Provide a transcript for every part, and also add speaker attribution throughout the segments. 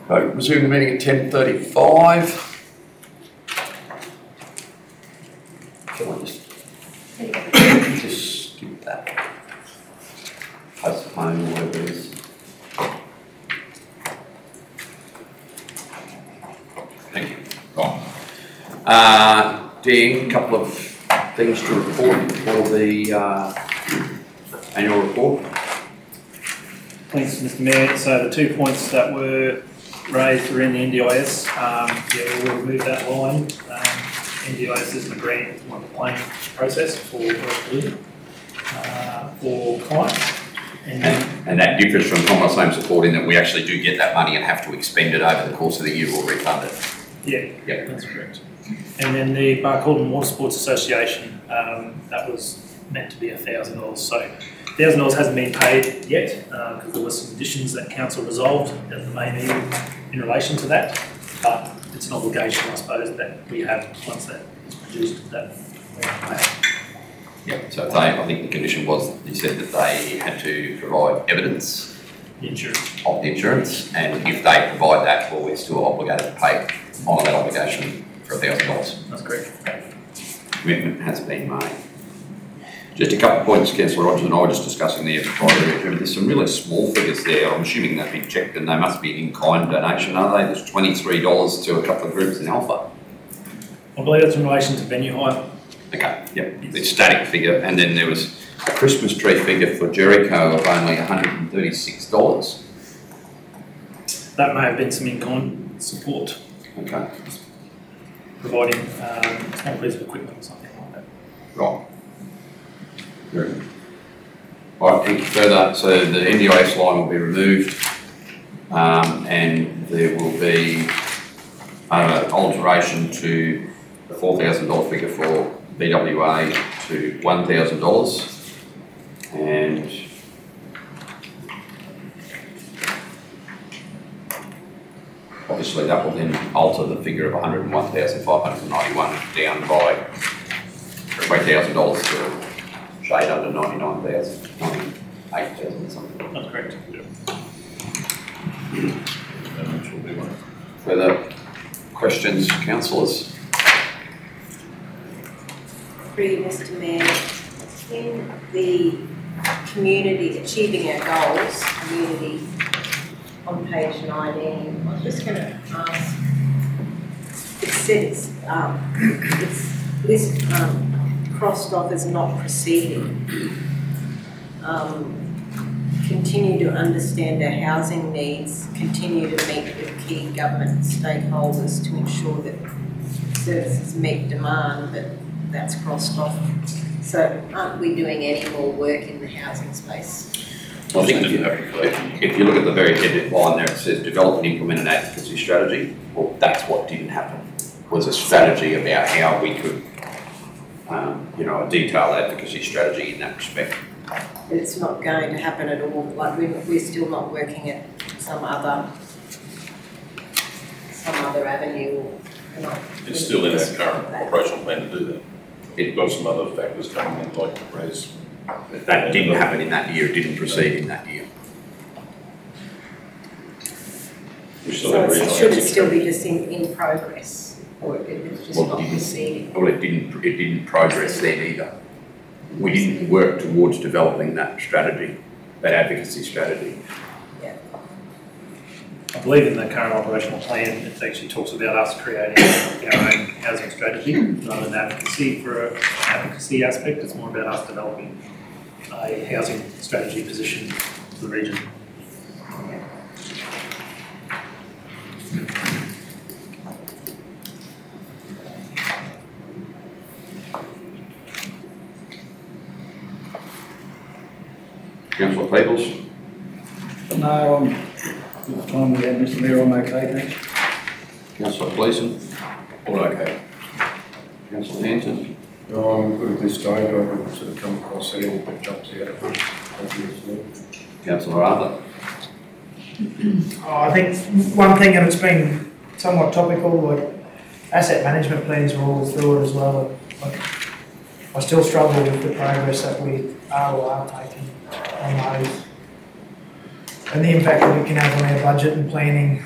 Speaker 1: Right, resume the meeting at 10:35. Shall I just skip that? Postpone, whatever it is. Thank you. Right. Dean, a couple of things to report for the annual report.
Speaker 2: Thanks, Mr. Mayor. So the 2 points that were raised were in the NDIS. We'll remove that line. NDIS isn't a grant, it's more of a planning process for clients.
Speaker 1: And that differs from Commonwealth Home Support in that we actually do get that money and have to expend it over the course of the year or refund it.
Speaker 2: Yeah, that's correct. And then the Barcaldine Water Sports Association, that was meant to be $1,000. So $1,000 hasn't been paid yet because there were some conditions that council resolved at the May meeting in relation to that. But it's an obligation, I suppose, that we have once that is produced. That we have to pay.
Speaker 1: Yeah. So I think the condition was you said that they had to provide evidence of the insurance, and if they provide that, well, we're still obligated to pay on that obligation for $1,000.
Speaker 2: That's correct.
Speaker 1: Commitment has been made. Just a couple of points, Councillor Rogers and I were just discussing there before. There's some really small figures there. I'm assuming they've been checked and they must be an in-kind donation, are they? There's $23 to a couple of groups in Alpha.
Speaker 2: I believe that's in relation to venue hire.
Speaker 1: Okay, yep, it's static figure. And then there was a Christmas tree figure for Jericho of only $136.
Speaker 2: That may have been some in-kind support.
Speaker 1: Okay.
Speaker 2: Providing a small piece of equipment or something like that.
Speaker 1: Right. Very good. All right, thank you further. So the NDIS line will be removed and there will be an alteration to the $4,000 figure for BWA to $1,000, and obviously that will then alter the figure of $101,591 down by $3,000 to shade under 99,000, 98,000 or something.
Speaker 2: That's correct.
Speaker 1: Yeah. Further questions, councillors?
Speaker 3: Mr. Mayor, in the community, achieving our goals, community on page 19, I was just going to ask, it says it's crossed off as not proceeding. Continue to understand our housing needs, continue to meet with key government stakeholders to ensure that services meet demand, but that's crossed off. So aren't we doing any more work in the housing space?
Speaker 1: I think if you look at the very headed line there, it says develop and implement an advocacy strategy. Well, that's what didn't happen, was a strategy about how we could, a detailed advocacy strategy in that respect.
Speaker 3: It's not going to happen at all. Like we're still not working at some other avenue.
Speaker 4: It's still in our current operational plan to do that. We've got some other factors coming in, like raise.
Speaker 1: But that didn't happen in that year, it didn't proceed in that year.
Speaker 3: So should it still be just in progress? Or it's just not proceeding?
Speaker 1: Well, it didn't progress then either. We didn't work towards developing that strategy, that advocacy strategy.
Speaker 3: Yeah.
Speaker 2: I believe in the current operational plan, it actually talks about us creating our own housing strategy rather than advocacy for an advocacy aspect. It's more about us developing a housing strategy position for the region.
Speaker 1: Councillor Peebles?
Speaker 5: No, I'm fine with that, Mr. Mayor. I'm okay, thanks.
Speaker 1: Councillor Gleeson? All okay. Councillor Hanson?
Speaker 6: No, I'm good at this stage. I haven't sort of come across anything that jumps out at me.
Speaker 1: Councillor Arthur?
Speaker 7: I think one thing, and it's been somewhat topical, like asset management plans were all through it as well. Like, I still struggle with the progress that we are taking on those, and the impact that it can have on our budget and planning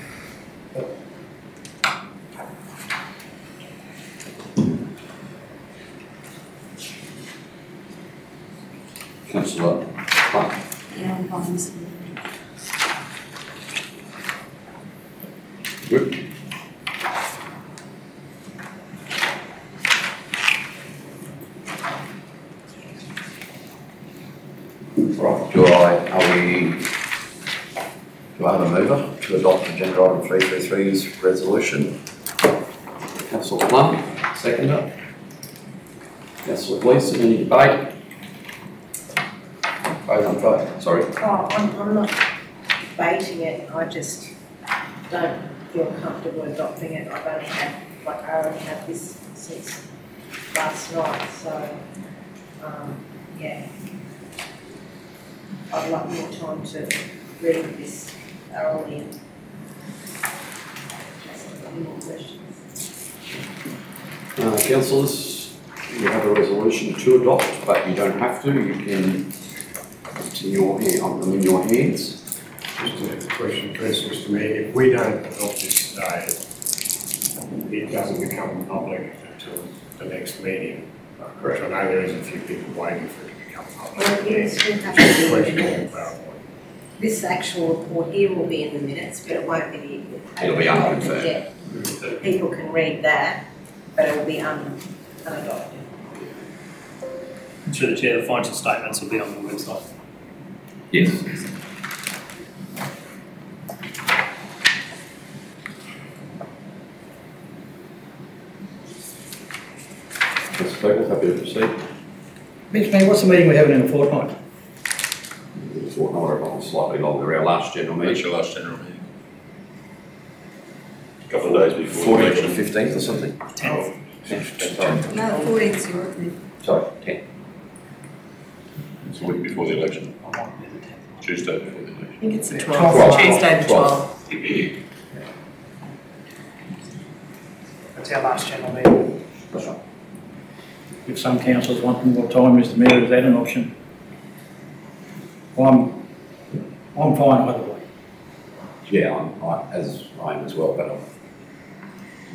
Speaker 1: Councillor Plum.
Speaker 8: Yeah, I'm fine, Mr.
Speaker 1: Good. Right, do I have a mover to adopt agenda item 333's resolution? Councillor Plum, seconder. Councillor Gleeson, any debate? Vote on vote, sorry.
Speaker 3: Oh, I'm not debating it, I just don't feel comfortable adopting it. I already had this since last night, so, yeah. I'd like more time to read this thoroughly and ask any more questions.
Speaker 1: Councillors, you have a resolution to adopt, but you don't have to. You can, it's in your in your hands.
Speaker 6: Just a question, Mr. Mayor. If we don't adopt this today, it doesn't become public until the next meeting. Correct. I know there is a few people waiting for it to become public.
Speaker 3: Well, yes, we have to do
Speaker 6: Question
Speaker 3: the
Speaker 6: on
Speaker 3: minutes.
Speaker 6: PowerPoint.
Speaker 3: This actual report here will be in the minutes, but it won't be.
Speaker 1: It'll be unconfirmed.
Speaker 3: Yeah. People can read that, but it will be unadopted.
Speaker 2: Through the chair, the financial statements will be on the website.
Speaker 1: Yes. Councillor Pegel, happy to proceed.
Speaker 5: Mr. Mayor, what's the meeting we're having in a fortnight?
Speaker 1: Fortnight, slightly longer, our last general
Speaker 4: That's
Speaker 1: meeting.
Speaker 4: your last general meeting. A couple of days before the
Speaker 1: 14th or
Speaker 4: election.
Speaker 1: 15th or something?
Speaker 2: 10th.
Speaker 1: 10th.
Speaker 8: No, 14's your meeting.
Speaker 1: Sorry, 10th.
Speaker 4: It's a week before the election,
Speaker 2: I might be the 10th.
Speaker 4: Tuesday before the election.
Speaker 3: I think it's the
Speaker 7: 12th.
Speaker 3: 12th, Tuesday the
Speaker 1: 12th.
Speaker 3: 12th.
Speaker 7: That's our last general meeting.
Speaker 1: That's right.
Speaker 5: If some councillors want more time, Mr. Mayor, is that an option? Well, I'm fine either way.
Speaker 1: Yeah, I am as well, but I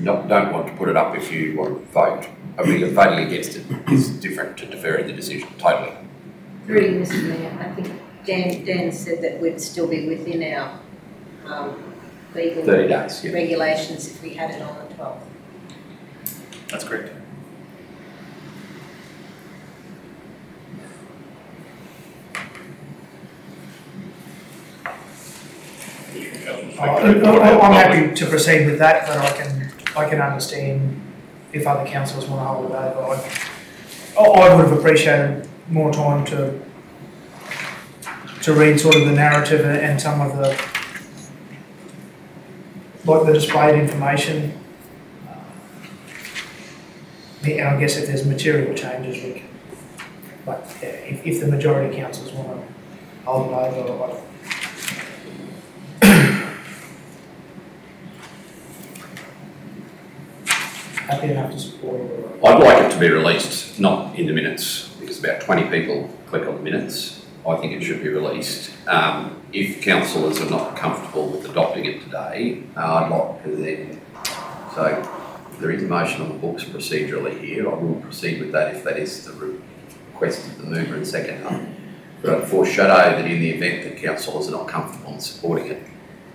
Speaker 1: don't want to put it up if you want to vote. I mean, voting against it is different to deferring the decision, totally.
Speaker 3: Through you, Mr. Mayor, I think Dan said that we'd still be within our legal
Speaker 1: 30 days, yeah.
Speaker 3: regulations if we had it on the 12th.
Speaker 2: That's correct.
Speaker 7: I'm happy to proceed with that, but I can understand if other councillors want to hold it over. I would have appreciated more time to read sort of the narrative and some of the, like the displayed information. And I guess if there's material changes, we can, but yeah, if the majority of councillors want to hold it over, happy enough to support it.
Speaker 1: I'd like it to be released, not in the minutes, because about 20 people click on the minutes. I think it should be released. If councillors are not comfortable with adopting it today, I'd like to then, so there is a motion on the books procedurally here. I will proceed with that if that is the request of the mover and seconder. But I'd foreshadow that in the event that councillors are not comfortable in supporting it,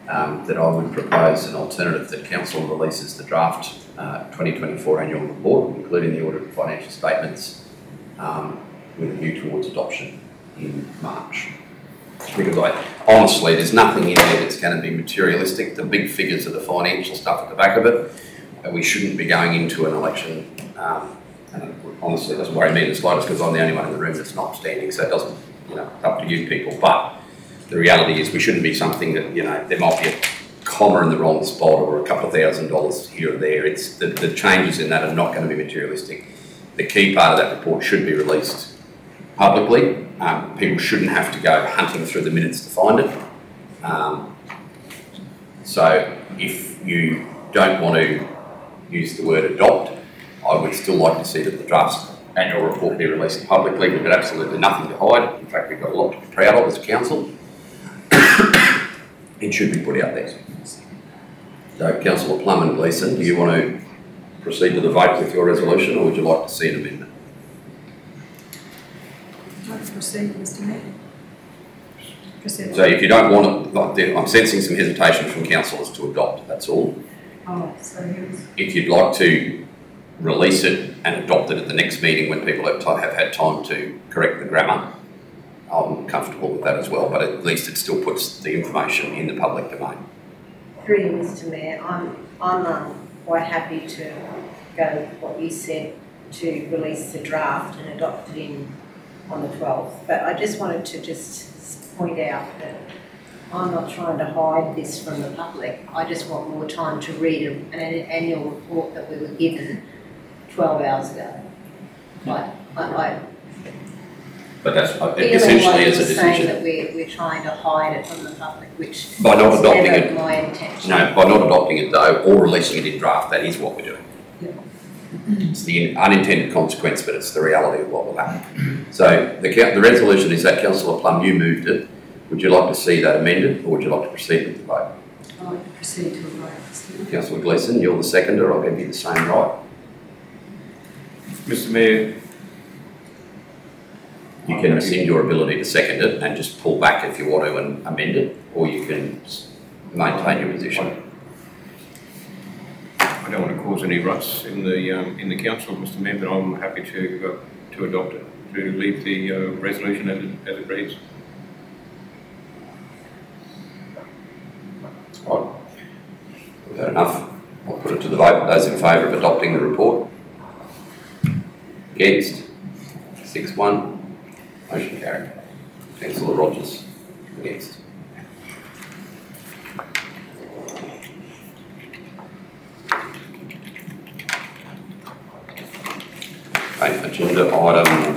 Speaker 1: that I would propose an alternative that council releases the draft 2024 annual report, including the audited financial statements, with a view towards adoption in March. Because honestly, there's nothing in there that's going to be materialistic. The big figures are the financial stuff at the back of it. We shouldn't be going into an election, and honestly it doesn't worry me in the slightest because I'm the only one in the room that's not standing, so it doesn't, up to you people. But the reality is we shouldn't be something that, there might be a comma in the wrong spot or a couple of $1,000 here or there. It's the changes in that are not going to be materialistic. The key part of that report should be released publicly. People shouldn't have to go hunting through the minutes to find it. So if you don't want to use the word adopt, I would still like to see that the draft annual report be released publicly. We've got absolutely nothing to hide. In fact, we've got a lot to be proud of as a council. It should be put out there. So, Councillor Plum and Gleeson, do you want to proceed to the vote with your resolution, or would you like to see an amendment?
Speaker 8: Proceed, Mr Mayor. Proceed.
Speaker 1: So if you don't want it, like, I'm sensing some hesitation from councillors to adopt, that's all.
Speaker 8: Oh, so he was,
Speaker 1: If you'd like to release it and adopt it at the next meeting when people have had time to correct the grammar, I'm comfortable with that as well, but at least it still puts the information in the public domain.
Speaker 3: Through you, Mr Mayor, I'm quite happy to go with what you said, to release the draft and adopt it on the 12th. But I just wanted to just point out that I'm not trying to hide this from the public. I just want more time to read an annual report that we were given 12 hours ago.
Speaker 1: But that's
Speaker 3: Feeling
Speaker 1: essentially
Speaker 3: like
Speaker 1: it's a
Speaker 3: you're saying
Speaker 1: decision.
Speaker 3: that we're trying to hide it from the public, which
Speaker 1: By not
Speaker 3: was
Speaker 1: adopting
Speaker 3: never
Speaker 1: it.
Speaker 3: my intention.
Speaker 1: No, by not adopting it though, or releasing it in draft, that is what we're doing. It's the unintended consequence, but it's the reality of what will happen. So the resolution is that Councillor Plum, you moved it. Would you like to see that amended, or would you like to proceed with the vote?
Speaker 8: I'd like to proceed to a vote, Mr Mayor.
Speaker 1: Councillor Gleeson, you're the seconder. I'll give you the same right.
Speaker 6: Mr Mayor,
Speaker 1: You can rescind your ability to second it and just pull back if you want to and amend it, or you can maintain your position.
Speaker 6: I don't want to cause any ruts in the council, Mr Mayor, but I'm happy to adopt it, to leave the resolution as it reads.
Speaker 1: Right. We've had enough. I'll put it to the vote. Those in favour of adopting the report? Against? 6-1. Motion carried. Councillor Rogers, against. Okay, agenda item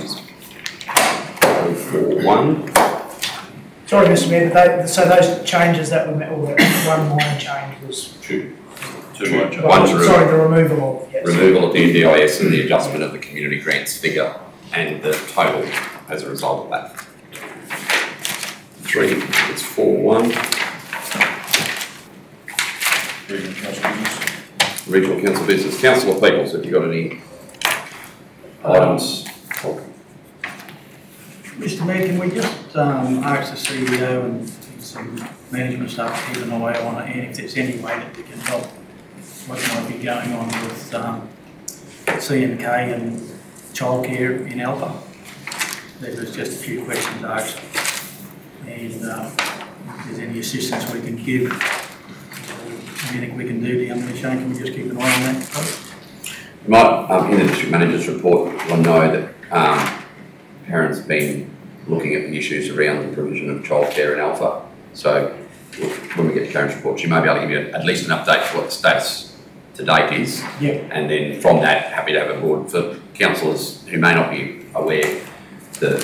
Speaker 1: 041.
Speaker 7: Sorry, Mr Mayor, so those changes that were, or one minor change was. Sorry, the removal of, yes.
Speaker 1: Removal of the NDIS and the adjustment of the community grants figure and the total as a result of that. 3, it's 4-1. Regional Council Business. Councillor Peoples, have you got any items?
Speaker 5: Mr Mayor, can we just ask the CEO and some management staff to keep an eye on it, and if there's any way that we can help what might be going on with CNK and childcare in Alpha? There was just a few questions asked, and if there's any assistance we can give, anything we can do to Young Shane, can we just keep an eye on that?
Speaker 1: You might, in the district manager's report, you'll know that parents have been looking at the issues around the provision of childcare in Alpha. So when we get to Karen's report, she may be able to give you at least an update to what the status to date is.
Speaker 7: Yeah.
Speaker 1: And then from that, happy to have a board for councillors who may not be aware, the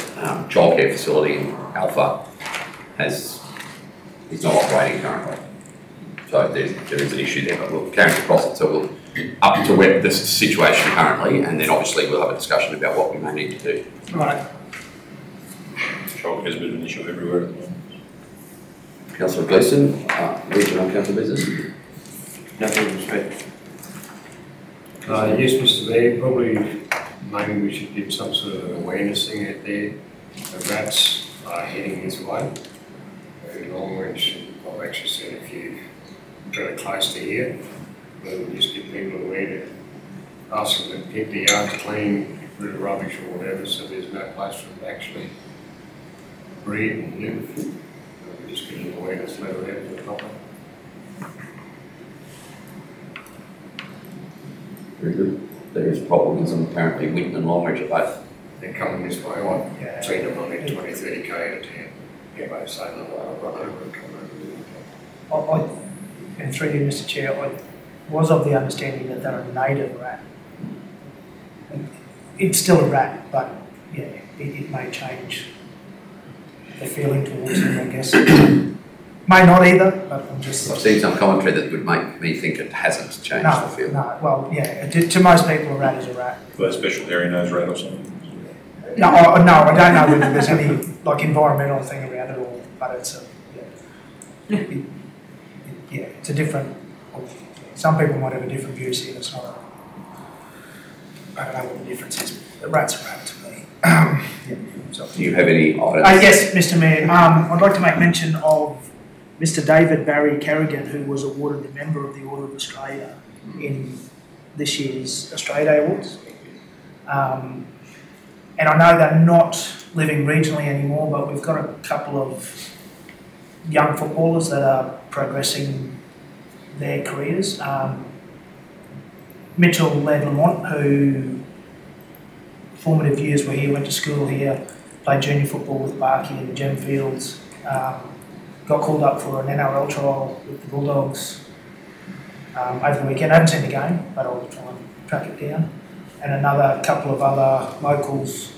Speaker 1: childcare facility in Alpha is not operating currently. So there is an issue there, but we'll carry it across it. So we'll up to where the situation currently, and then obviously we'll have a discussion about what we may need to do.
Speaker 7: Right.
Speaker 4: Childcare is a bit of an issue everywhere at the moment.
Speaker 1: Councillor Gleeson, Regional Council Business.
Speaker 6: Nothing to respect. Yes, Mr Mayor, probably maybe we should give some sort of awareness thing out there. The rats are heading this way. Very long range. I've actually seen a few very close to here. We'll just get people aware to ask them to keep the yard clean, get rid of rubbish or whatever, so there's no place for them to actually breed and live. We're just getting awareness level out to the public.
Speaker 1: Very good. There is problems, and apparently Winton and Longridge are both.
Speaker 6: They're coming this way. I've seen them only 20, 30 k at a time. Yeah, both saying, I'll run over and come over.
Speaker 7: And through you, Mr Chair, I was of the understanding that they're a native rat. It's still a rat, but yeah, it may change the feeling towards them, I guess. May not either, but I'm just...
Speaker 1: I've seen some commentary that would make me think it hasn't changed the field.
Speaker 7: No, well, yeah, to most people a rat is a rat.
Speaker 4: Well, a special hairy nose rat or something.
Speaker 7: No, I don't know whether there's any like environmental thing around it all, but it's a, yeah, it's a different, some people might have a different view, see it's not a, I don't know what the difference is, but rat's a rat to me.
Speaker 1: Do you have any items?
Speaker 7: Yes, Mr. Mayor. I'd like to make mention of Mr. David Barry Carrigan, who was awarded the Member of the Order of Australia in this year's Australia Day Awards. And I know they're not living regionally anymore, but we've got a couple of young footballers that are progressing their careers. Mitchell Ladd-Lamont, who formative years were here, went to school here, played junior football with Barkey and Gemfields, got called up for an NRL trial with the Bulldogs over the weekend. I haven't seen the game, but I'll try and track it down. And another couple of other locals.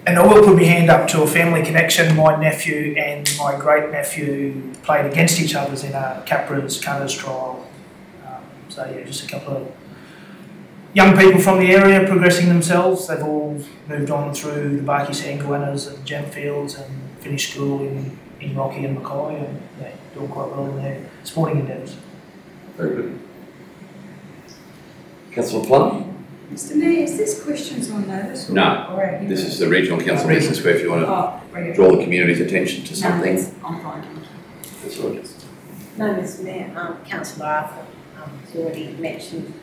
Speaker 7: And I will put my hand up to a family connection. My nephew and my great nephew played against each other in a Capra's Cutters trial. So yeah, just a couple of young people from the area progressing themselves. They've all moved on through the Barkey Sanguinas and Gemfields and finished school in Rocky and Mackay, and yeah, doing quite well in their sporting endeavours.
Speaker 1: Very good. Councillor Plum?
Speaker 8: Mr. Mayor, is this questions on notice?
Speaker 1: No, this is the regional council business where if you want to draw the community's attention to something.
Speaker 3: No, I'm fine.
Speaker 1: That's all it is.
Speaker 3: No, Mr. Mayor, Councillor Arthur has already mentioned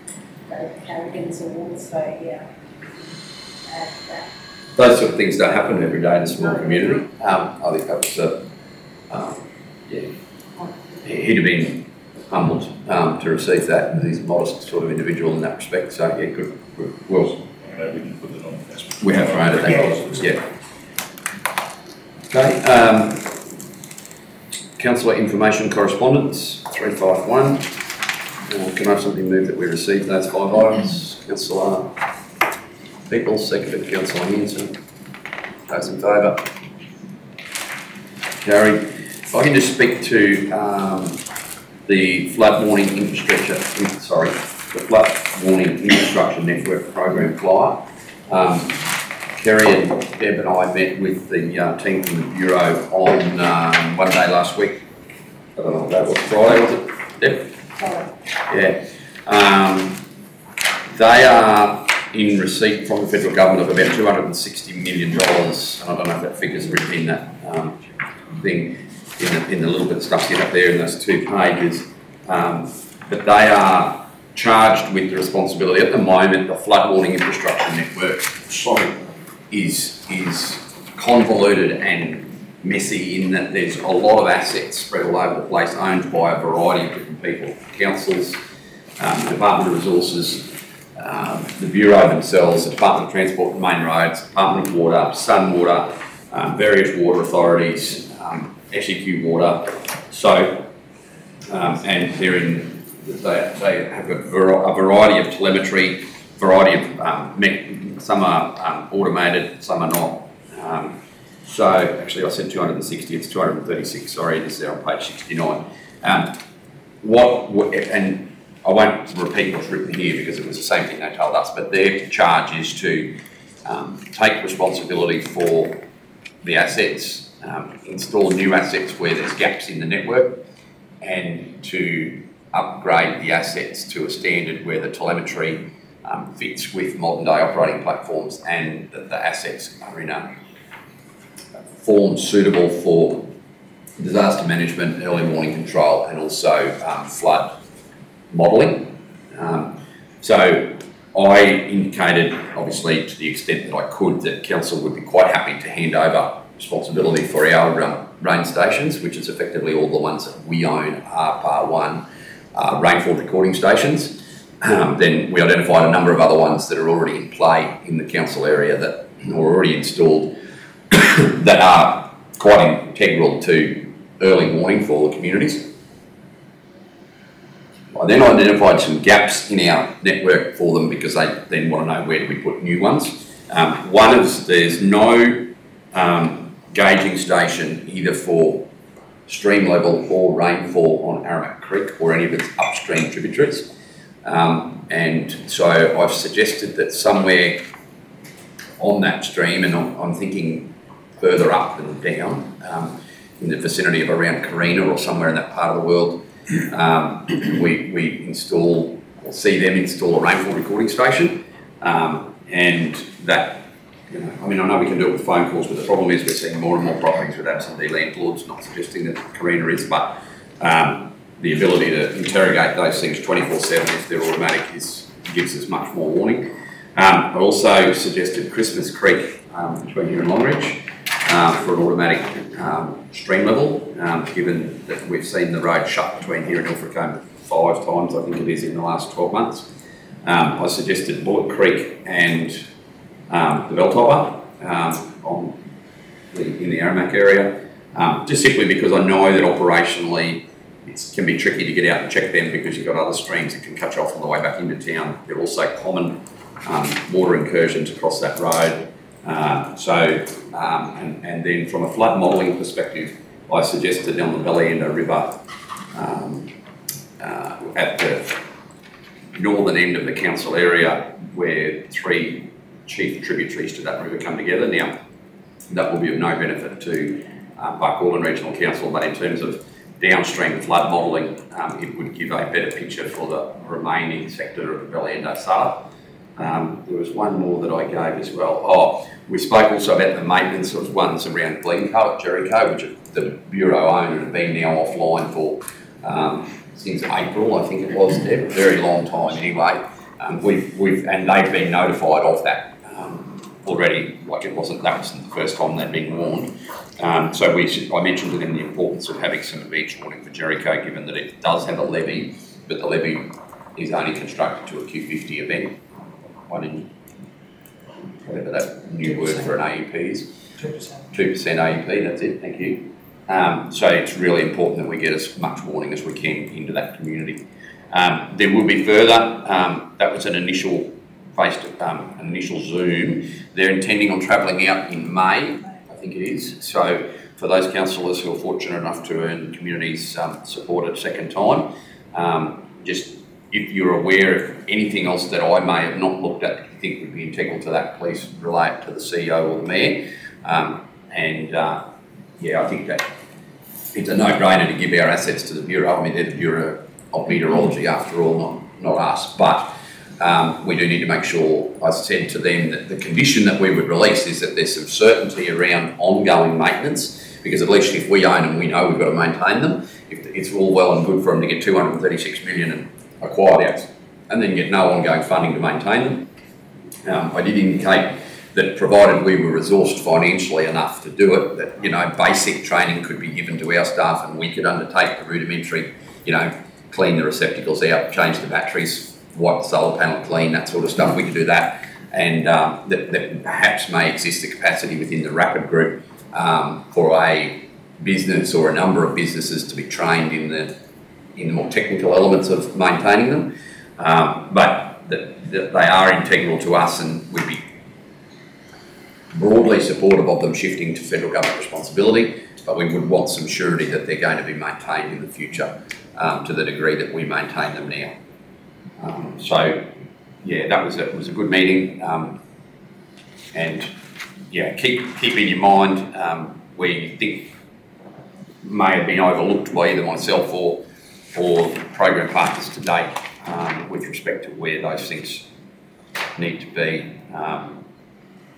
Speaker 3: the Carrigan's Award, so yeah, that.
Speaker 1: Those sort of things don't happen every day in a small community. I think that was he'd have been humbled to receive that. He's a modest sort of individual in that respect. So yeah, good. Well,
Speaker 4: Maybe we can put it on Facebook.
Speaker 1: we have promoted that. Yeah. Okay. Councillor Information Correspondence 351. Can I have somebody move that we receive those 5 items? Councillor People, seconded Councillor Hanson. Those in favour? Carried. If I can just speak to the flood warning infrastructure, the flood warning infrastructure network program flyer. Kerry and Deb and I met with the team from the Bureau on one day last week. I don't know what that was, Friday, was it, Deb? Yeah. They are in receipt from the federal government of about $260 million, and I don't know if that figure's written in that thing, in the little bit of stuff up there in those 2 pages. But they are charged with the responsibility. At the moment, the flood warning infrastructure network is convoluted and messy in that there's a lot of assets spread all over the place, owned by a variety of different people, councils, the Department of Resources, the Bureau themselves, the Department of Transport and Main Roads, Department of Water, Sunwater, various water authorities, SEQ Water. So, and they have a variety of telemetry, some are automated, some are not. So actually I said 260, it's 236, sorry, this is there on page 69. And I won't repeat what's written here because it was the same thing they told us, but their charge is to take responsibility for the assets, install new assets where there's gaps in the network, and to upgrade the assets to a standard where the telemetry fits with modern day operating platforms and that the assets are in a form suitable for disaster management, early warning control, and also flood modelling. So I indicated, obviously to the extent that I could, that Council would be quite happy to hand over responsibility for our rain stations, which is effectively all the ones that we own, RPAR1 rainfall recording stations. Then we identified a number of other ones that are already in play in the council area that are already installed that are quite integral to early warning for all the communities. I then identified some gaps in our network for them because they then want to know where do we put new ones. One is there's no gauging station either for stream level or rainfall on Aramac Creek or any of its upstream tributaries. And so I've suggested that somewhere on that stream, and I'm thinking further up than down, in the vicinity of around Carina or somewhere in that part of the world, we install, or see them install a rainfall recording station, and that you know, I mean, I know we can do it with phone calls, but the problem is we're seeing more and more properties with absentee landlords, not suggesting that Carina is, but the ability to interrogate those things 24/7 if they're automatic gives us much more warning. I also suggested Christmas Creek between here and Longreach for an automatic stream level, given that we've seen the road shut between here and Ilfracombe 5 times, I think it is, in the last 12 months. I suggested Bullock Creek and the Belltopper in the Aramac area, just simply because I know that operationally it can be tricky to get out and check them because you've got other streams that can cut you off on the way back into town. There are also common water incursions across that road. And then from a flood modelling perspective, I suggested on the Bellienda River at the northern end of the council area where 3 chief tributaries to that river come together. Now, that will be of no benefit to Barcaldine Regional Council, but in terms of downstream flood modelling, it would give a better picture for the remaining sector of the Bellienda Sala. There was one more that I gave as well. Oh, we spoke also about the maintenance of ones around Glencoe at Jericho, which the Bureau own and have been now offline for since April, I think it was, Deb, a very long time anyway. And they've been notified of that already. Like that wasn't the first time they'd been warned. So I mentioned to them the importance of having some beach warning for Jericho, given that it does have a levee, but the levee is only constructed to a Q50 event. Whatever that new word for an AEP is. 2% AEP, that's it, thank you. So it's really important that we get as much warning as we can into that community. There will be further. That was an initial Zoom. They're intending on travelling out in May, I think it is. So for those councillors who are fortunate enough to earn community's support a second time, just if you're aware of anything else that I may have not looked at that you think would be integral to that, please relay it to the CEO or the Mayor. Yeah, I think that it's a no-brainer to give our assets to the Bureau. I mean, they're the Bureau of Meteorology after all, not us. But we do need to make sure, I said to them, that the condition that we would release is that there's some certainty around ongoing maintenance, because at least if we own them, we know we've got to maintain them. If it's all well and good for them to get 236 million and acquired out and then get no ongoing funding to maintain them. I did indicate that provided we were resourced financially enough to do it, that, you know, basic training could be given to our staff and we could undertake the rudimentary, you know, clean the receptacles out, change the batteries, wipe the solar panel clean, that sort of stuff. We could do that, and that perhaps may exist a capacity within the Rapid Group for a business or a number of businesses to be trained in the more technical elements of maintaining them, but they are integral to us, and we'd be broadly supportive of them shifting to federal government responsibility, but we would want some surety that they're going to be maintained in the future to the degree that we maintain them now. So yeah, that was a good meeting, and yeah, keep in your mind we think may have been overlooked by either myself or program partners to date with respect to where those things need to be.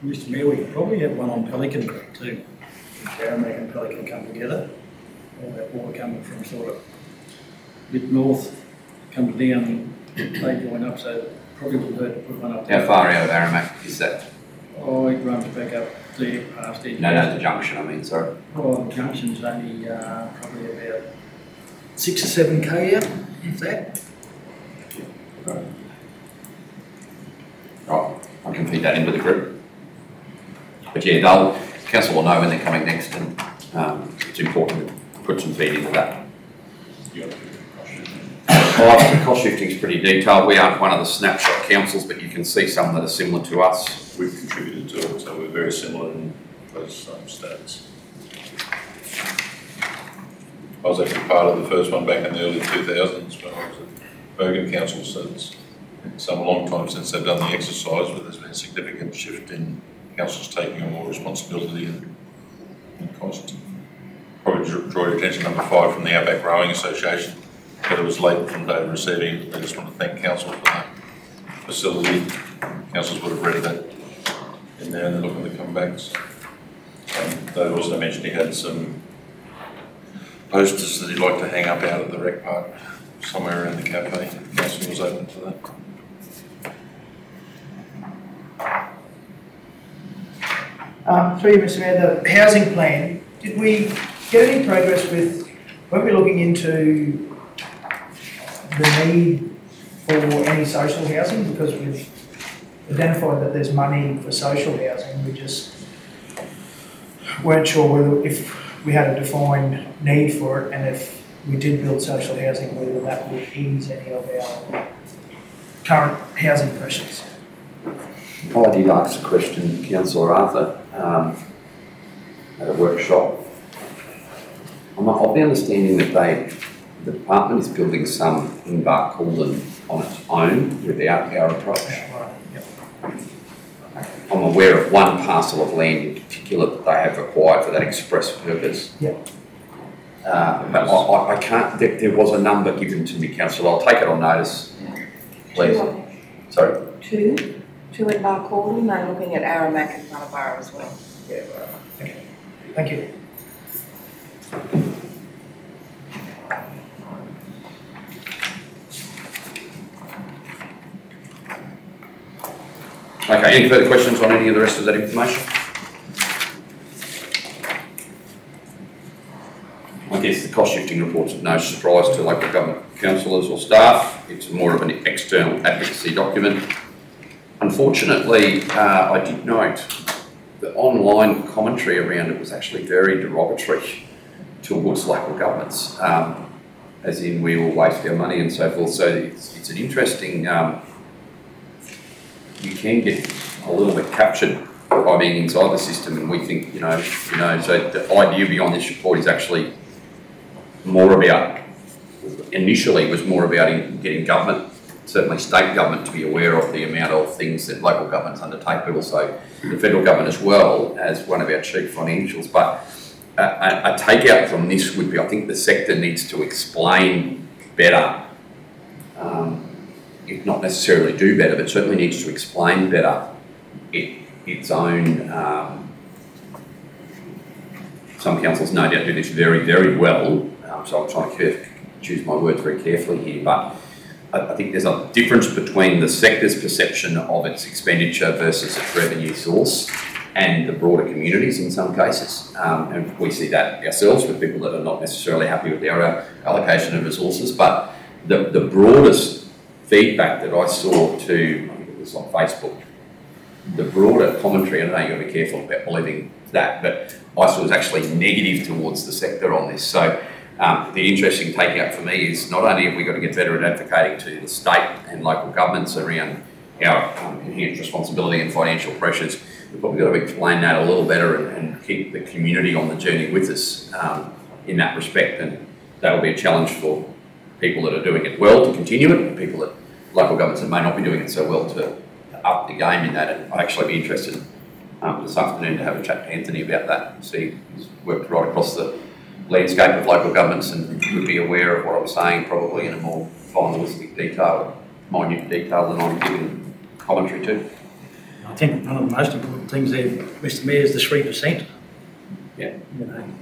Speaker 5: Mr Mayor, we could probably have one on Pelican Creek too. Aramac and Pelican come together. All that water coming from sort of mid north comes down, they join up, so probably we'll put one up there.
Speaker 1: How far out of Aramac is that?
Speaker 5: Oh, it runs back up there past Edge.
Speaker 1: No, the junction, I mean, sorry.
Speaker 5: Oh, the junction's only probably about 6 or 7 k out, if that.
Speaker 1: Right, I can feed that into the group. But yeah, council will know when they're coming next, and it's important to put some feed into that. Well, the cost shifting is pretty detailed. We aren't one of the snapshot councils, but you can see some that are similar to us.
Speaker 4: We've contributed to it, so we're very similar in those stats. I was actually part of the first one back in the early 2000s when I was at Bergen Council, so it's a long time since they've done the exercise, but there's been a significant shift in councils taking on more responsibility and cost. Probably draw your attention number 5 from the Outback Rowing Association, but it was late from David receiving. I just want to thank council for that facility. Councils would have read that and now they're looking to come back. So, they also mentioned he had some posters that he'd like to hang up out at the rec park somewhere around the cafe. The council was open to that.
Speaker 7: Through you, Mr. Mayor, the housing plan, did we get any progress with, when we're looking into the need for any social housing? Because we've identified that there's money for social housing, we just weren't sure whether, if we had a defined need for it, and if we did build social housing, whether that would ease any of our current housing pressures.
Speaker 1: I did ask a question, Councillor Arthur, at a workshop. I'm of the understanding that the department is building some in Barcaldine on its own without our approach. I'm aware of one parcel of land in particular that they have acquired for that express purpose.
Speaker 7: Yep.
Speaker 1: But I can't, there was a number given to me, Councillor, I'll take it on notice, please. Sorry?
Speaker 9: Two at Barcaldine, they're looking at Aramac and Bunnaburra as well.
Speaker 7: Yeah, right. Okay. Thank you.
Speaker 1: Okay, any further questions on any of the rest of that information? I guess the cost shifting report's of no surprise to local government councillors or staff. It's more of an external advocacy document. Unfortunately, I did note the online commentary around it was actually very derogatory towards local governments, as in we will waste our money and so forth. So it's an interesting, you can get a little bit captured by being inside the system, and we think, so the idea beyond this report is actually more about, initially was more about getting government, certainly state government, to be aware of the amount of things that local governments undertake, but also the federal government as well as one of our chief financials. But a takeout from this would be, I think the sector needs to explain better, if not necessarily do better, but certainly needs to explain better its own, some councils no doubt do this very, very well, so I'm trying to choose my words very carefully here, but I think there's a difference between the sector's perception of its expenditure versus its revenue source and the broader communities in some cases. And we see that ourselves with people that are not necessarily happy with their allocation of resources. But the broadest feedback that I saw to, I think it was on Facebook, the broader commentary, I know you've got to be careful about believing that, but I saw was actually negative towards the sector on this. So the interesting takeout for me is not only have we got to get better at advocating to the state and local governments around our enhanced responsibility and financial pressures, we've probably got to explain that a little better and keep the community on the journey with us in that respect. And that'll be a challenge for people that are doing it well to continue it, and people that, local governments that may not be doing it so well, to up the game in that. And I'd actually be interested this afternoon to have a chat to Anthony about that and see, he's worked right across the landscape of local governments and would be aware of what I'm saying probably in a more finalistic detail, minute detail than I'm giving commentary to.
Speaker 5: I think one of the most important things there, Mr. Mayor, is the 3%.
Speaker 1: Yeah.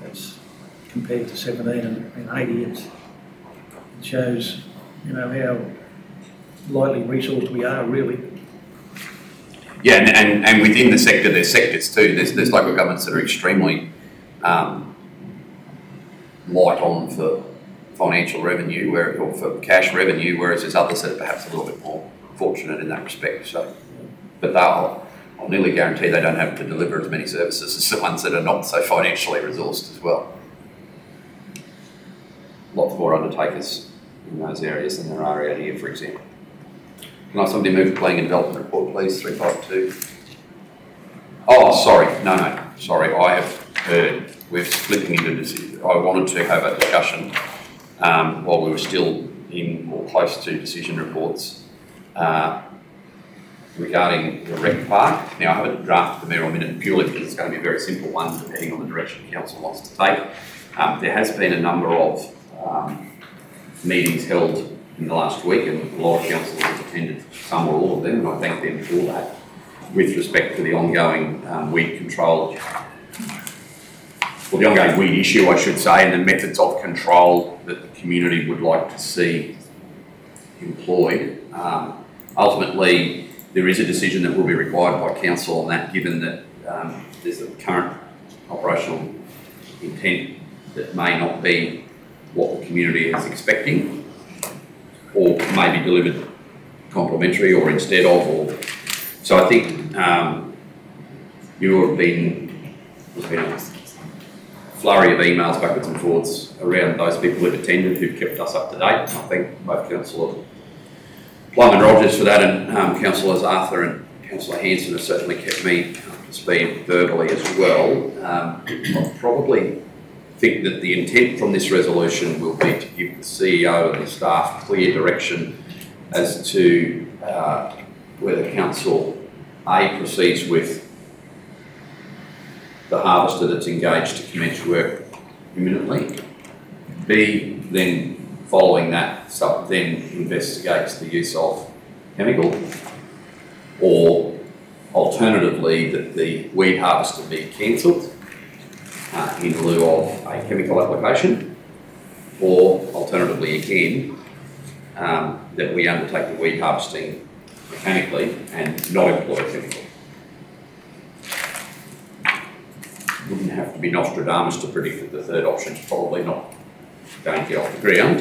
Speaker 5: That's compared to 17 and 80, it shows, how lightly resourced we are really.
Speaker 1: Yeah, and within the sector, there's sectors too. There's local governments that are extremely light on for financial revenue, or for cash revenue, whereas there's others that are perhaps a little bit more fortunate in that respect. So, but I'll nearly guarantee they don't have to deliver as many services as the ones that are not so financially resourced as well. Lots more undertakers in those areas than there are out here, for example. Can I have somebody move the planning and development report, please? 352. Oh, sorry. No. Sorry, I have heard we're splitting into decisions. I wanted to have a discussion while we were still in or close to decision reports regarding the rec park. Now, I haven't drafted the mayoral minute purely because it's going to be a very simple one, depending on the direction council wants to take. There has been a number of meetings held in the last week, and a lot of councillors have attended some or all of them, and I thank them for that. with respect to the ongoing weed control, or the ongoing weed issue, I should say, and the methods of control that the community would like to see employed. Ultimately, there is a decision that will be required by council on that, given that there's a current operational intent that may not be what the community is expecting, or may be delivered complementary or instead of, or so I think there's been a flurry of emails backwards and forwards around those people who've attended, who've kept us up to date. I thank both Councillor Plum and Rogers for that, and Councillors Arthur and Councillor Hanson have certainly kept me up to speed verbally as well. I probably think that the intent from this resolution will be to give the CEO and the staff clear direction as to whether Council A proceeds with the harvester that's engaged to commence work imminently, B then following that then investigates the use of chemical, or alternatively that the weed harvester be cancelled in lieu of a chemical application, or alternatively again that we undertake the weed harvesting mechanically and not employ chemical. Wouldn't have to be Nostradamus to predict that the third option is probably not going to get off the ground.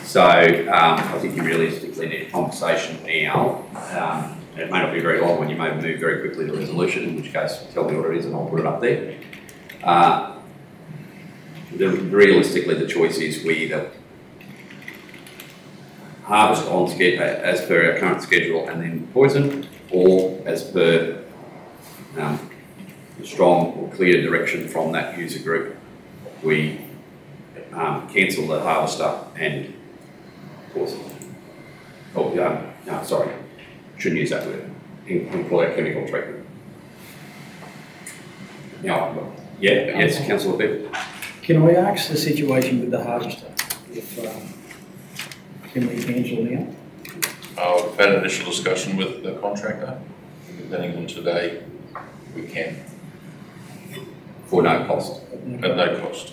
Speaker 1: So I think you realistically need a conversation now. It may not be very long when you may move very quickly to resolution, in which case tell me what it is and I'll put it up there. Realistically, the choice is we either harvest on schedule as per our current schedule and then poison, or as per strong or clear direction from that user group, we cancel the harvester and poison. Oh, no, sorry, shouldn't use that word. Employ a chemical treatment. Now, yeah, yes, Councillor Bibb.
Speaker 5: Can we ask the situation with the harvester? Can we cancel now?
Speaker 4: I've had an initial discussion with the contractor. Depending on today, we can.
Speaker 1: For no cost.
Speaker 4: At no cost.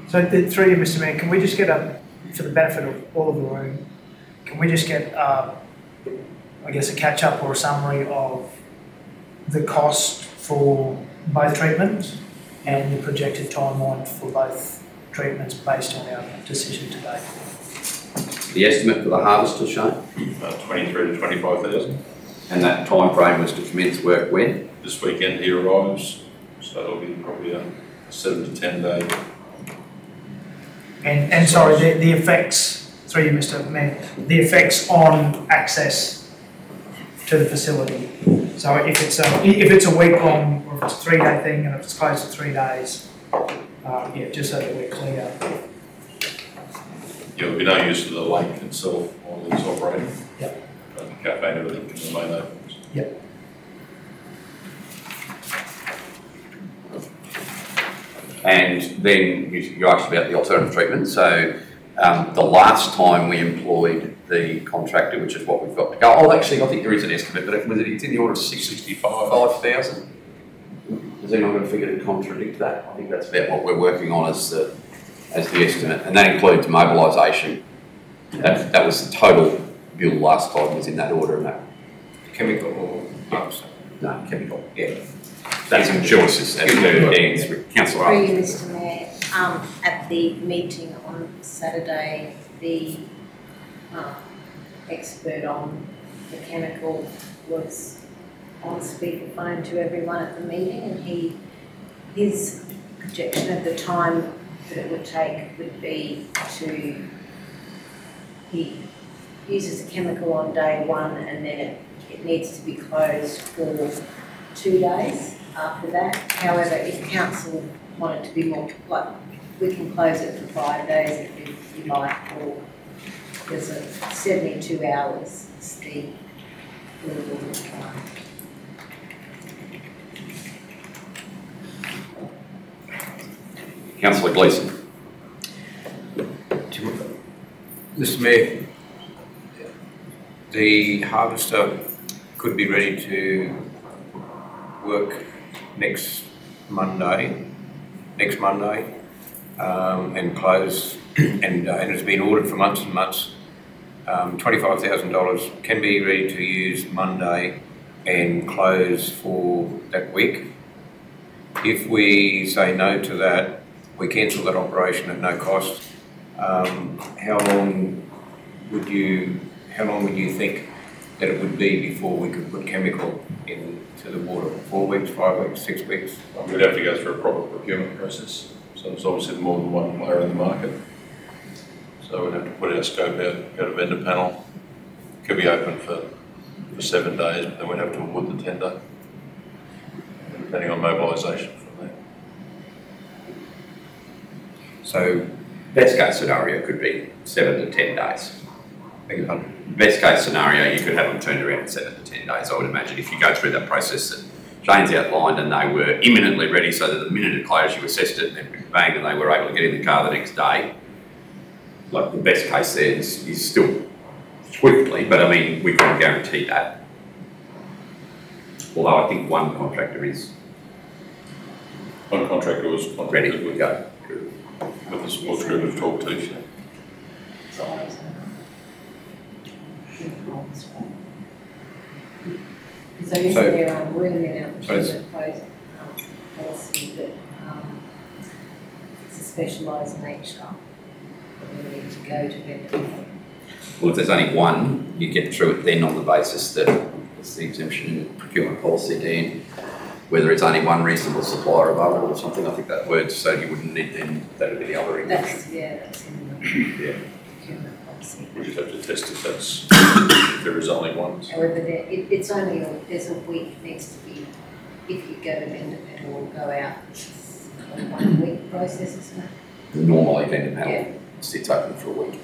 Speaker 7: So through you, Mr. Mayor, can we just get for the benefit of all of the room, can we just get, I guess, a catch-up or a summary of the cost for both treatments and the projected timeline for both treatments based on our decision today?
Speaker 1: The estimate for the harvester, Shane?
Speaker 4: 23 to 25,000.
Speaker 1: And that time frame was to commence work when?
Speaker 4: This weekend he arrives, so it'll be probably a 7 to 10 day.
Speaker 7: And sorry, the effects, through you, Mr. Mayor, the effects on access to the facility. So if it's a week long, or if it's a 3-day thing, and if it's closed for 3 days, yeah, just so that we're clear.
Speaker 4: Yeah, there'll be no use of the lake itself while it's operating.
Speaker 7: Yep.
Speaker 4: The cafe and everything can remain open.
Speaker 7: Yep.
Speaker 1: And then you asked about the alternative treatment. So the last time we employed the contractor, which is what we've got to go. Oh, actually, I think there is an estimate, but it's in the order of 65,000. Has anyone got a figure to contradict that? I think that's about what we're working on as the estimate, and that includes mobilisation. That was the total bill last time, was in that order, and that
Speaker 10: chemical or
Speaker 1: no chemical. Yeah, that's in choices as per Dan's Councillor.
Speaker 3: Through you, Mr. Mayor, at the meeting on Saturday, the expert on the chemical was on speakerphone to everyone at the meeting, and his projection of the time that it would take would be he uses a chemical on day 1 and then it needs to be closed for 2 days after that. However, if council wanted to be more, like, we can close it for 5 days if you like, or there's a 72 hours is the legal requirement.
Speaker 1: Councillor Gleeson.
Speaker 10: Mr. Mayor, the harvester could be ready to work next Monday, and close, and it's been ordered for months and months. $25,000 can be ready to use Monday and close for that week. If we say no to that, we cancel that operation at no cost. How long would you think that it would be before we could put chemical into the water? 4 weeks, 5 weeks, 6 weeks?
Speaker 4: We'd have to go through a proper procurement process. So there's obviously more than one player in the market. So we'd have to put our scope out, go to vendor panel. Could be open for 7 days, but then we'd have to award the tender, depending on mobilisation from there.
Speaker 1: So, best case scenario could be 7 to 10 days. Best case scenario, you could have them turned around in 7 to 10 days, I would imagine, if you go through that process that Shane's outlined and they were imminently ready, so that the minute it closed, you assessed it and bang, and they were able to get in the car the next day. Like, the best case there is still swiftly, but I mean, we can't guarantee that. Although I think one contractor is
Speaker 4: One contractor was
Speaker 1: ready
Speaker 4: contracted
Speaker 1: to go.
Speaker 4: with the sports group we've talked to.
Speaker 3: So is there really an opportunity policy that it's a specialised nature that we need to go to vendor?
Speaker 1: Well, if there's only one, you get through it then on the basis that it's the exemption in the procurement policy, Dan. Whether it's only one reasonable supplier available or something, I think that word, so you wouldn't need then, that would be the other exemption.
Speaker 3: That's in the procurement policy.
Speaker 4: We just have to test if that's, if there is only one.
Speaker 3: However, it's only, there's a week needs to be, if you go to vendor panel or go out, it's a 1 week process, isn't it?
Speaker 1: Normally vendor panel sits open for a week.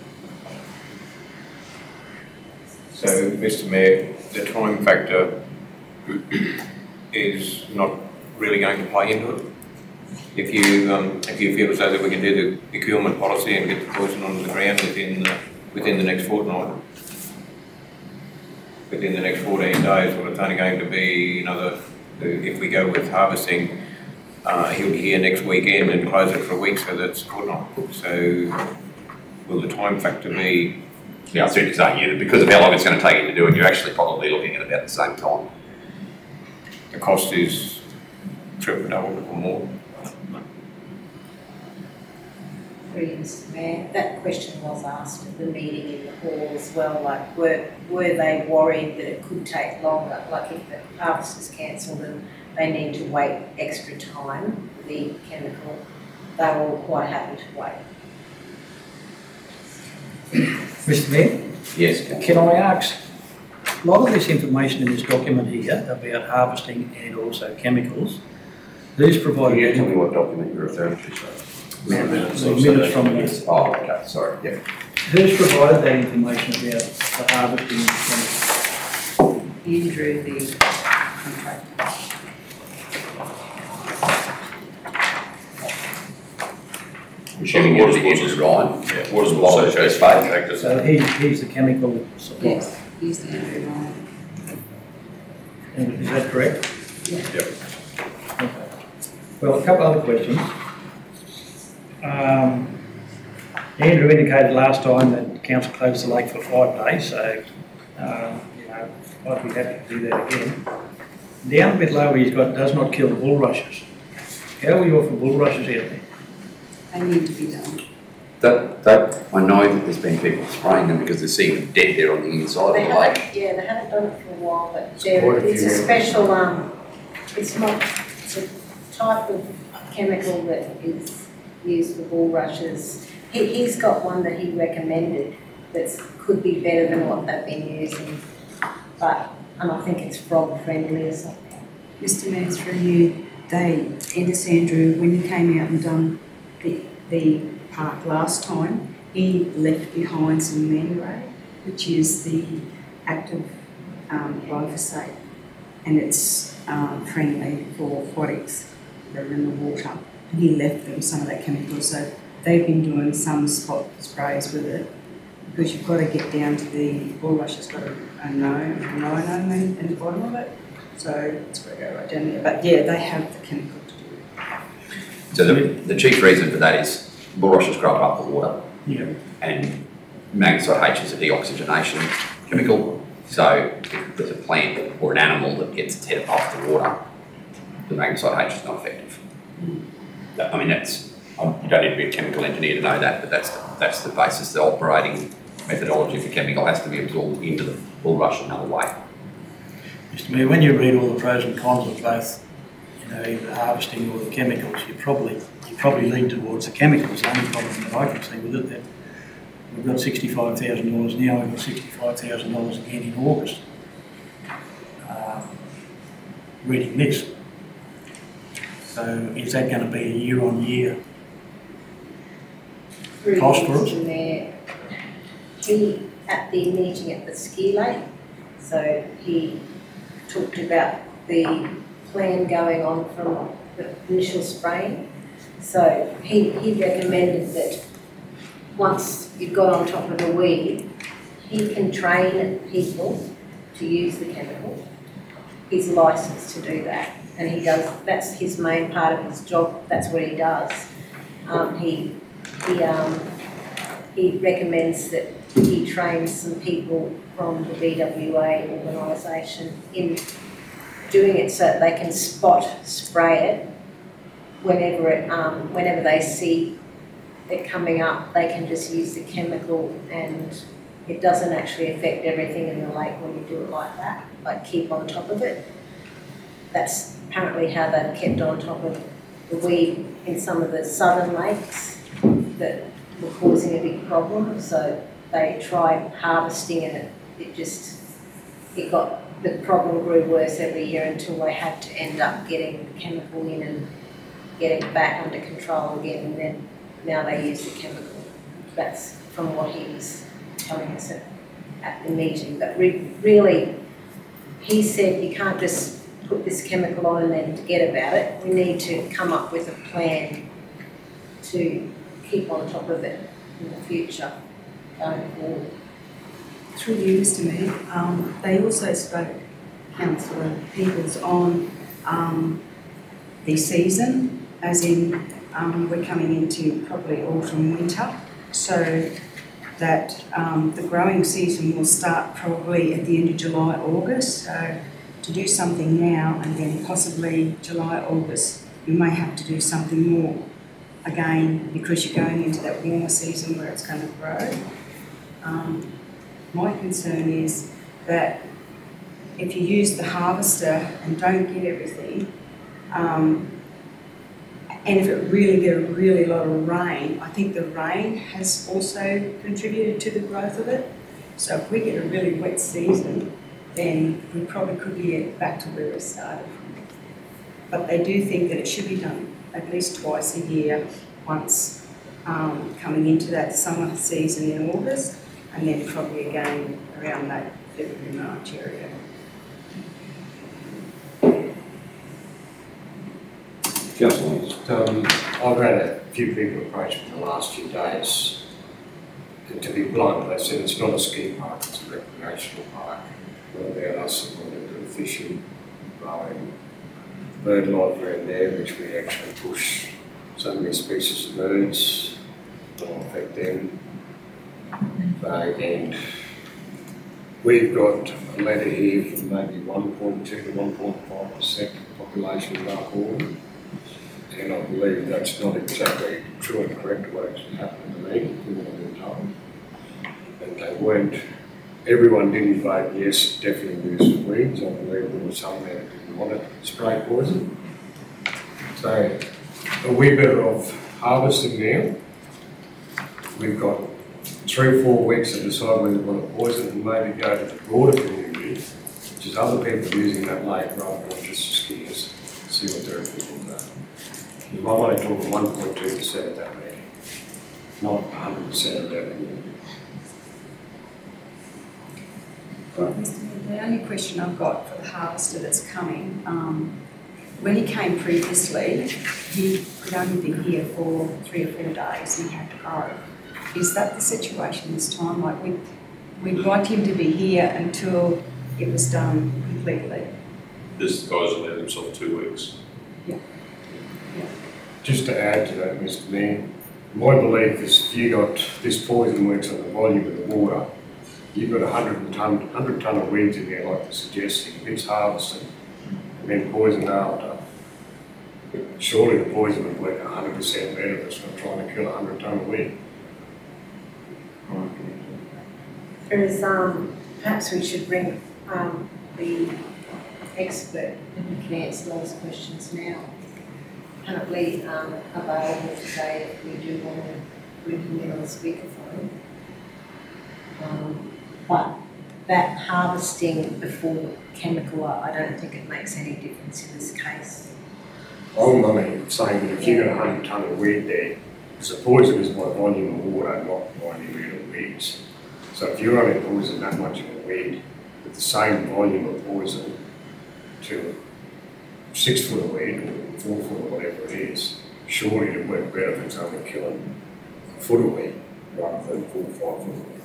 Speaker 10: So, Mr. Mayor, the time factor is not really going to play into it. If you feel as though that we can do the procurement policy and get the poison onto the ground within the next fortnight, within the next 14 days, well, it's only going to be another. If we go with harvesting, he'll be here next weekend and close it for a week, so that's a fortnight. So, will the time factor be?
Speaker 1: Yeah, I see what you're saying. Because of how long it's going to take you to do it, you're actually probably looking at about the same time.
Speaker 10: The cost is triple, double, or more.
Speaker 3: Mr. Mayor, that question was asked at the meeting in the hall as well, like were they worried that it could take longer, like if the harvest is cancelled and they need to wait extra time for the chemical, they were all quite happy to wait.
Speaker 5: Mr. Mayor?
Speaker 1: Yes.
Speaker 5: Can I ask, a lot of this information in this document here about harvesting and also chemicals, who's provided
Speaker 1: Can you
Speaker 5: that
Speaker 1: tell me what document you're referring to?
Speaker 5: the minutes from this?
Speaker 1: Oh, okay, sorry, yeah.
Speaker 5: Who's provided that information about the harvesting and chemicals?
Speaker 3: Andrew, the contractor.
Speaker 1: I'm assuming you're the Andrew Ryan.
Speaker 4: Yeah, Water
Speaker 1: Well,
Speaker 4: Sports
Speaker 1: it's
Speaker 4: Association
Speaker 1: fake.
Speaker 4: contractors.
Speaker 5: So he's the chemical supplier.
Speaker 3: Yes, he's the Andrew Ryan.
Speaker 5: Is that correct?
Speaker 3: Yeah.
Speaker 4: Yep.
Speaker 5: Okay. Well, a couple other questions. Andrew indicated last time that council closed the lake for 5 days, so I'd be happy to do that again. Down a bit lower, he's got does not kill bulrushes. How are we off for bulrushes out there?
Speaker 8: They need to be done.
Speaker 1: That I know that there's been people spraying them because they're seeing them dead there on the inside
Speaker 3: They
Speaker 1: of the lake.
Speaker 3: they haven't done it for a while, but
Speaker 6: quite a
Speaker 3: it's a
Speaker 6: few.
Speaker 3: special, it's a type of chemical that is used for bulrushes. He's got one that he recommended that could be better than what they've been using, and I think it's frog friendly or something.
Speaker 8: Mr. Mayor, through you, Ennis Andrew, when you came out and done the park last time, he left behind some Manurate, which is the active glyphosate, and it's friendly for aquatics that are in the water. And he left them some of that chemical, so they've been doing some spot sprays with it, because you've got to get down to the bulrush has got a no in the bottom of it. So it's got to go right down there. But yeah, they have the chemical to do it.
Speaker 1: So the chief reason for that is bulrushes grow up the water.
Speaker 5: Yeah.
Speaker 1: And magnesite H is a deoxygenation chemical. So if there's a plant or an animal that gets its head off the water, the magnesite H is not effective. I mean, you don't need to be a chemical engineer to know that, but that's the basis. The operating methodology for chemical has to be absorbed into the bulrush another way.
Speaker 5: Mr. Mayor, when you read all the pros and cons of both, either harvesting or the chemicals, you probably lean towards the chemicals. The only problem that I can see with it that we've got $65,000 now, we've got $65,000 again in August. Reading this. So is that going to be a year-on-year cost for us?
Speaker 3: He, at the meeting at the ski lake, so he talked about the plan going on from the initial spraying. So he recommended that once you've got on top of the weed, he can train people to use the chemical. He's licensed to do that, and he does. That's his main part of his job. That's what he does. He recommends that he trains some people from the BWA organisation in doing it so that they can spot spray it whenever they see it coming up. They can just use the chemical, and it doesn't actually affect everything in the lake when you do it like that. Like, keep on top of it. That's apparently how they've kept on top of the weed in some of the southern lakes that were causing a big problem. So they tried harvesting, and the problem grew worse every year until they had to end up getting the chemical in and getting it back under control again, and then now they use the chemical. That's from what he was telling us at the meeting. But really, he said you can't just put this chemical on and then forget about it. We need to come up with a plan to keep on top of it in the future going forward.
Speaker 8: Through you, Mr. Mayor, they also spoke, Councillor Peebles, on the season, as in we're coming into probably autumn, winter, so that the growing season will start probably at the end of July, August. So to do something now and then possibly July, August, you may have to do something more again because you're going into that warmer season where it's going to grow. My concern is that if you use the harvester and don't get everything, and if it really get a really lot of rain, I think the rain has also contributed to the growth of it. So if we get a really wet season, then we probably could be back to where we started from. But they do think that it should be done at least twice a year, once coming into that summer season in August, and then probably again around that February, March area.
Speaker 6: I've had a few people approach me in the last few days, and to be blunt, they said it's not a ski park, it's a recreational park. What about us that want to do fishing, growing, bird life around there, which we actually push so many species of birds, don't affect them. And we've got a letter here from maybe 1.2 to 1.5% population of our Hawthorn. And I believe that's not exactly true and correct what actually happened to me, from what I've been told. And they weren't, everyone didn't vote yes, definitely use weeds. I believe there was some there that didn't want to spray poison. So, are we better off harvesting now? We've got 3 or 4 weeks to decide whether we want to poison and maybe go to the broader community, which is other people using that lake rather than just the skiers, see what their opinions are. You might want to talk 1.2% of that meeting, not 100% of that meeting.
Speaker 8: The only question I've got for the harvester that's coming, when he came previously, he could only be here for 3 or 4 days and he had to go. Is that the situation this time? Like we'd like him to be here until it was done completely.
Speaker 4: this guy's allowed himself 2 weeks.
Speaker 6: Just to add to that, Mr. Mayor, my belief is if you got this poison works on the volume of the water, you've got 100 ton of weeds in there, like they're suggesting. If it's harvested and then poisoned after, surely the poison would work 100% better if it's not trying to kill 100 ton of weed.
Speaker 3: There is, perhaps we should bring the expert who can answer those questions now. Currently available today if we do want to bring him in on the speakerphone. But that harvesting before chemical, I don't think it makes any difference in this case.
Speaker 6: I'm only saying that if you've got 100 ton of weed there, because the poison is by volume of water, not by any real weeds. So if you're only poisoning that much of a weed with the same volume of poison to 6 foot of weed or 4 foot or whatever it is, surely it'd work better if it's only killing a foot of weed rather than 4 or 5 foot of weed.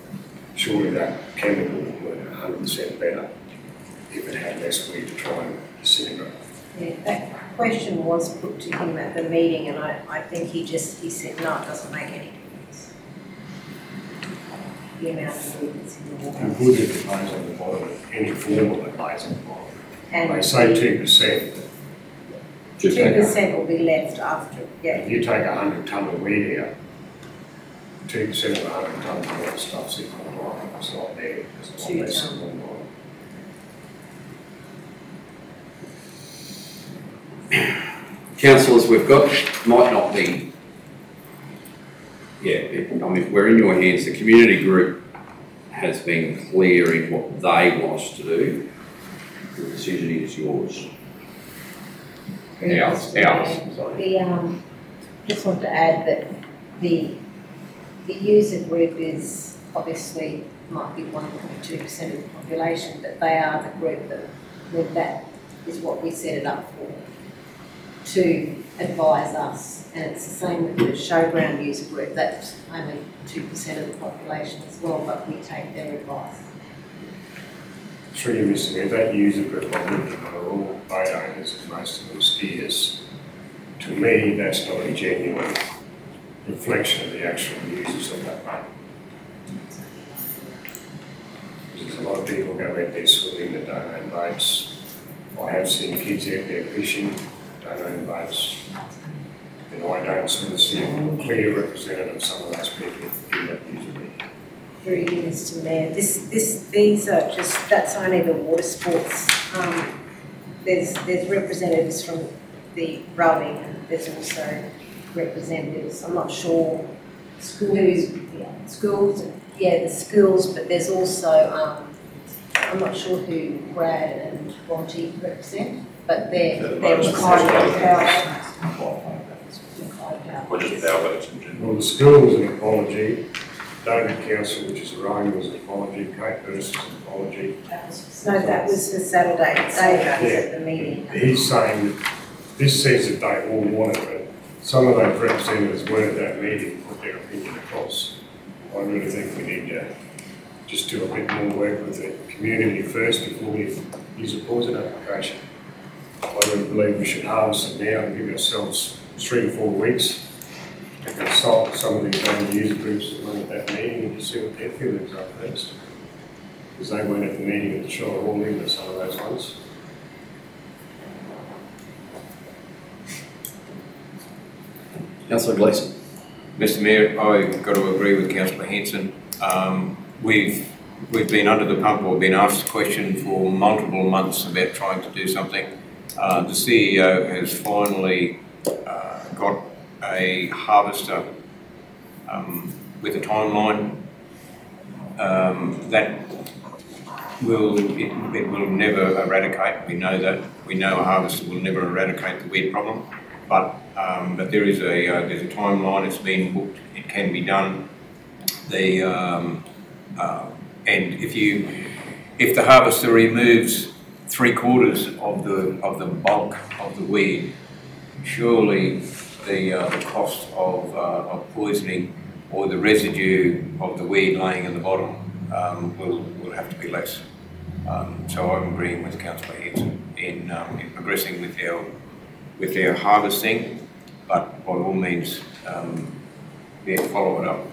Speaker 6: Surely that chemical would work 100% better if it had less weed to try and disintegrate.
Speaker 3: Yeah, that question was put to him at the meeting, and I think he said no, it doesn't make any difference. The amount of weed that's in the water.
Speaker 6: And would it depends on the bottom, any form of it lays on the bottom.
Speaker 3: And
Speaker 6: they say 2%.
Speaker 3: 2% will be left after, yeah.
Speaker 6: If you take 100 ton of weed out, 2% of 100 tons of that stuff's in the bottom. It's not there. It's not less than 1 bottom.
Speaker 1: Councillors, we've got, might not be, I mean, we're in your hands. The community group has been clear in what they want us to do. The decision is yours. Ours, sorry.
Speaker 3: Just want to add that the user group is obviously might be 1.2% of the population, but they are the group that is what we set it up for, to advise us. And it's the same with the showground user group. That's only 2% of the population as well, but we take their advice.
Speaker 6: Sure, you're missing it. That user group I'm looking at are all boat owners and most of them skiers. To me, that's not a genuine reflection of the actual users of that boat. There's a lot of people go out there swimming that don't own boats. I have seen kids out there fishing, don't own boats. And I don't sort of see a clear representative of some of those people in that user group.
Speaker 3: Through you, Mr. Mayor, these are just, that's only the water sports. There's representatives from the rowing, and there's also representatives, I'm not sure, schools, yeah, the schools, but there's also, I'm not sure who Brad and Monty represent, but they're required
Speaker 4: Or just our boats in general.
Speaker 6: Well, the school is an apology. David Council, which is a rowing, was an apology. Kate Burst is an apology.
Speaker 3: No, that was for Saturday. They at the meeting.
Speaker 6: He's saying that this says that they all wanted it. Some of those representatives weren't at that meeting, put their opinion across. I really think we need to just do a bit more work with the community first before we use a poison application. I really believe we should harvest it now and give ourselves 3 to 4 weeks to consult some of these other user groups that were at that meeting and just see what their feelings are first. Because they weren't at the meeting at the Shire Hall either, some of those ones.
Speaker 1: Councillor Gleeson.
Speaker 10: Mr. Mayor, I've got to agree with Councillor Henson. We've been under the pump or been asked a question for multiple months about trying to do something. The CEO has finally got a harvester with a timeline that it will never eradicate. We know that. We know a harvester will never eradicate the weed problem, but there is there's a timeline. It's been booked. It can be done. And if the harvester removes 3/4 of the bulk of the weed, surely the cost of poisoning or the residue of the weed laying in the bottom will have to be less. So I'm agreeing with Councillor Henson. in progressing with their harvesting, but by all means, follow it up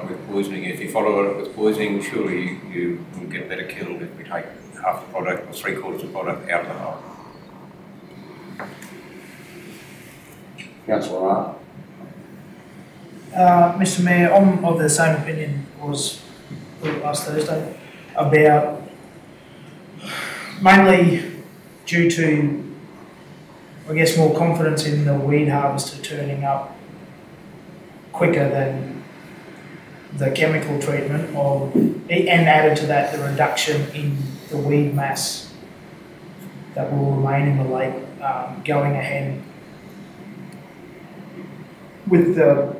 Speaker 10: with poisoning. If you follow it up with poisoning, surely you will get better killed if we take half the product or 3/4 of the product out of the whole.
Speaker 1: Councillor Hart.
Speaker 7: Mr Mayor, I'm of the same opinion was last Thursday about mainly due to, I guess, more confidence in the weed harvester turning up quicker than the chemical treatment and added to that the reduction in the weed mass that will remain in the lake, going ahead with the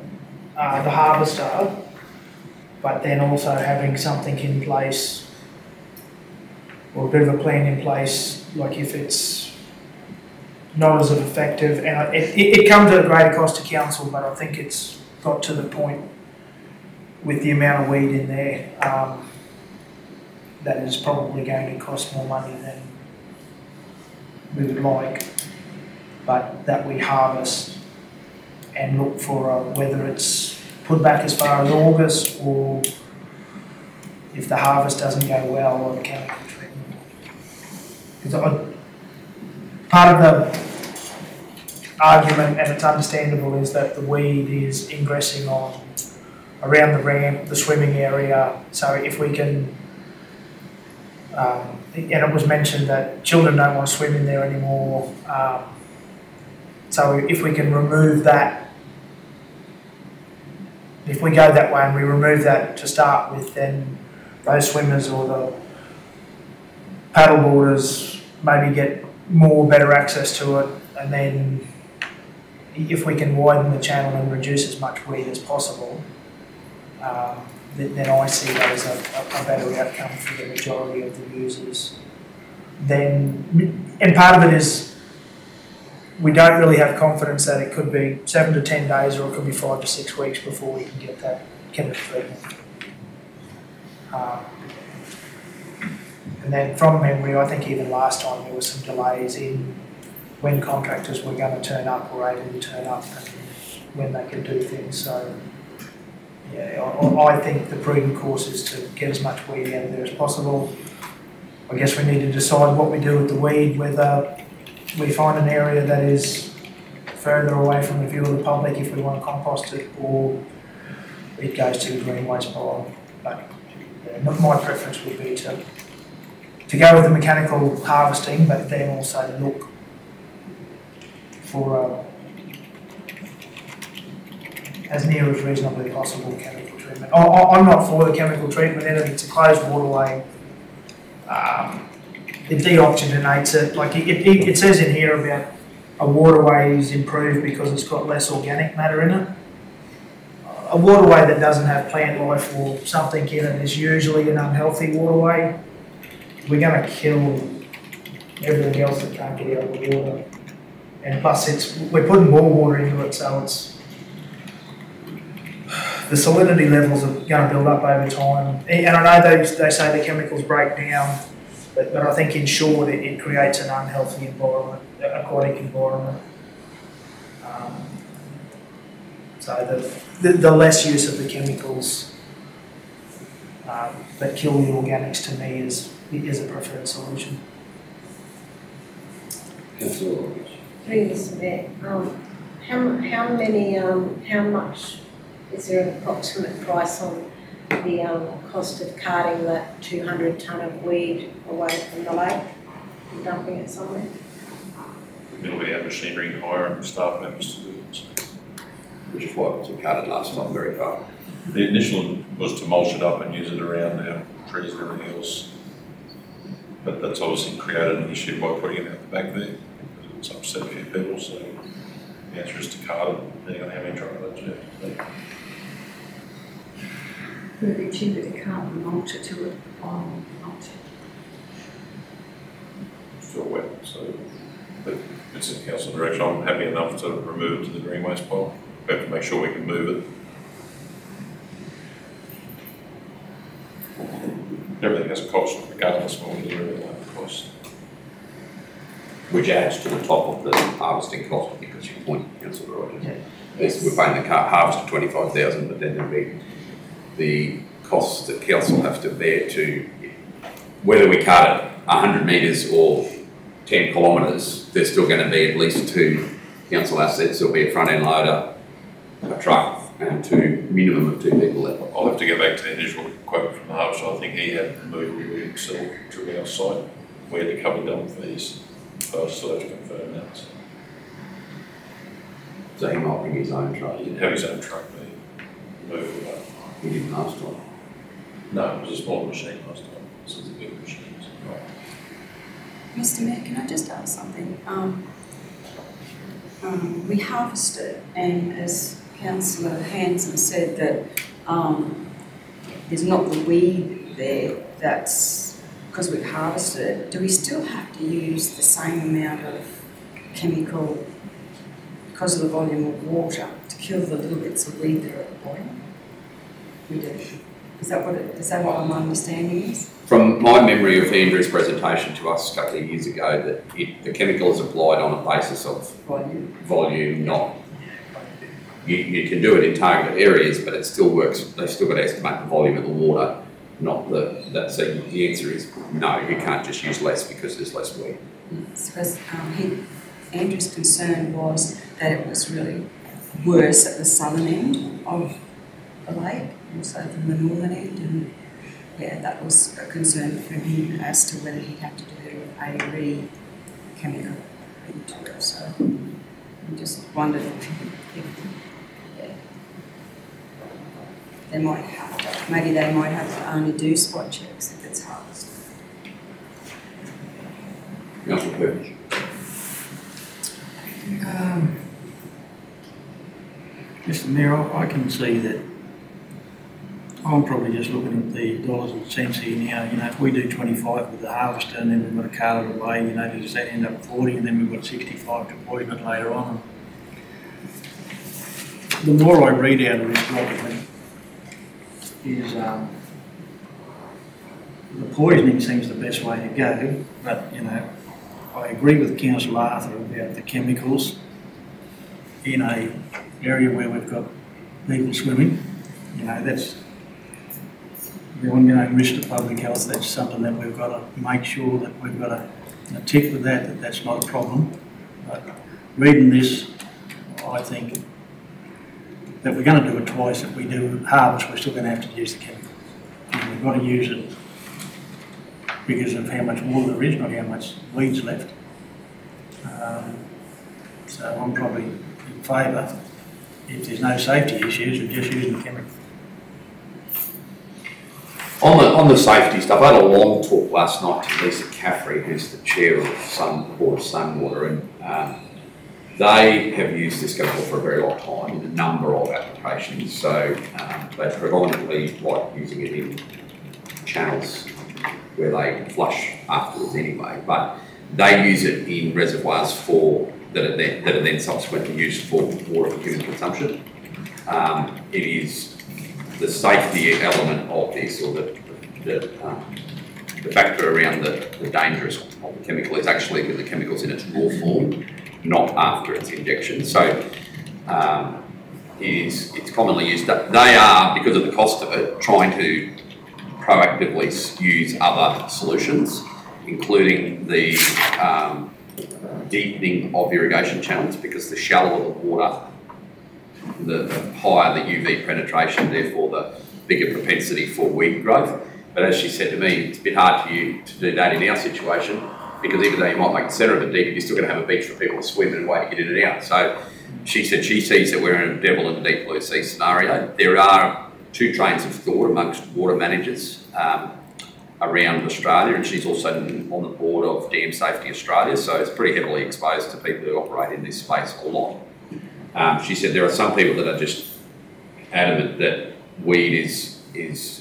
Speaker 7: harvester, but then also having something in place or a bit of a plan in place, like if it's not as effective, and it comes at a greater cost to council, but I think it's got to the point with the amount of weed in there that is probably going to cost more money than we would like, but that we harvest and look for whether it's put back as far as August, or if the harvest doesn't go well, or the chemical treatment. Because part of the argument, and it's understandable, is that the weed is ingressing on around the ramp, the swimming area. So if we can, and it was mentioned that children don't want to swim in there anymore. So if we can remove that, if we go that way and we remove that to start with, then those swimmers or the paddleboarders maybe get better access to it, and then if we can widen the channel and reduce as much weed as possible, then I see that as a better outcome for the majority of the users. And part of it is we don't really have confidence that it could be 7 to 10 days or it could be 5 to 6 weeks before we can get that chemical treatment. And then from memory, I think even last time there were some delays in when contractors were going to turn up or able to turn up and when they could do things. So yeah, I think the prudent course is to get as much weed out of there as possible. I guess we need to decide what we do with the weed, whether we find an area that is further away from the view of the public if we want to compost it, or it goes to the green waste pile. But yeah, my preference would be to go with the mechanical harvesting, but then also look for as near as reasonably possible chemical treatment. I'm not for the chemical treatment in it. It's a closed waterway. It deoxygenates it. Like it says in here about a waterway is improved because it's got less organic matter in it. A waterway that doesn't have plant life or something in it is usually an unhealthy waterway. We're going to kill everything else that can't get out of the water. And plus we're putting more water into it, so the salinity levels are going to build up over time. And I know they say the chemicals break down, but I think in short it creates an unhealthy environment, aquatic environment. So the less use of the chemicals that kill the organics, to me, is a preferred solution.
Speaker 3: Please, how much is there an approximate price on the cost of carting that 200 tonne of weed away from the lake and dumping it somewhere?
Speaker 4: We have machinery and hire and staff members to do it. So.
Speaker 1: Which is what was carted last time, very far.
Speaker 4: The initial was to mulch it up and use it around our trees and everything else. But that's obviously created an issue by putting it out the back there. It's upset a few people, so the answer is to cart it, depending on how many truckloads you have to take.
Speaker 8: Would it be cheaper to cart and mulch it to it on mulch?
Speaker 4: Still wet, so but it's in council direction. I'm happy enough to remove it to the green waste pile. We have to make sure we can move it. Everything has a cost, regardless of what we do, everything has a cost.
Speaker 1: which adds to the top of the harvesting cost, because your point, Councillor Rogers. Yes, we're paying the harvest of 25,000, but then there'll be the costs that council have to bear to, whether we cut it 100 metres or 10 kilometres, there's still going to be at least 2 council assets. There'll be a front end loader, a truck, and minimum of 2 people there.
Speaker 4: I'll have to go back to the initial quote from the harvester. I think he had moved we Excel to our site where the cover dump fees. So I still have to confirm that.
Speaker 1: So he might bring his own truck.
Speaker 4: He didn't have his own truck, but he moved it up.
Speaker 1: He didn't last time.
Speaker 4: No, it was a small machine last time. This is a big machine.
Speaker 8: Mr. Mayor, can I just ask something? We harvested, and as Councillor Hanson said, that there's not the weed there, that's because we've harvested it. Do we still have to use the same amount of chemical because of the volume of water to kill the little bits of weed that are at the bottom? We do. Is that what my understanding is?
Speaker 1: From my memory of Andrew's presentation to us a couple of years ago, that the chemical is applied on a basis of volume, not. You can do it in targeted areas, but it still works. They've still got to estimate the volume of the water, not that. So the answer is no. You can't just use less because there's less weed.
Speaker 8: Because Andrew's concern was that it was really worse at the southern end of the lake, also than the northern end, and yeah, that was a concern for him as to whether he'd have to do a chemical into it. So I just wondered if they might have to, maybe they might have to only do spot checks if it's harvested.
Speaker 1: Councillor Purge.
Speaker 5: Mr. Mayor, I can see that I'm probably just looking at the dollars and cents here now. You know, if we do 25 with the harvester and then we've got to cart it away, you know, does that end up 40 and then we've got 65 to poison it later on? The more I read out of this document is the poisoning seems the best way to go, but, you know, I agree with Councillor Arthur about the chemicals in a area where we've got people swimming. You know, that's the ongoing risk to public health. That's something that we've got to make sure that we've got a tick with that that's not a problem. But reading this, I think that we're going to do it twice. If we do harvest, we're still going to have to use the chemical. And we've got to use it because of how much water there is, not how much weeds left. So I'm probably in favour, if there's no safety issues, of just using the chemical.
Speaker 1: On the safety stuff, I had a long talk last night to Lisa Caffrey, who's the chair of Sunwater, and they have used this chemical for a very long time in a number of applications. So they predominantly like using it in channels where they flush afterwards anyway, but they use it in reservoirs that are then subsequently used for water for human consumption. It is the safety element of this, or the factor around the dangerous of the chemical is actually with the chemicals in its raw form, not after its injection. So it's commonly used. They are, because of the cost of it, trying to proactively use other solutions, including the deepening of irrigation channels, because the shallower the water, the higher the UV penetration, therefore the bigger propensity for weed growth. But as she said to me, it's a bit hard for you to do that in our situation, because even though you might make the centre of it deeper, you're still going to have a beach for people to swim and way to get in and out. So she said she sees that we're in a devil in the deep blue sea scenario. There are two trains of thought amongst water managers around Australia, and she's also on the board of Dam Safety Australia, so it's pretty heavily exposed to people who operate in this space a lot. She said there are some people that are just adamant that weed is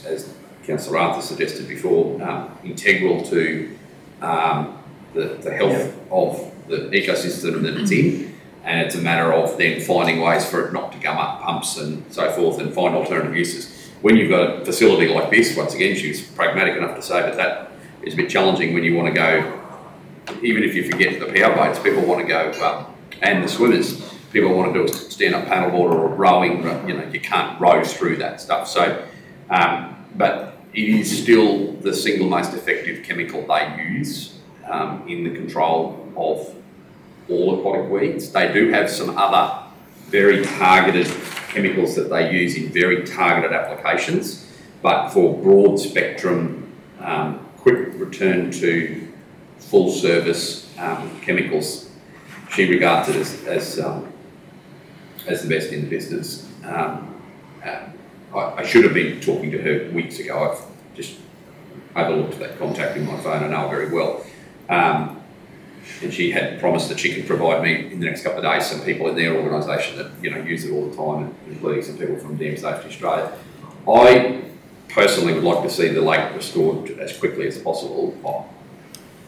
Speaker 1: as Councillor Arthur suggested before, integral to the health of the ecosystem that it's in, and it's a matter of then finding ways for it not to gum up pumps and so forth and find alternative uses. When you've got a facility like this, once again, she was pragmatic enough to say that that is a bit challenging when you want to go even if you forget the power boats, people want to go, and the swimmers, people want to do a stand-up paddleboard or rowing, you know, you can't row through that stuff. So, but it is still the single most effective chemical they use in the control of all aquatic weeds. They do have some other very targeted chemicals that they use in very targeted applications, but for broad spectrum, quick return to full service chemicals, she regards it as the best in the business. I should have been talking to her weeks ago. I've just overlooked that contact in my phone. I know her very well. And she had promised that she could provide me in the next couple of days some people in their organisation that, you know, use it all the time, including some people from Dam Safety Australia. I personally would like to see the lake restored as quickly as possible.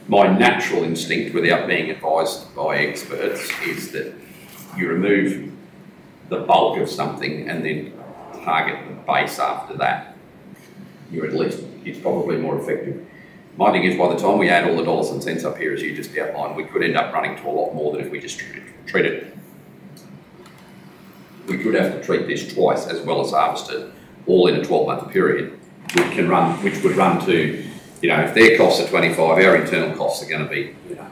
Speaker 1: My natural instinct, without being advised by experts, is that you remove the bulk of something and then target the base after that. It's probably more effective. My thing is, by the time we add all the dollars and cents up here, as you just outlined, we could end up running to a lot more than if we just treat it. We could have to treat this twice as well as harvest it, all in a 12-month period, which would run to, you know, if their costs are 25, our internal costs are going to be, you know,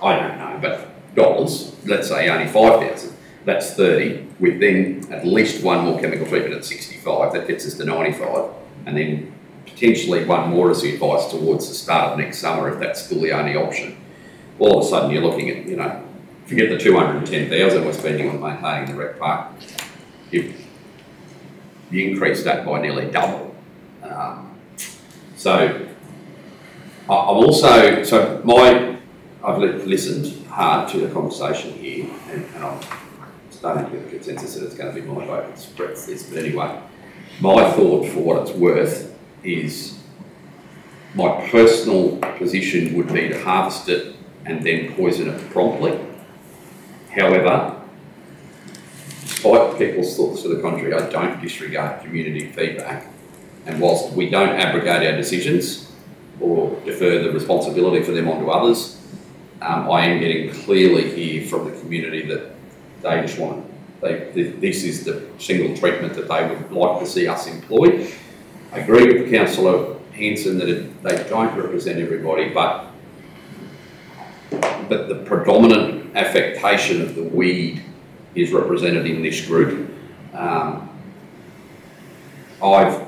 Speaker 1: I don't know, but dollars, let's say only 5,000, that's 30, with then at least one more chemical treatment at 65, that gets us to 95, and then potentially one more as the advice towards the start of next summer if that's still the only option. All of a sudden you're looking at, you know, forget the 210,000 we're spending on maintaining the rec park, you increase that by nearly double. So I've listened hard to the conversation here, and I'm starting to get the consensus that it's going to be my vote that spreads this. But anyway, my thought, for what it's worth, is my personal position would be to harvest it and then poison it promptly. However, despite people's thoughts to the contrary, I don't disregard community feedback. And whilst we don't abrogate our decisions or defer the responsibility for them onto others, I am getting clearly here from the community that they just want this is the single treatment that they would like to see us employ. I agree with Councillor Hanson that they don't represent everybody, but the predominant affectation of the weed is represented in this group.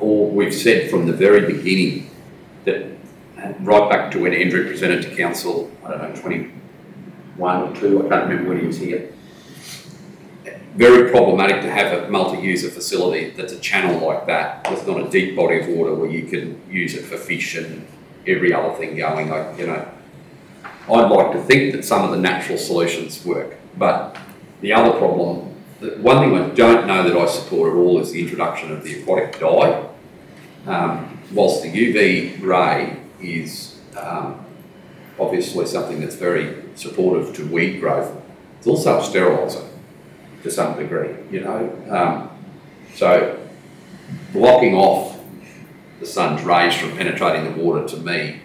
Speaker 1: We've said from the very beginning that, right back to when Andrew presented to Council, I don't know, 21 or 2, I can't remember when he was here, very problematic to have a multi-user facility that's a channel like that. There's not a deep body of water where you can use it for fish and every other thing going. You know, I'd like to think that some of the natural solutions work, but the other problem, one thing I don't know that I support at all is the introduction of the aquatic dye. Whilst the UV ray is obviously something that's very supportive to weed growth, it's also a steriliser to some degree, you know. So blocking off the sun's rays from penetrating the water, to me,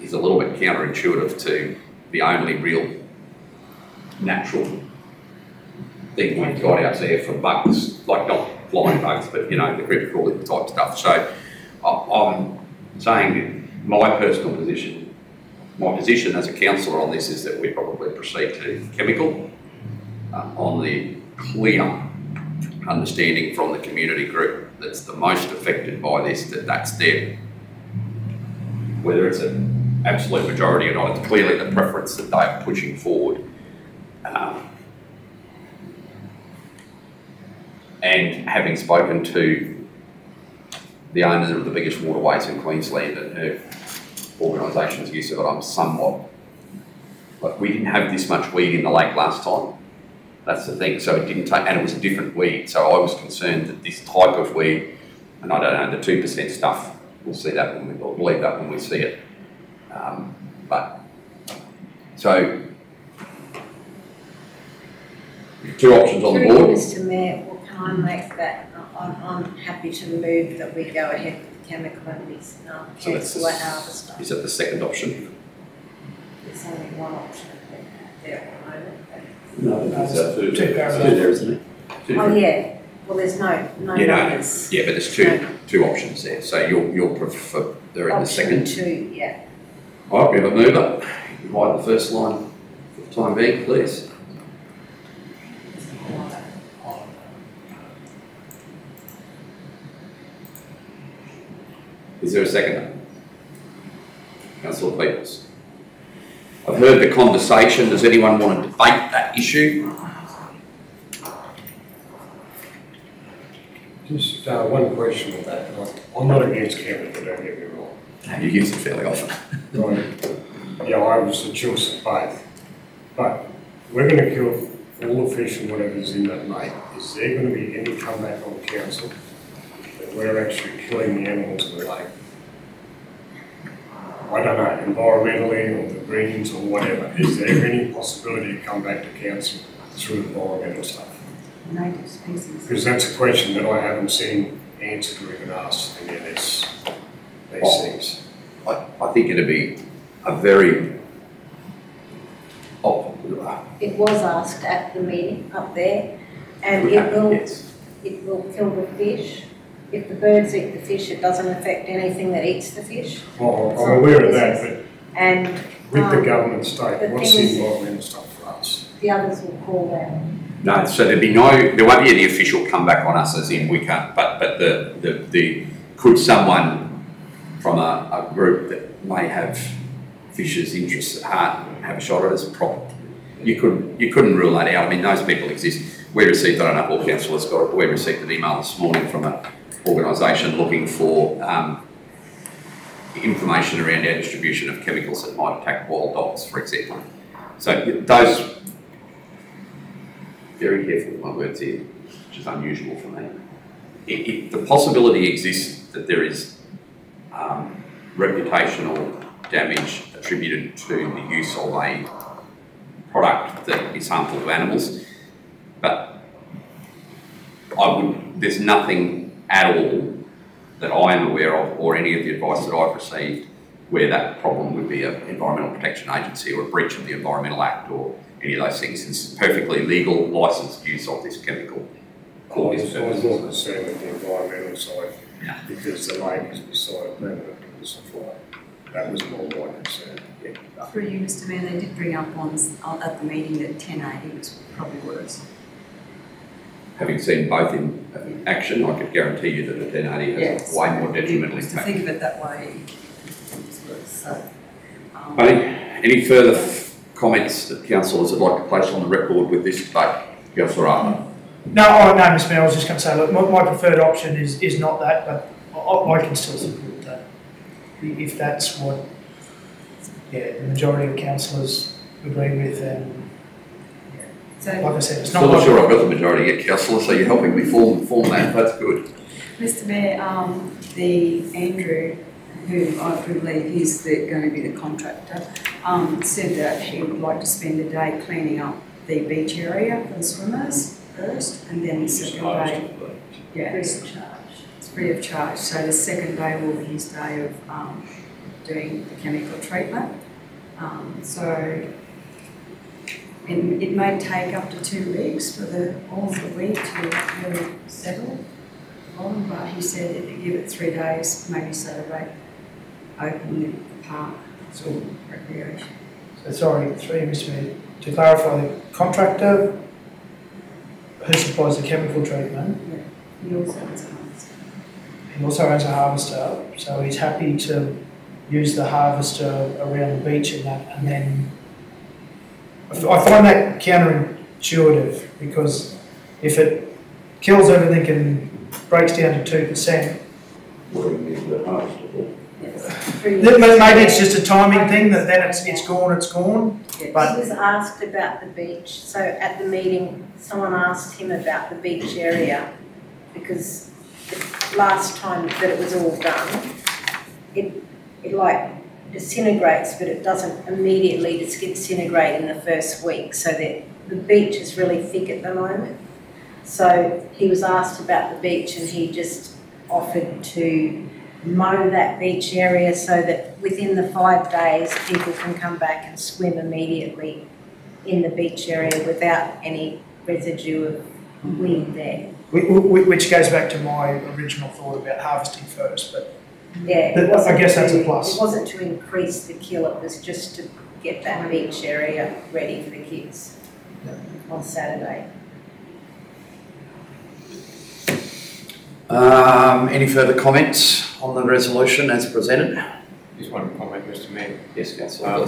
Speaker 1: is a little bit counterintuitive to the only real natural thing we've got out there for bugs, like not flying bugs, but, you know, the creeper-crawling type stuff. So I'm saying my personal position, my position as a councillor on this is that we probably proceed to chemical on the clear understanding from the community group that's the most affected by this, that's their, whether it's an absolute majority or not, it's clearly the preference that they're pushing forward. And having spoken to the owner of the biggest waterways in Queensland and her organisation's use of it, I'm somewhat, like, we didn't have this much weed in the lake last time. That's the thing. So it didn't take, and it was a different weed. So I was concerned that this type of weed, and I don't know, the 2% stuff, we'll see that when we'll believe that when we see it. But so two options on the board.
Speaker 3: Mr. Mayor, well, can I make that? I'm happy to move that we go ahead with the chemical and this
Speaker 1: So that's
Speaker 3: cancel our harvest.
Speaker 1: Is that the second option?
Speaker 3: There's only one option there at the moment.
Speaker 1: No, there's
Speaker 7: Two
Speaker 1: two
Speaker 7: parallel.
Speaker 1: there, isn't it? Two.
Speaker 3: Oh, yeah, well, there's no
Speaker 1: Yeah,
Speaker 3: others.
Speaker 1: yeah, but there's two options there, so you'll prefer, they're in the second.
Speaker 3: Option 2, yeah.
Speaker 1: All right, we have a mover, divide the first line for the time being, please. Is there a second? Councillor Peoples. I've heard the conversation. Does anyone want to debate that issue?
Speaker 6: Just one question with that. I'm not against chemical, don't get me wrong.
Speaker 1: You use it fairly often.
Speaker 6: Right. Yeah, I was the choice of both. But we're going to kill all the fish and whatever's in that lake. Is there going to be any comeback on council that we're actually killing the animals in the lake? I don't know, environmentally or the greens or whatever. Is there any possibility to come back to council through environmental stuff?
Speaker 8: Native species.
Speaker 6: Because that's a question that I haven't seen answered or even asked in these things.
Speaker 1: I think it'd be a very...
Speaker 3: It was asked at the meeting up there, and it will kill the fish. If the birds eat the fish, it doesn't affect anything that eats the fish.
Speaker 6: Well, I'm aware of that, but
Speaker 3: and
Speaker 6: with the government state,
Speaker 3: the
Speaker 6: what's
Speaker 3: thing
Speaker 6: the
Speaker 3: is-
Speaker 6: environmental stuff for us?
Speaker 3: The others will call that.
Speaker 1: No, so there won't be any official comeback on us as in we can't, but could someone from a group that may have fishers' interests at heart have a shot at us? You couldn't rule that out. I mean, those people exist. We received, I don't know if all councillors got it, but we received an email this morning from an organisation looking for information around our distribution of chemicals that might attack wild dogs, for example. So those, very careful with my words here, which is unusual for me. The possibility exists that there is reputational damage attributed to the use of a product that is harmful to animals, but there's nothing at all that I am aware of, or any of the advice that I've received, where that problem would be an Environmental Protection Agency or a breach of the Environmental Act or any of those things. It's perfectly legal, licensed use of this chemical.
Speaker 6: I was more concerned with the environmental side,
Speaker 1: Yeah.
Speaker 6: because the lake is beside a permanent supply. That was more my concern. Yeah.
Speaker 8: Through you, Mr Mayor, they did bring up ones at the meeting that 1080 was probably worse.
Speaker 1: Having seen both in action, I could guarantee you that a 1080 has a way more detrimental
Speaker 8: To
Speaker 1: impact.
Speaker 8: think of it that way, it's worse. So,
Speaker 1: Any further comments that councillors would like to place on the record with this debate? Councillor Arthur.
Speaker 7: No, Mr Mayor, I was just going to say, look, my preferred option is not that, but I can still support that. If that's what, the majority of councillors agree with, and
Speaker 8: so
Speaker 7: like I said, it's
Speaker 1: Still
Speaker 7: not
Speaker 1: not sure I've got the majority yet, councillor, so you're helping me form that, that's good.
Speaker 8: Mr Mayor, the Andrew, who I believe is going to be the contractor, said that he would like to spend a day cleaning up the beach area for the swimmers first, and then the second day, it's free of charge. So the second day will be his day of doing the chemical treatment. So it may take up to 2 weeks for all of the weed to really settle on, but he said if you give it 3 days, maybe Saturday, open the park, so recreation.
Speaker 7: So sorry, Mr Mayor, to clarify, the contractor who supplies the chemical treatment,
Speaker 8: He also has a harvester.
Speaker 7: he also owns a harvester, so he's happy to use the harvester around the beach and that, and then I find that counterintuitive, because if it kills everything and breaks down to 2%,
Speaker 1: What do we need the harvester for?
Speaker 7: maybe it's just a timing thing, that then it's gone.
Speaker 3: He
Speaker 7: But
Speaker 3: was asked about the beach, so at the meeting, someone asked him about the beach area, because the last time that it was all done, it like disintegrates, but it doesn't immediately disintegrate in the first week, so that the beach is really thick at the moment. So he was asked about the beach, and he just offered to mow that beach area so that within the 5 days, people can come back and swim immediately in the beach area without any residue of weed there.
Speaker 7: Which goes back to my original thought about harvesting first, but
Speaker 3: Yeah,
Speaker 7: I guess that's a plus.
Speaker 3: It wasn't to increase the kill, it was just to get that beach area ready for the kids on Saturday.
Speaker 1: Any further comments on the resolution as presented?
Speaker 10: Just one comment, Mr. Mayor.
Speaker 1: Yes, Councillor.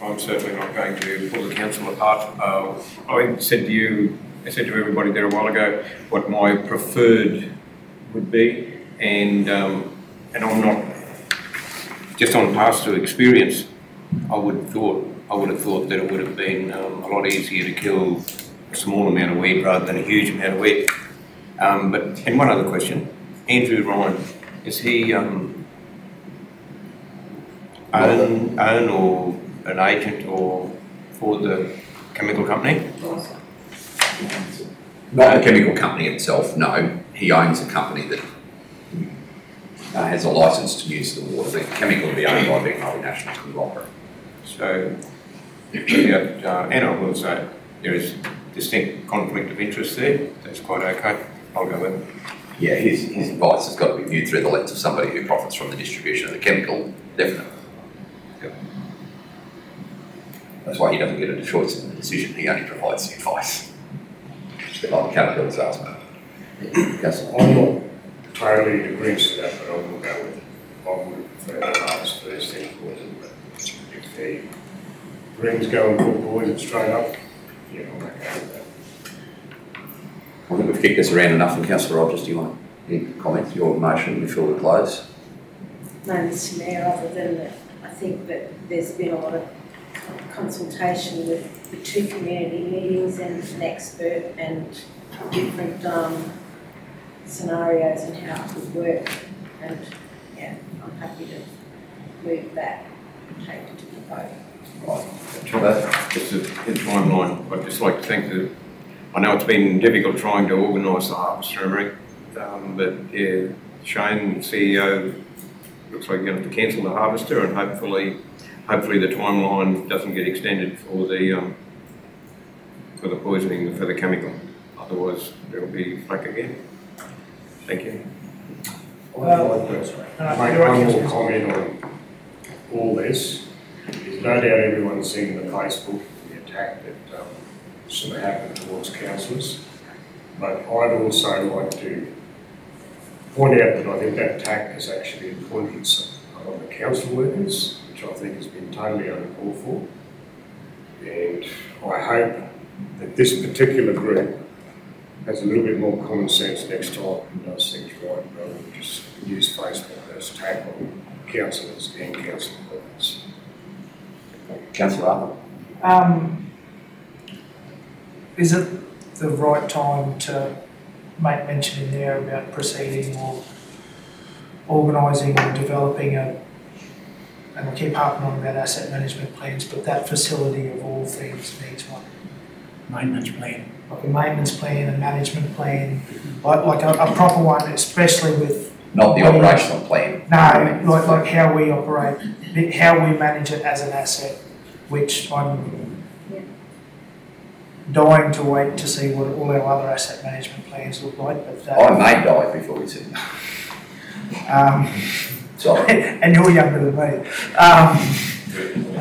Speaker 10: I'm certainly not going to pull the council apart. I said to everybody there a while ago what my preferred would be, and I'm not, just on past experience, I would have thought that it would have been a lot easier to kill a small amount of weed rather than a huge amount of weed. And one other question, Andrew Ryan, is he own or an agent or for the chemical company?
Speaker 1: Not the chemical company itself, no. He owns a company that has a licence to use the water. The chemical will be owned by a big multinational conglomerate.
Speaker 10: So, and I will say there is distinct conflict of interest there. That's quite okay. I'll go with it.
Speaker 1: Yeah, his advice has got to be viewed through the lens of somebody who profits from the distribution of the chemical, definitely.
Speaker 10: Yep.
Speaker 1: That's why he doesn't get a choice in the decision, he only provides the advice. It's a bit like the Caterpillar salesman.
Speaker 6: I'm not totally in agreement with that, but I will go with it. I would prefer the harvest first thing poison, but if the rings go and put poison straight up, yeah, I'm okay with that.
Speaker 1: I think we've kicked this around enough, and Councillor Rogers, do you want any comments? Your motion before we close?
Speaker 3: No, Mr Mayor, other than that, I think that there's been a lot of consultation with the 2 community meetings and an expert and different scenarios and how it would work. And yeah, I'm happy to move that and take it to the vote.
Speaker 1: Right.
Speaker 10: Just a timeline, I'd just like to thank I know it's been difficult trying to organise the harvest ceremony, but yeah, Shane, CEO, looks like you're going to have to cancel the harvester, and hopefully the timeline doesn't get extended for the poisoning, for the chemical. Otherwise, there'll be flak again. Thank you.
Speaker 6: I'd like to make one more comment on all this. There's no doubt everyone's seen the Facebook, the attack that sort of happened towards councillors. But I'd also like to point out that I think that attack has actually appointed some of the council workers, which I think has been totally uncalled for. And I hope that this particular group has a little bit more common sense next time and does things right, rather than just use Facebook as attack on councillors and council workers.
Speaker 1: Councillor Arthur.
Speaker 7: Is it the right time to make mention in there about proceeding or organising or developing and I keep harping on about asset management plans, but that facility of all things needs one.
Speaker 5: Maintenance plan.
Speaker 7: Like a maintenance plan, a management plan, like a proper one, especially with...
Speaker 1: Not the operational plan.
Speaker 7: No, like how we operate, how we manage it as an asset, which I'm dying to wait to see what all our other asset management plans look like. But
Speaker 1: I may die before we see them. Sorry.
Speaker 7: And you're younger than me.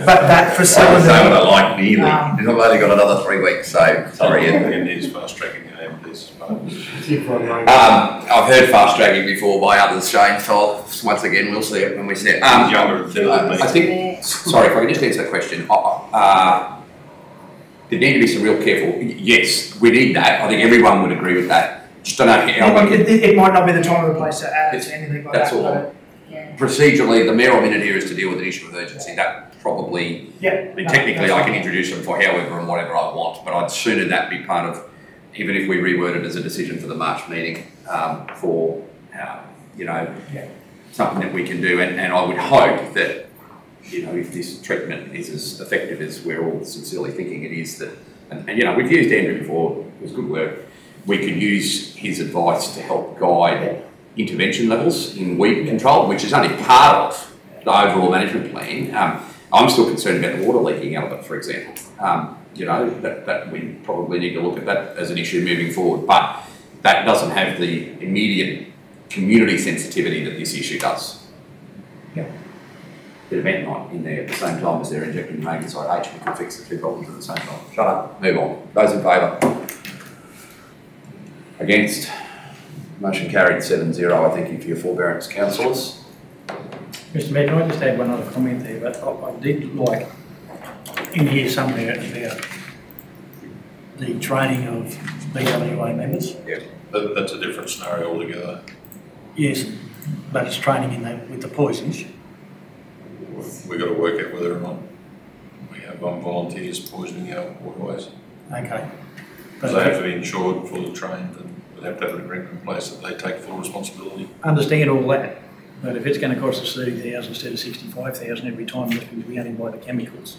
Speaker 7: But that facility...
Speaker 1: I like nearly. I've only got another 3 weeks, so sorry.
Speaker 4: And there's fast tracking and this.
Speaker 1: I've heard fast tracking before by others, Shane, so once again we'll see it when we see it. I think, sorry, if I can just answer that question. There need to be some real careful, yes, we need that. I think everyone would agree with that. Just don't know how
Speaker 7: it might not be the time or the place to add anything like
Speaker 1: that's
Speaker 7: that.
Speaker 1: All. Procedurally, the mayoral minute here is to deal with an issue of urgency. That probably, technically I can introduce them for however and whatever I want, but I'd sooner that be part of, even if we reword it as a decision for the March meeting, for, something that we can do. And I would hope that, if this treatment is as effective as we're all sincerely thinking it is, that, and we've used Andrew before, it was good work, we could use his advice to help guide intervention levels in weed control, which is only part of the overall management plan. I'm still concerned about the water leaking out of it, for example. You know, that we probably need to look at that as an issue moving forward, but that doesn't have the immediate community sensitivity that this issue does. Yeah. Bit of bentonite in there at the same time as they're injecting magnesite H, we can fix the two problems at the same time. Shut up, move on. Those in favour? Against? Motion carried 7-0. I thank you for your forbearance, councillors.
Speaker 5: Mr Mayor, can I just add one other comment there? But I did like in here somewhere about the training of BWA members.
Speaker 1: Yeah.
Speaker 4: That's a different scenario altogether.
Speaker 5: Yes, but it's training in with the poisons.
Speaker 4: We've got to work out whether or not we have volunteers poisoning our waterways.
Speaker 5: Okay.
Speaker 4: Because they have to be insured, fully trained, and we'll have to have an agreement in place that they take full responsibility.
Speaker 5: Understand all that, but if it's going to cost us 30,000 instead of 65,000 every time that we only buy the chemicals,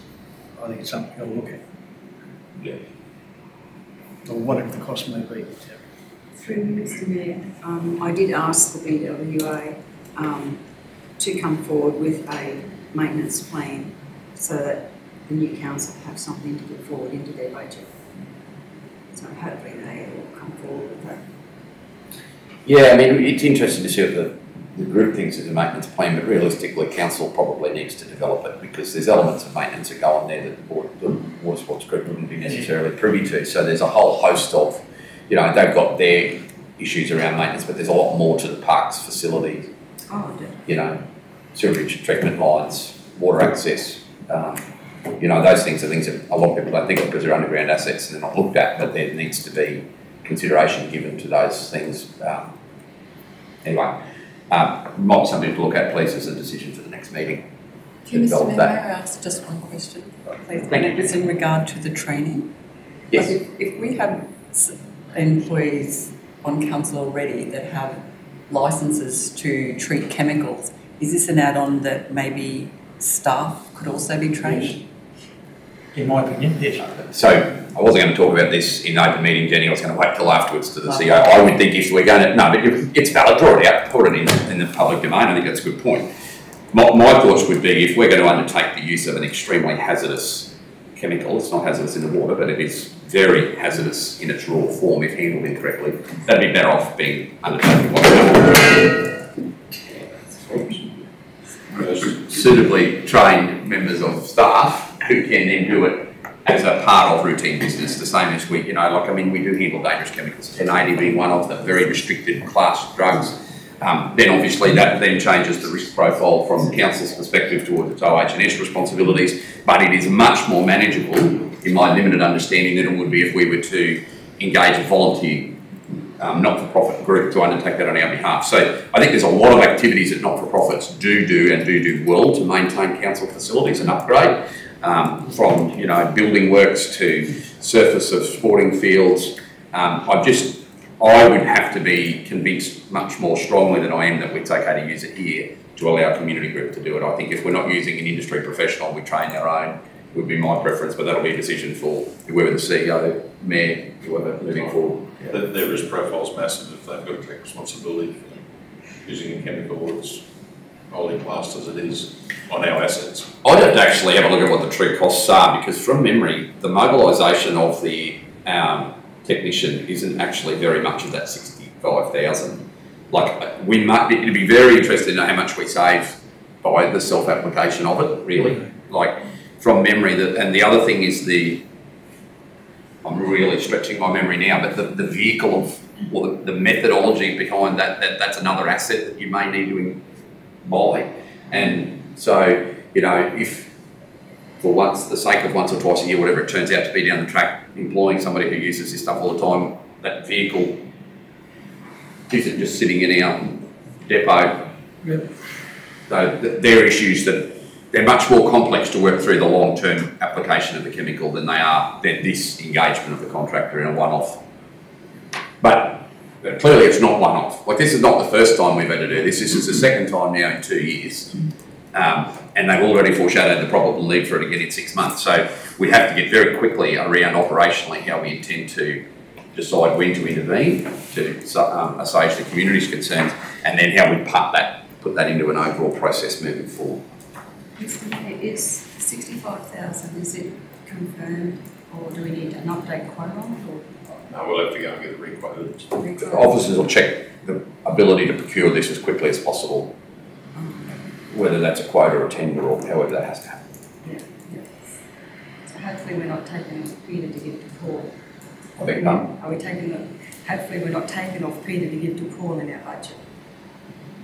Speaker 5: I think it's something we've got to look at.
Speaker 4: Yeah.
Speaker 5: Or whatever the cost may be.
Speaker 8: Through Mr Mayor, I did ask the BWA to come forward with a maintenance plan so that the new council have something to put forward into their budget. So hopefully they will come forward with that.
Speaker 1: Yeah, I mean, it's interesting to see what the group thinks is a maintenance plan, but realistically, council probably needs to develop it because there's elements of maintenance that go on there that the water sports group wouldn't be necessarily privy to. So there's a whole host of, you know, they've got their issues around maintenance, but there's a lot more to the parks facilities.
Speaker 8: Oh, I do.
Speaker 1: You know, sewage treatment lines, water access. You know, those things are things that a lot of people don't think of because they're underground assets and they're not looked at, but there needs to be consideration given to those things. Anyway, might something to look at, please, as a decision for the next meeting.
Speaker 11: Mr Mayor, may I ask just one question, please? And it was in regard to the training.
Speaker 1: Yes.
Speaker 11: If we have employees on council already that have licences to treat chemicals, is this an add-on that maybe staff could also be trained?
Speaker 5: Yes. In my opinion, yes.
Speaker 1: So I wasn't going to talk about this in open meeting, Jenny. I was going to wait till afterwards to the CEO. I would think if we're going to, no, but it's valid, draw it out, put it in the public domain. I think that's a good point. My thoughts would be if we're going to undertake the use of an extremely hazardous chemical, it's not hazardous in the water, but it is very hazardous in its raw form if handled incorrectly, that'd be better off being undertaken by suitably trained members of staff who can then do it as a part of routine business, the same as we, you know, like, I mean, we do handle dangerous chemicals, 1080 being one of the very restricted class drugs. Then obviously that then changes the risk profile from council's perspective towards its OH&S responsibilities, but it is much more manageable, in my limited understanding, than it would be if we were to engage a volunteer not-for-profit group to undertake that on our behalf. So I think there's a lot of activities that not-for-profits do well to maintain council facilities and upgrade, from, you know, building works to surface of sporting fields. I would have to be convinced much more strongly than I am that it's okay to use it here to allow a community group to do it. I think if we're not using an industry professional, we train our own, would be my preference, but that'll be a decision for whoever the CEO, mayor, whoever moving forward. Yeah.
Speaker 4: Their risk profile is massive if they've got to take responsibility for using a chemical that's wholly classed as it is on our assets.
Speaker 1: I'd have to actually have a look at what the true costs are, because from memory, the mobilisation of the technician isn't actually very much of that 65,000. Like, it'd be very interesting to know how much we save by the self-application of it, really. Like, from memory, and the other thing is I'm really stretching my memory now, but the vehicle or the methodology behind that's another asset that you may need to buy. And so, you know, if for the sake of once or twice a year, whatever it turns out to be down the track, employing somebody who uses this stuff all the time, that vehicle isn't just sitting in our depot.
Speaker 5: Yep.
Speaker 1: So they're issues that they're much more complex to work through the long-term application of the chemical than this engagement of the contractor in a one-off. But clearly it's not one-off. Like, this is not the first time we've had to do this. This is the second time now in 2 years. And they've already foreshadowed the probable need for it again in 6 months. So we have to get very quickly around operationally how we intend to decide when to intervene to assuage the community's concerns, and then how we put that into an overall process moving forward.
Speaker 8: Is 65,000, is it confirmed, or do we need an update quote on it, or?
Speaker 4: No, we'll have to go and get it requoted.
Speaker 1: The officers will check the ability to procure this as quickly as possible, whether that's a quota or a tender or however that has to happen.
Speaker 8: Yeah. So hopefully we're not taking off Peter to give to Paul.
Speaker 1: I beg your pardon?
Speaker 8: Are we taking hopefully we're not taking off Peter to give to Paul in our budget?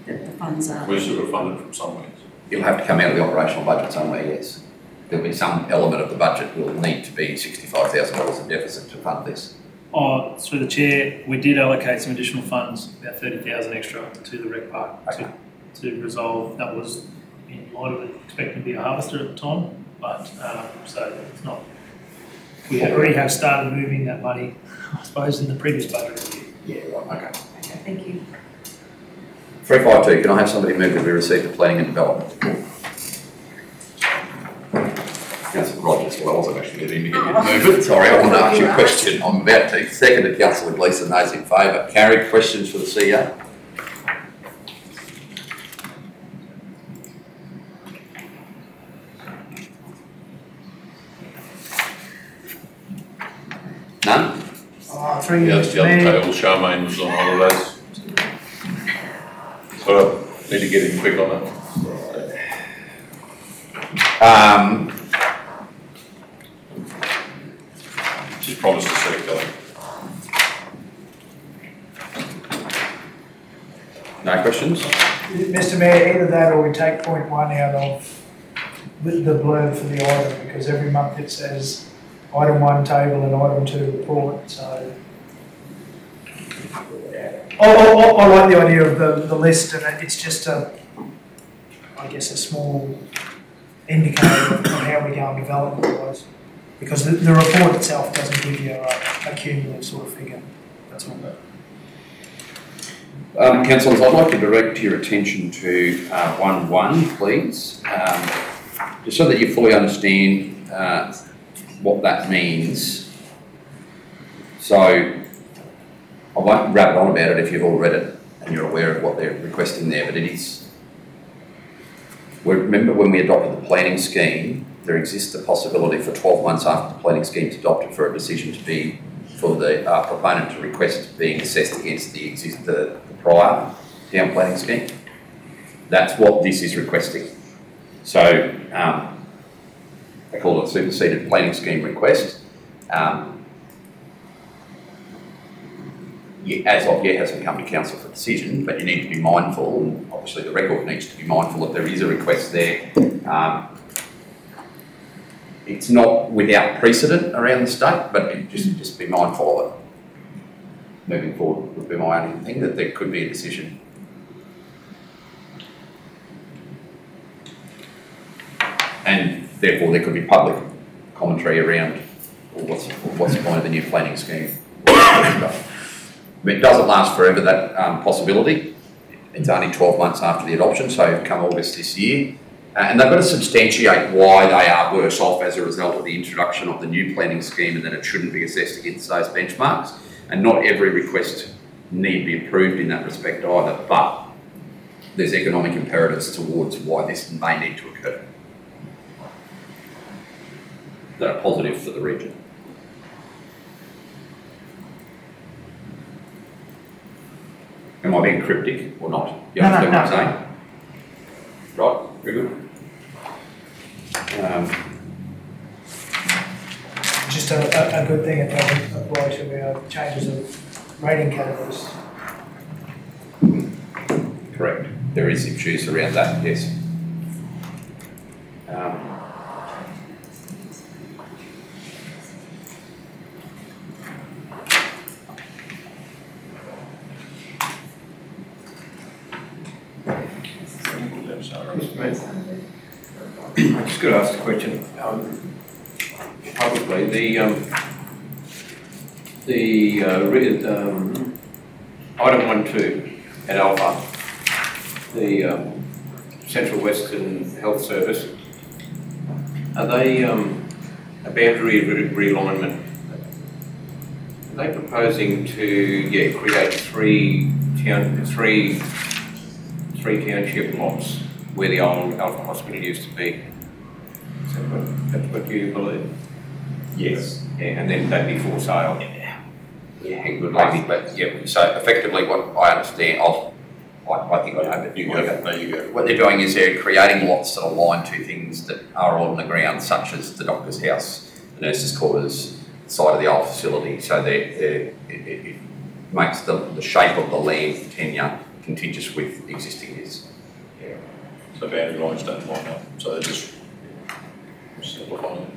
Speaker 8: That the funds are.
Speaker 4: We should have funded from somewhere.
Speaker 1: It'll have to come out of the operational budget somewhere, yes. There'll be some element of the budget will need to be $65,000 in deficit to fund this.
Speaker 2: Through the chair, we did allocate some additional funds, about 30,000 extra to the rec park to resolve. That was in light of expecting to be a harvester at the time, but so it's not. We already have started moving that money, I suppose, in the previous budget review.
Speaker 1: Yeah, right, okay.
Speaker 8: Okay, thank you.
Speaker 1: 352, can I have somebody move that we receive the planning and development report? Councillor Rogers, well, I wasn't actually getting to get you to move it. Sorry, I want to ask you a question. I'm about to. Seconded, Councillor Gleeson, those in favour. Carried. Questions for the CEO? None?
Speaker 7: Three
Speaker 4: Yeah,
Speaker 7: years
Speaker 4: it's the other
Speaker 7: to me.
Speaker 4: table. Charmaine was on holidays. So I need to get in quick on that. She's promised to see it going.
Speaker 1: No questions?
Speaker 7: Mr Mayor, either that or we take point 1 out of the blurb for the item, because every month it says item 1 table and item 2 report, so. I like the idea of the list, and it's just a small indicator of how we go development-wise, because the report itself doesn't give you a cumulative sort of figure. That's all.
Speaker 1: Councillors, I'd like to direct your attention to 1.1, please, just so that you fully understand what that means. So, I won't rabbit on about it if you've all read it and you're aware of what they're requesting there, but it is. Remember when we adopted the planning scheme, there exists a possibility for 12 months after the planning scheme is adopted for a decision to be, for the proponent to request being assessed against the prior town planning scheme. That's what this is requesting. So, they call it a superseded planning scheme request. As of yet hasn't come to council for decision, but you need to be mindful, and obviously the record needs to be mindful that there is a request there. It's not without precedent around the state, but just be mindful of it. Moving forward would be my only thing, that there could be a decision. And therefore there could be public commentary around what's the point of the new planning scheme. It doesn't last forever, that possibility. It's only 12 months after the adoption, so come August this year. And they've got to substantiate why they are worse off as a result of the introduction of the new planning scheme, and that it shouldn't be assessed against those benchmarks. And not every request need be approved in that respect either, but there's economic imperatives towards why this may need to occur that are positive for the region. Am I being cryptic or not? You understand what I'm saying? Right, very good.
Speaker 7: Just a good thing it doesn't apply to our changes of rating categories.
Speaker 1: Correct. There is issues around that, yes.
Speaker 10: I just got to ask the question publicly. Item 1.2 at Alpha, the Central Western Health Service, are they a boundary realignment? They're proposing to, create three township lots where the old Alpha Hospital used to be. Is that's what you believe?
Speaker 1: Yes.
Speaker 10: Yeah, and then they'd be for sale.
Speaker 1: Yeah, good luck. But yeah, so effectively what I understand, I think I know, but
Speaker 4: You go.
Speaker 1: what they're doing is they're creating lots that align to things that are on the ground, such as the doctor's house, the nurses' quarters, side of the old facility. So it makes the shape of the land tenure contiguous with existing use.
Speaker 4: Yeah. So boundary lines don't line up, so they're just simplifying.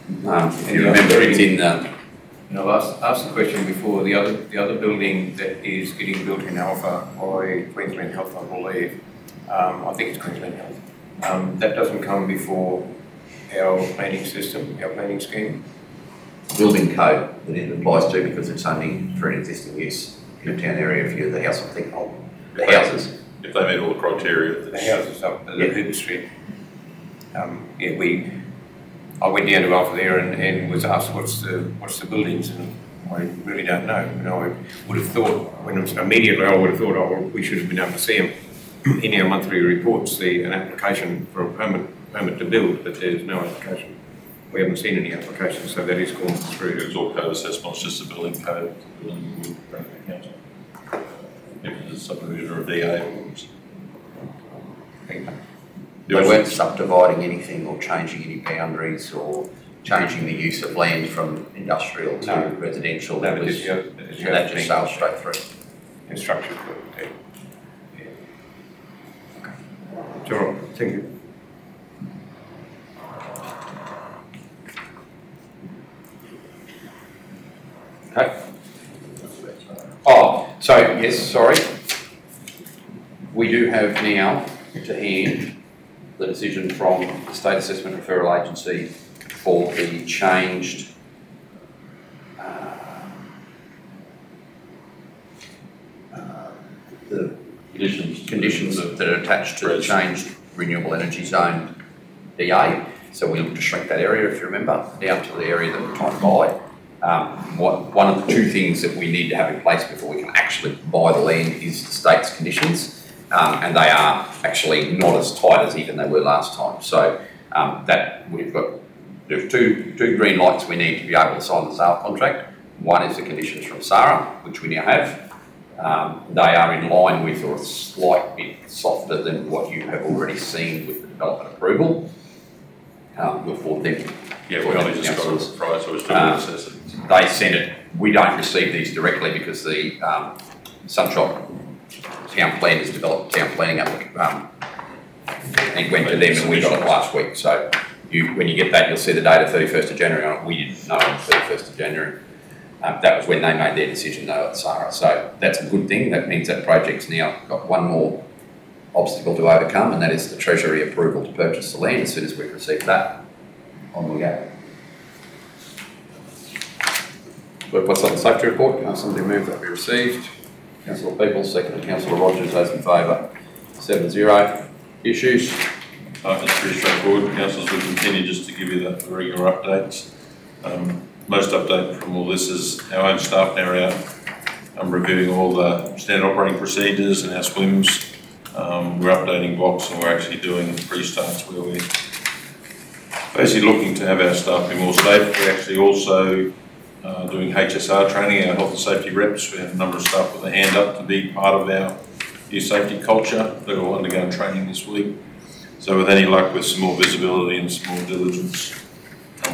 Speaker 1: If you remember, it's in the.
Speaker 10: I've asked the question before. The other building that is getting built in Alpha by Queensland Health, I believe. I think it's Queensland Health. That doesn't come before our planning system, our planning scheme.
Speaker 1: Building code that it applies to, because it's only for an existing use in a town area. If you're the house, I think the houses.
Speaker 4: If they meet all the criteria.
Speaker 10: The houses up the Hooper Street. I went down to Alpha there and was asked what's the buildings, and I really don't know. I would have thought immediately we should have been able to see them in our monthly reports. An application for a permit to build, but there's no application. We haven't seen any applications, so that is gone through.
Speaker 4: It's all code assessment, it's just a building code, building council. If it's a subdivision or a DA.
Speaker 1: They weren't subdividing anything or changing any boundaries or changing the use of land from industrial to residential. That just sailed straight through.
Speaker 10: Instruction. Yeah. Okay. Sure. Thank you.
Speaker 1: Okay. Oh, so yes, sorry. We do have now to hand the decision from the State Assessment Referral Agency for the changed the conditions that are attached to the changed renewable energy zone DA. So we look to shrink that area, if you remember, down to the area that we're trying to buy. One of the two things that we need to have in place before we can actually buy the land is the state's conditions. And they are actually not as tight as even they were last time. So that there's two green lights we need to be able to sign the sale contract. One is the conditions from SARA, which we now have. They are in line with or a slight bit softer than what you have already seen with the development approval. Before them.
Speaker 4: Yeah, we only just got it prior, so we're still processing.
Speaker 1: They sent it. We don't receive these directly because the Sunshot town plan has developed town planning application. It went to them and we got it last week. So when you get that, you'll see the date of 31st of January on it. We didn't know on 31st of January. That was when they made their decision though at SARA. So that's a good thing. That means that project's now got one more obstacle to overcome, and that is the Treasury approval to purchase the land. As soon as we've received that, on we go. What's on the safety report? Can somebody move that we received? Councillor Peoples, second. Councillor Rogers, those in favour. 7-0. Issues?
Speaker 4: It's pretty straightforward. Councillors will continue just to give you the regular updates. Most update from all this is our own staff now are out reviewing all the standard operating procedures and our swims. We're updating blocks and we're actually doing pre-starts where we're basically looking to have our staff be more safe. We're actually also doing HSR training, our health and safety reps. We have a number of staff with their hand up to be part of our new safety culture. They're all undergoing training this week. So with any luck, with some more visibility and some more diligence,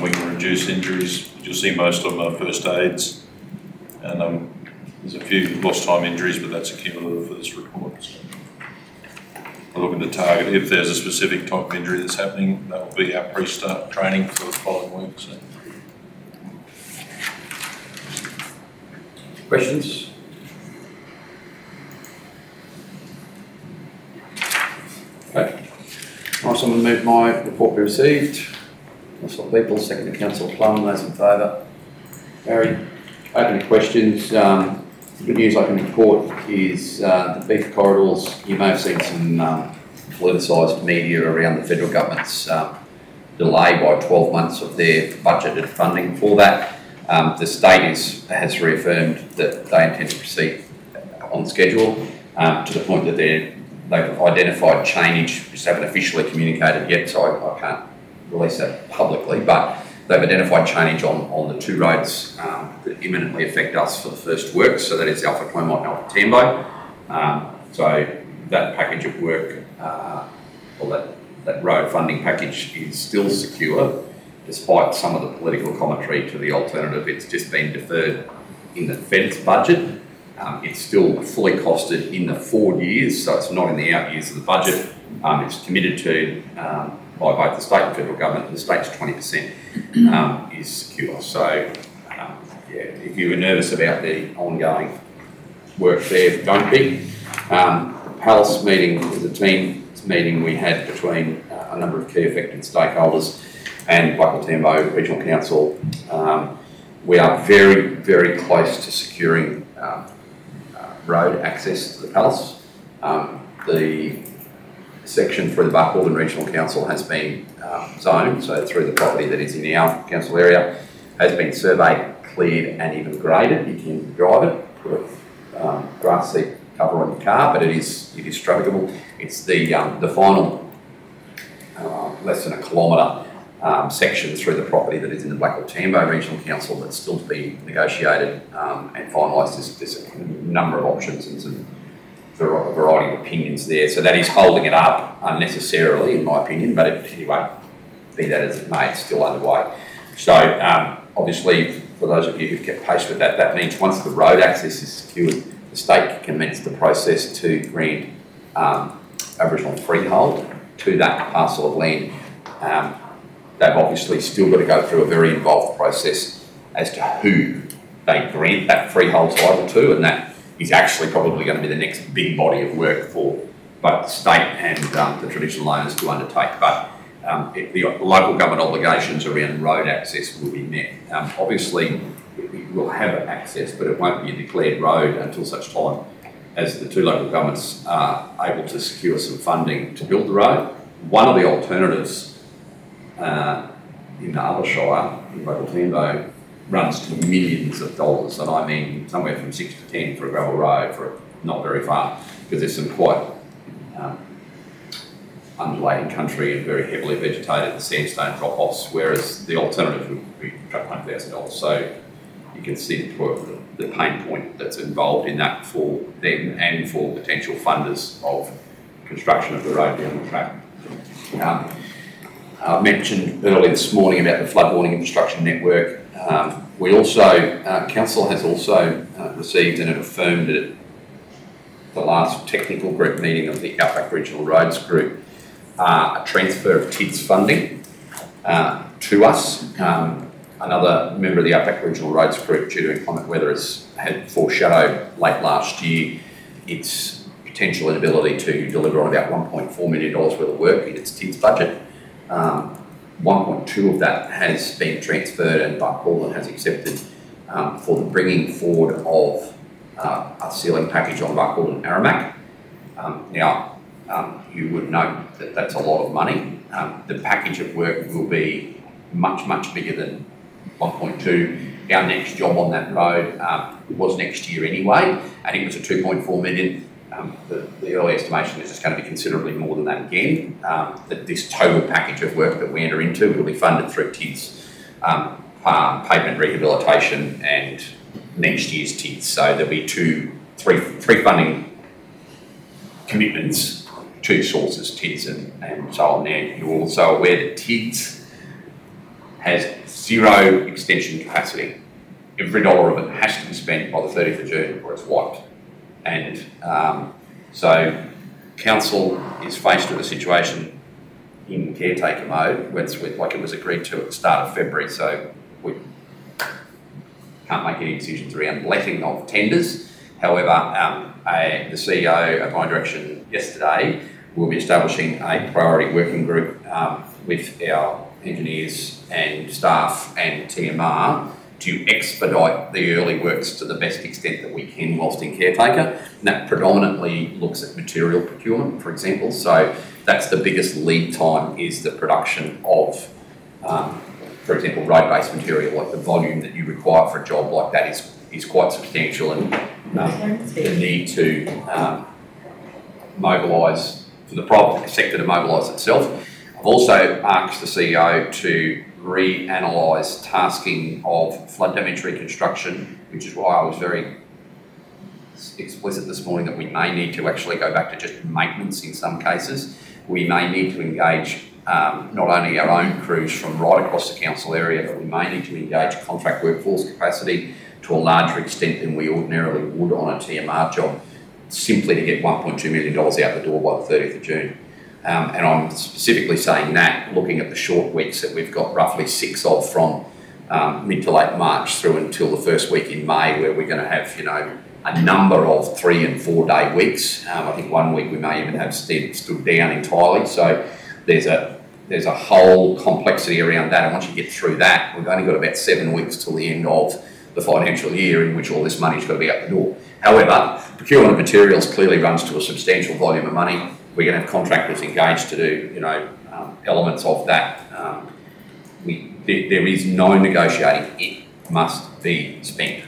Speaker 4: we can reduce injuries. You'll see most of them are first aids. And there's a few lost time injuries, but that's a cumulative for this report. So we're looking to target, if there's a specific type of injury that's happening, that will be our pre-start training for the following week. So.
Speaker 1: Questions? Okay. I'll someone move my report be received. Councillor Peoples, second to Councillor Plum, those in favour. Barry, open to questions. The good news I can report is the beef corridors. You may have seen some politicised media around the federal government's delay by 12 months of their budgeted funding for that. The state has reaffirmed that they intend to proceed on schedule to the point that they've identified change, which they haven't officially communicated yet, so I can't release that publicly, but they've identified change on the two roads that imminently affect us for the first work, so that is Alfred Clermont and Alfred Tambo. So that package of work, or that road funding package is still secure, despite some of the political commentary to the alternative. It's just been deferred in the Fed's budget. It's still fully costed in the 4 years, so it's not in the out years of the budget. It's committed to by both the state and federal government. The state's 20% is secure. So, yeah, if you were nervous about the ongoing work there, don't be. Palace meeting was a team's meeting we had between a number of key affected stakeholders and Blackall Tambo Regional Council. We are very, very close to securing road access to the Palace. The section through the Barcaldine Regional Council has been zoned, so through the property that is in our council area, has been surveyed, cleared and even graded. You can drive it, put a grass seat cover on your car, but it is strugglable. It's the final less than a kilometre section through the property that is in the Blackall Tambo Regional Council that's still to be negotiated and finalised. There's a number of options and some variety of opinions there. So that is holding it up unnecessarily, in my opinion, but anyway, be that as it may, it's still underway. So obviously, for those of you who've kept pace with that, that means once the road access is secured, the state can commence the process to grant Aboriginal freehold to that parcel of land. They've obviously still got to go through a very involved process as to who they grant that freehold title to, and that is actually probably going to be the next big body of work for both the state and the traditional owners to undertake. But the local government obligations around road access will be met. Obviously, it will have access, but it won't be a declared road until such time as the two local governments are able to secure some funding to build the road. One of the alternatives in the other shire, in Blackall Tambo, runs to millions of dollars, and I mean somewhere from 6 to 10 for a gravel road, for not very far, because there's some quite undulating country and very heavily vegetated sandstone drop-offs, whereas the alternative would be $1,000. So you can see the pain point that's involved in that for them and for potential funders of construction of the road down the track. I mentioned earlier this morning about the flood warning infrastructure network. We also, Council has also received and it affirmed at the last technical group meeting of the Outback Regional Roads Group a transfer of TIDS funding to us. Another member of the Outback Regional Roads Group, due to inclement weather, had foreshadowed late last year its potential inability to deliver on about $1.4 million worth of work in its TIDS budget. 1.2 of that has been transferred and Barcaldine has accepted for the bringing forward of a ceiling package on Barcaldine Aramac. Now, you would note that that's a lot of money. The package of work will be much, much bigger than 1.2. Our next job on that road was next year anyway, and it was a 2.4 million. The early estimation is it's going to be considerably more than that again. That this total package of work that we enter into will be funded through TIDS, pavement rehabilitation and next year's TIDS. So there'll be three funding commitments, two sources, TIDS and so on there. You're also aware that TIDS has zero extension capacity. Every dollar of it has to be spent by the 30th of June or it's wiped. And so Council is faced with a situation in caretaker mode, like it was agreed to at the start of February, so we can't make any decisions around letting of tenders. However, the CEO at my direction yesterday will be establishing a priority working group with our engineers and staff and TMR to expedite the early works to the best extent that we can whilst in caretaker. And that predominantly looks at material procurement, for example. So that's the biggest lead time, is the production of for example, road-based material, like the volume that you require for a job like that is quite substantial, and the need to mobilise, for the private sector to mobilise itself. I've also asked the CEO to reanalyse tasking of flood damage reconstruction, which is why I was very explicit this morning that we may need to actually go back to just maintenance in some cases. We may need to engage not only our own crews from right across the council area, but we may need to engage contract workforce capacity to a larger extent than we ordinarily would on a TMR job, simply to get $1.2 million out the door by the 30th of June. And I'm specifically saying that, looking at the short weeks that we've got roughly 6 of from mid to late March through until the first week in May, where we're going to have, you know, a number of 3 and 4 day weeks. I think one week we may even have stood down entirely. So there's a whole complexity around that. And once you get through that, we've only got about 7 weeks till the end of the financial year in which all this money's got to be out the door. However, procurement of materials clearly runs to a substantial volume of money. We're going to have contractors engaged to do, you know, elements of that. There is no negotiating. It must be spent.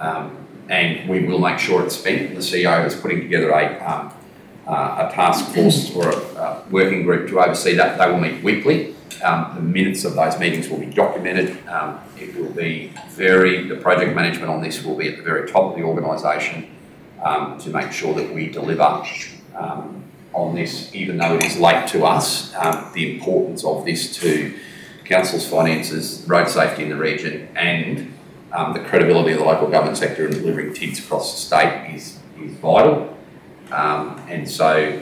Speaker 1: And we will make sure it's spent. The CEO is putting together a task force or a working group to oversee that. They will meet weekly. The minutes of those meetings will be documented. It will be the project management on this will be at the very top of the organisation to make sure that we deliver on this, even though it is late to us. The importance of this to council's finances, road safety in the region, and the credibility of the local government sector in delivering TIDs across the state is vital. And so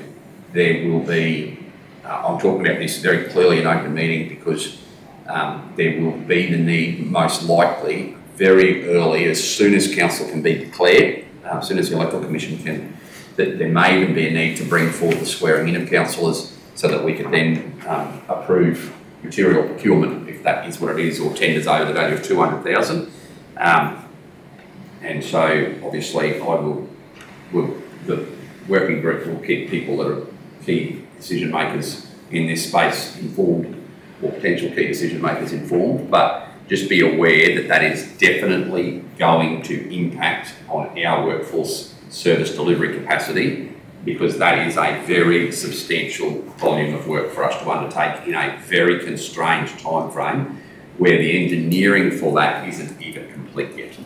Speaker 1: there will be, I'm talking about this very clearly in open meeting because there will be the need, most likely, very early, as soon as council can be declared, as soon as the electoral commission can, that there may even be a need to bring forward the swearing in of councillors so that we can then approve material procurement, if that is what it is, or tenders over the value of 200,000. And so obviously the working group will keep people that are key decision makers in this space informed, or potential key decision makers informed, but just be aware that that is definitely going to impact on our workforce service delivery capacity, because that is a very substantial volume of work for us to undertake in a very constrained time frame, where the engineering for that isn't even complete yet.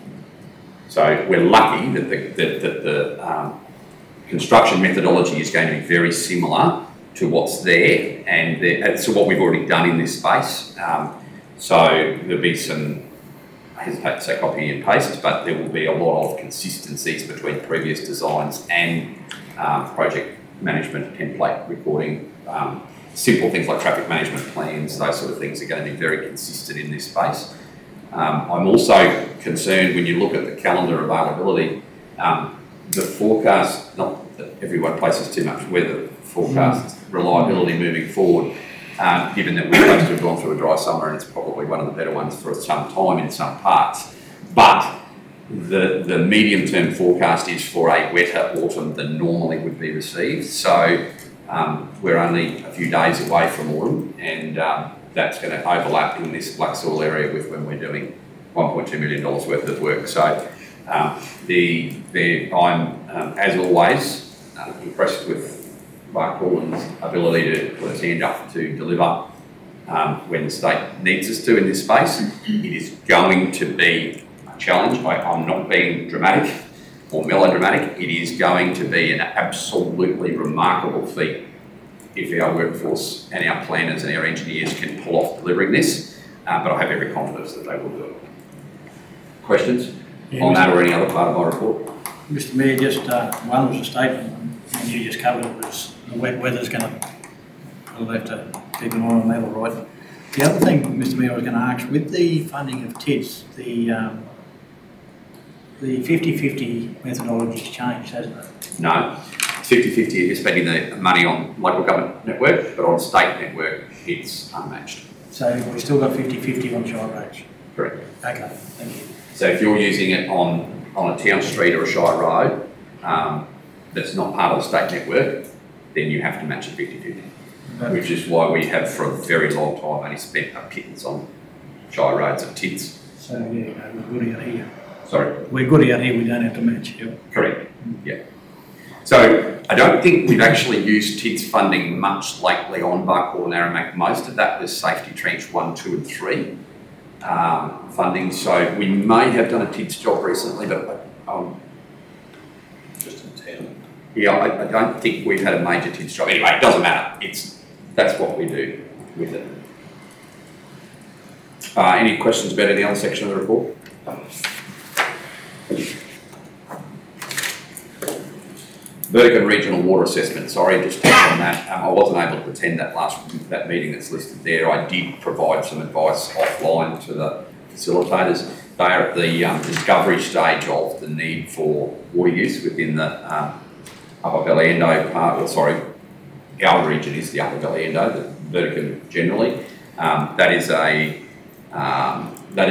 Speaker 1: So we're lucky that the construction methodology is going to be very similar to what's there and to what we've already done in this space. So there'll be some, I hesitate to say copy and paste, but there will be a lot of consistencies between previous designs and project management template recording. Simple things like traffic management plans, those sort of things are going to be very consistent in this space. I'm also concerned when you look at the calendar availability, the forecast, not that everyone places too much weather forecast reliability moving forward, given that we're supposed to have gone through a dry summer and it's probably one of the better ones for some time in some parts. But the medium-term forecast is for a wetter autumn than normally would be received. So we're only a few days away from autumn, and that's going to overlap in this black soil area with when we're doing $1.2 million worth of work. So I'm, as always, impressed with Mark Corwin's ability to put his hand up to deliver when the state needs us to in this space. It is going to be a challenge. I'm not being dramatic or melodramatic. It is going to be an absolutely remarkable feat if our workforce and our planners and our engineers can pull off delivering this, but I have every confidence that they will do it. Questions on that or any other part of my report?
Speaker 5: Mr Mayor, just one was a statement, and you just covered it, was the wet weather's going to, we'll have to keep an eye on that, all right. The other thing, Mr Mayor, I was going to ask, with the funding of TIDs, the 50-50 methodology has changed, hasn't it?
Speaker 1: No. 50-50, you're spending the money on local government network, but on state network, it's unmatched.
Speaker 5: So we've still got 50-50 on Shire roads?
Speaker 1: Correct.
Speaker 5: Okay, thank you.
Speaker 1: So if you're using it on a town street or a shire road that's not part of the state network, then you have to match it 50-50, which is why we have for a very long time only spent a pittance on Shire roads are TIDs.
Speaker 5: So, yeah, no, we're good out here.
Speaker 1: Sorry?
Speaker 5: We're good out here, we don't have to match, yeah.
Speaker 1: Correct, yeah. So I don't think we've actually used TIDS funding much lately on Barcall and Aramac. Most of that was Safety Trench 1, 2 and 3 funding. So we may have done a TIDS job recently, but
Speaker 4: Just in town.
Speaker 1: yeah, I don't think we've had a major TIDS job. Anyway, it doesn't matter. That's what we do with it. Any questions about any other section of the report? Burdekin Regional Water Assessment, sorry, just touch on that. I wasn't able to attend that meeting that's listed there. I did provide some advice offline to the facilitators. They are at the discovery stage of the need for water use within the Upper Belliendo part, or sorry, our region is the Upper Belliendo, the Burdekin generally. That is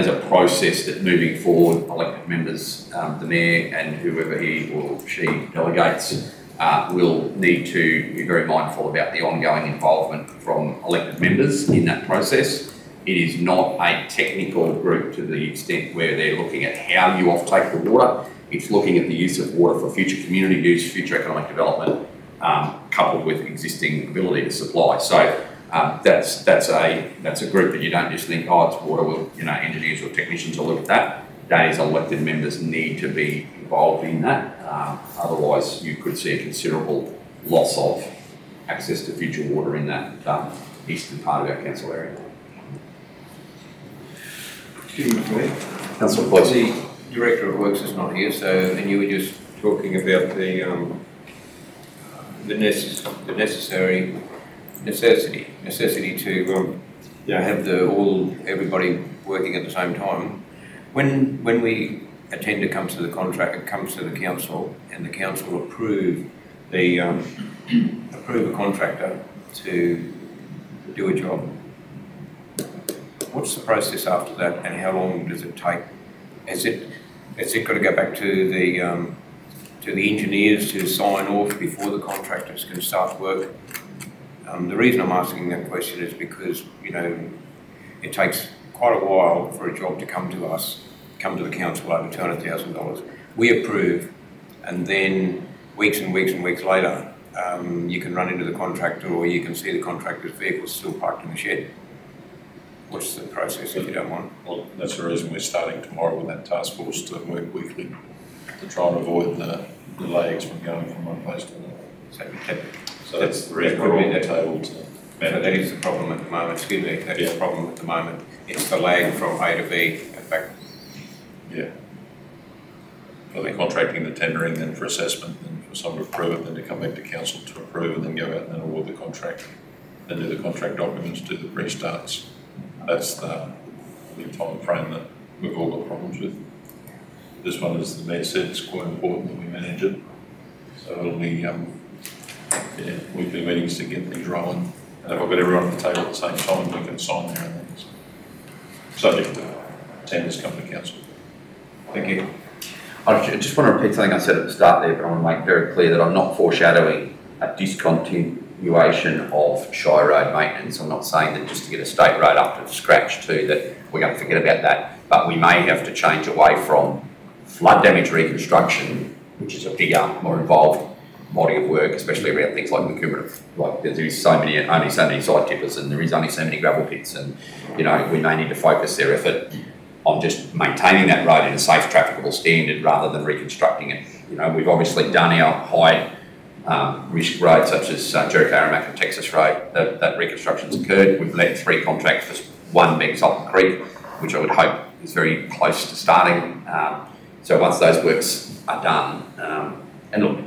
Speaker 1: a process that moving forward, elected members, the Mayor and whoever he or she delegates will need to be very mindful about the ongoing involvement from elected members in that process. It is not a technical group to the extent where they're looking at how you offtake the water. It's looking at the use of water for future community use, future economic development, coupled with existing ability to supply. So that's a group that you don't just think, oh, it's water. Well, engineers or technicians will look at that. That is, elected members need to be involved in that. Otherwise, you could see a considerable loss of access to future water in that eastern part of our council area. Councillor Boyce.
Speaker 10: The Director of Works is not here, and you were just talking about the necessity to have everybody working at the same time. When we a tender comes to the council, and the council approve a contractor to do a job, what's the process after that, and how long does it take? Has it got to go back to the engineers to sign off before the contractors can start work? The reason I'm asking that question is because it takes quite a while for a job to come to the council over $200,000. We approve, and then weeks and weeks and weeks later, you can run into the contractor, or you can see the contractor's vehicle still parked in the shed. What's the process, if you don't mind?
Speaker 4: Well, that's the reason we're starting tomorrow with that task force to work weekly to try and avoid the lags from going from one place to another. So that's the reason we're on the table to manage.
Speaker 10: So that is the problem at the moment. Excuse me, that is the problem at the moment. It's the lag from A to B and back.
Speaker 4: Yeah. For the contracting, the tendering, then for assessment, then for someone to approve it, then to come back to council to approve, and then go out and then award the contract, then do the contract documents, do the restarts. That's the time frame that we've all got problems with. This one, as the Mayor said, it's quite important that we manage it. So it'll be weekly meetings to get things rolling. And if I've got everyone at the table at the same time, we can sign there and things. Subject to tenders come to council.
Speaker 10: Thank you.
Speaker 1: I just want to repeat something I said at the start there, but I want to make very clear that I'm not foreshadowing a discontinuation of Shire Road maintenance. I'm not saying that just to get a state road up to scratch too, that we're going to forget about that. But we may have to change away from flood damage reconstruction, which is a bigger, more involved body of work, especially around things like Macumba. Like there's only so many side tippers, and there is only so many gravel pits, and we may need to focus their effort on just maintaining that road in a safe, trafficable standard rather than reconstructing it. We've obviously done our high risk roads such as Jericho, Aramac and Texas Road. That reconstruction's occurred. We've let 3 contracts for one being Salton Creek, which I would hope is very close to starting. So once those works are done, and look,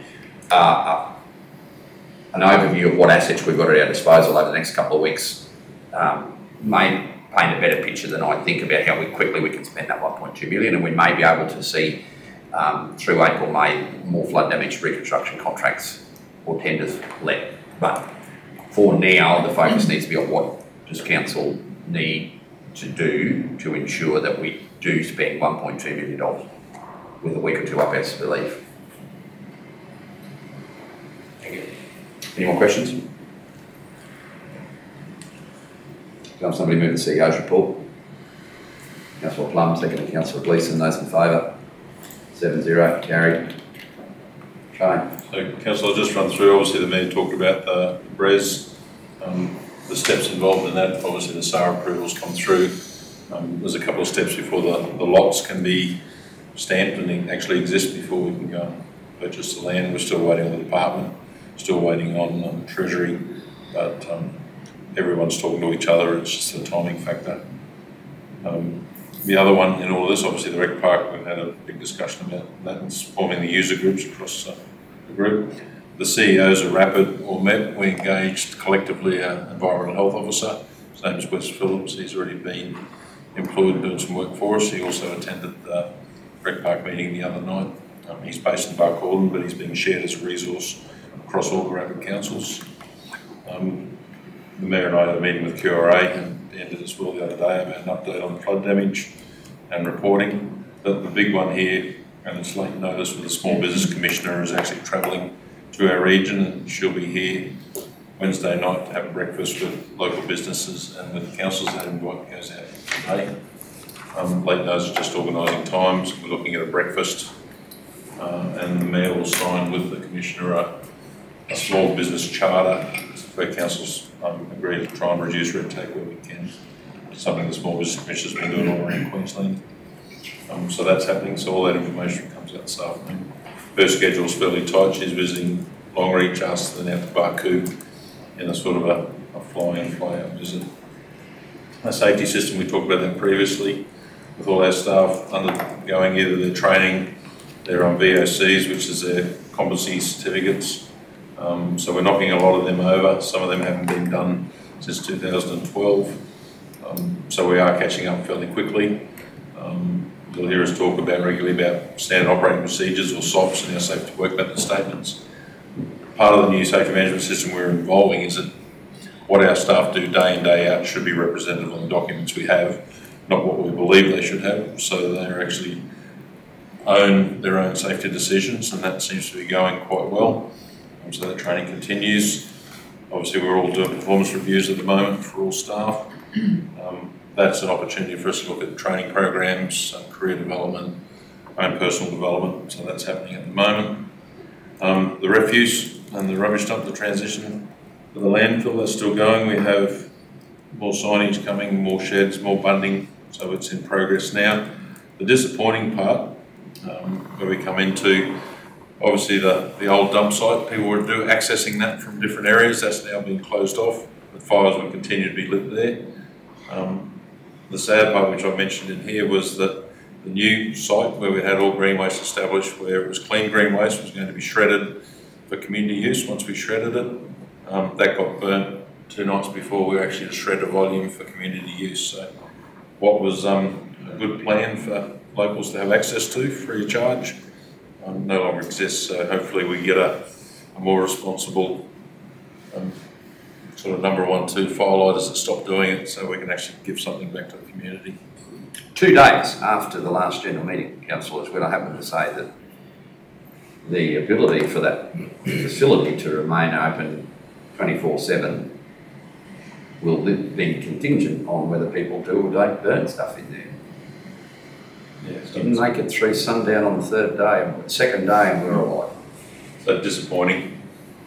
Speaker 1: an overview of what assets we've got at our disposal over the next couple of weeks may paint a better picture than I think about how quickly we can spend that 1.2 million, and we may be able to see through April, May, more flood damage reconstruction contracts or tenders let. But for now, the focus needs to be on what does council need to do to ensure that we do spend $1.2 million with a week or two up our sleeve. Thank you. Any more questions? Can somebody move the CEO's report? Councillor Plum, seconded Councillor Gleeson. Those in favour? 7-0, carried. Okay.
Speaker 4: So, Councillor, I'll just run through, obviously the Mayor talked about the BRES, the steps involved in that. Obviously the SAR approvals come through. There's a couple of steps before the lots can be stamped and actually exist before we can go and purchase the land. We're still waiting on the department, still waiting on Treasury, but everyone's talking to each other. It's just a timing factor. The other one in all of this, obviously the Rec Park, we've had a big discussion about that and forming the user groups across the group. The CEOs of Rapid all met. We engaged collectively our Environmental Health Officer. His name is Wes Phillips. He's already been employed doing some work for us. He also attended the Rec Park meeting the other night. He's based in Barcaldine, but he's being shared as a resource across all the Rapid councils. The Mayor and I had a meeting with QRA and ended as well the other day about an update on flood damage and reporting. The big one here, and it's late notice, with the Small Business Commissioner is actually travelling to our region, and she'll be here Wednesday night to have a breakfast with local businesses and with the councils. That invite goes out today. Late notice is just organising times. We're looking at a breakfast, and the Mayor will sign with the Commissioner a small business charter where councils agree to try and reduce red tape where we can. Something the Small Business Commissioner's been doing all around Queensland. So that's happening, so all that information comes out this afternoon. Her schedule's fairly tight. She's visiting Longreach, us, then out to Barcoo in a sort of a fly-in, fly-out visit. A safety system, we talked about that previously, with all our staff undergoing either their training, their VOCs, which is their competency certificates. So we're knocking a lot of them over. Some of them haven't been done since 2012. So we are catching up fairly quickly. You'll hear us talk about regularly about standard operating procedures, or SOPs, and our safety work method statements. Part of the new safety management system we're involving is that what our staff do day in, day out should be represented on the documents we have, not what we believe they should have, so they actually own their own safety decisions, and that seems to be going quite well. So that training continues. Obviously we're all doing performance reviews at the moment for all staff. That's an opportunity for us to look at training programs, career development, own personal development, so that's happening at the moment. The refuse and the rubbish dump, the transition to the landfill, that's still going. We have more signage coming, more sheds, more bunding, so it's in progress now. The disappointing part, where we come into, obviously the old dump site, people were accessing that from different areas. That's now been closed off, but fires will continue to be lit there. The sad part, which I mentioned in here, was that the new site where we had all green waste established, where it was clean green waste, was going to be shredded for community use. Once we shredded it, that got burnt 2 nights before we were actually to shred a volume for community use. So what was a good plan for locals to have access to free of charge no longer exists. So hopefully we get a more responsible sort of number 1, 2 firelighters that stop doing it, so we can actually give something back to the community.
Speaker 1: 2 days after the last general meeting, councillors, when I happen to say that the ability for that facility to remain open 24/7 will be contingent on whether people do or don't burn stuff in there.
Speaker 4: Yeah,
Speaker 1: Didn't make it through sundown on the 3rd day, 2nd day, and we're alive.
Speaker 4: So disappointing.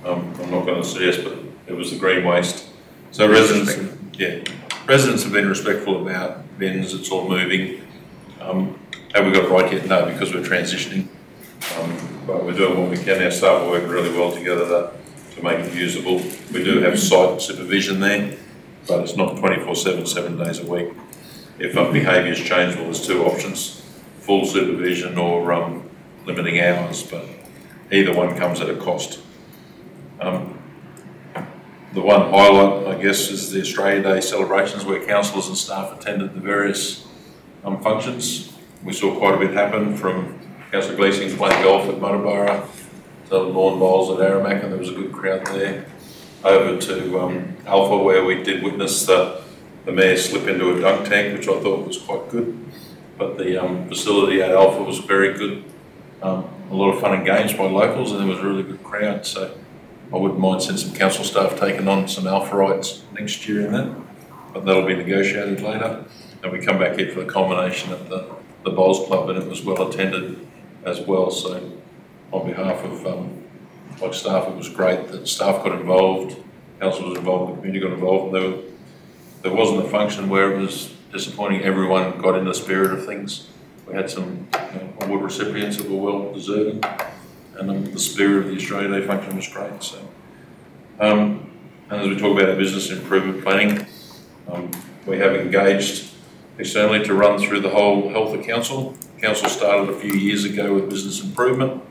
Speaker 4: I'm not going to suggest, but it was the green waste. So residents have been respectful about bins. It's all moving. Have we got it right yet? No, because we're transitioning. But we're doing what we can. Our staff are working really well together to make it usable. We do have site supervision there, but it's not 24/7, 7 days a week. If behaviours change, well, there's 2 options: full supervision or limiting hours. But either one comes at a cost. The one highlight, I guess, is the Australia Day celebrations, where councillors and staff attended the various functions. We saw quite a bit happen, from Councillor Gleeson playing golf at Muttaburra to lawn bowls at Aramac, and there was a good crowd there. Over to Alpha, where we did witness the Mayor slip into a dunk tank, which I thought was quite good. But the facility at Alpha was very good. A lot of fun and games by locals, and there was a really good crowd. So I wouldn't mind seeing some council staff taking on some Alpha rights next year in that, but that'll be negotiated later. And we come back here for the culmination at the Bowls Club, and it was well attended as well. So on behalf of like staff, it was great that staff got involved, council was involved, the community got involved, and there wasn't a function where it was disappointing. Everyone got in the spirit of things. We had some award recipients that were well deserving, and the spirit of the Australia Day function was great. So, and as we talk about our business improvement planning, we have engaged externally to run through the whole health of council. Council started a few years ago with business improvement.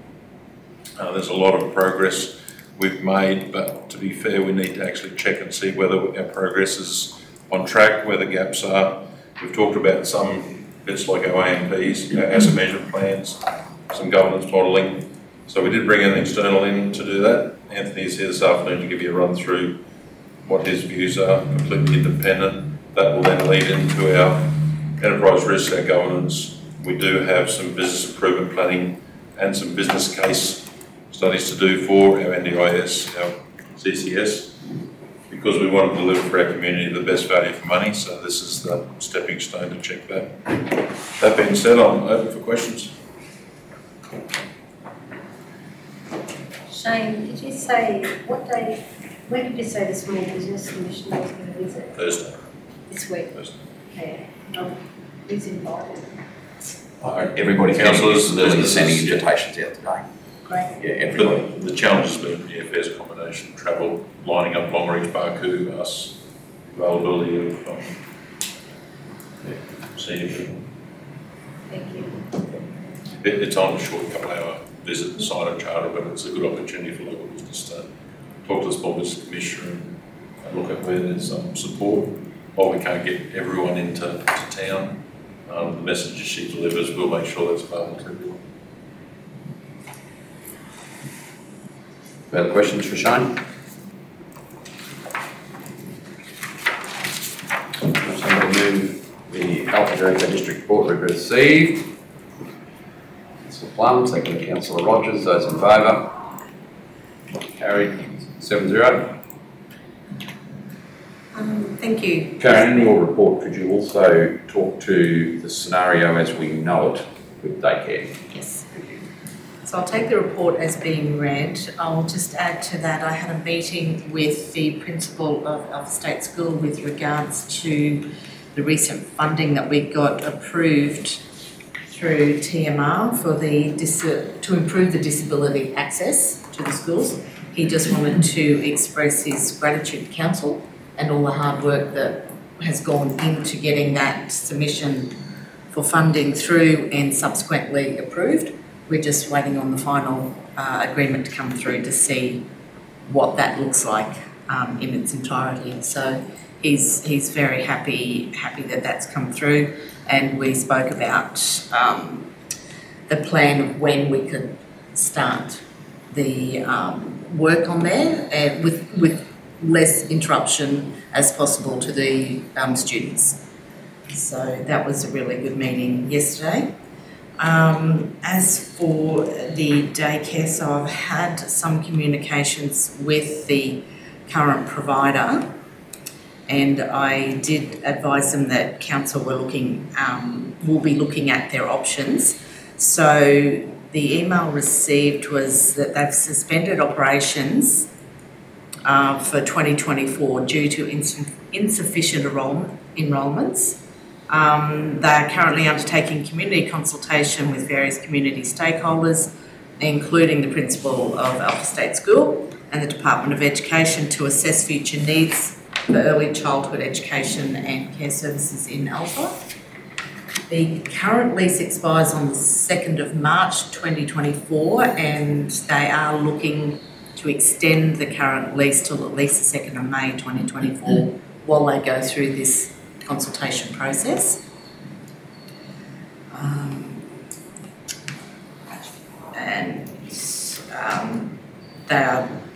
Speaker 4: There's a lot of progress we've made, but to be fair, we need to actually check and see whether our progress is on track, where the gaps are. We've talked about some bits like our AMPs, asset management plans, some governance modelling. So we did bring an external in to do that. Anthony's here this afternoon to give you a run through what his views are, completely independent. That will then lead into our enterprise risk, our governance. We do have some business improvement planning and some business case studies to do for our NDIS, our CCS, because we want to deliver for our community the best value for money. So this is the stepping stone to check that. That being said, I'm open for questions.
Speaker 3: Shane, did you say, when did you say the Small Business Commission was going to visit?
Speaker 4: Thursday.
Speaker 3: This week?
Speaker 4: Thursday.
Speaker 3: Okay. Who's invited?
Speaker 1: Everybody, councillors,
Speaker 4: Businesses,
Speaker 1: sending
Speaker 4: yeah.
Speaker 1: invitations out today.
Speaker 3: Great.
Speaker 1: Yeah, everybody.
Speaker 4: But the challenge has been airfares, accommodation, travel, lining up Longreach, Barcoo, us, availability of senior people.
Speaker 3: Thank you.
Speaker 4: It's on a short couple-hour visit and sign a charter, but it's a good opportunity for local business to talk to the Small Business Commissioner and look at where there's some support. While we can't get everyone into town, the messages she delivers, we'll make sure that's available to everyone.
Speaker 1: Further questions for Shane? Somebody move the Health Director District Report be received. Councillor Plum, second Councillor Rogers. Those in favour? Carried 7-0.
Speaker 3: Thank you.
Speaker 1: Karen, in your report, could you also talk to the scenario as we know it with daycare?
Speaker 3: Yes. So I'll take the report as being read. I'll just add to that, I had a meeting with the principal of State School with regards to the recent funding that we got approved through TMR for to improve the disability access to the schools. He just wanted to express his gratitude to council and all the hard work that has gone into getting that submission for funding through and subsequently approved. We're just waiting on the final agreement to come through to see what that looks like in its entirety. So he's very happy that that's come through, and we spoke about the plan of when we could start the work on there with less interruption as possible to the students. So that was a really good meeting yesterday. As for the daycare, so I've had some communications with the current provider, and I did advise them that council will be looking at their options. So the email received was that they've suspended operations for 2024 due to insufficient enrolments. They are currently undertaking community consultation with various community stakeholders, including the principal of Alpha State School and the Department of Education, to assess future needs for early childhood education and care services in Alpha. The current lease expires on the 2nd of March 2024, and they are looking to extend the current lease till at least the 2nd of May 2024 while they go through this consultation process.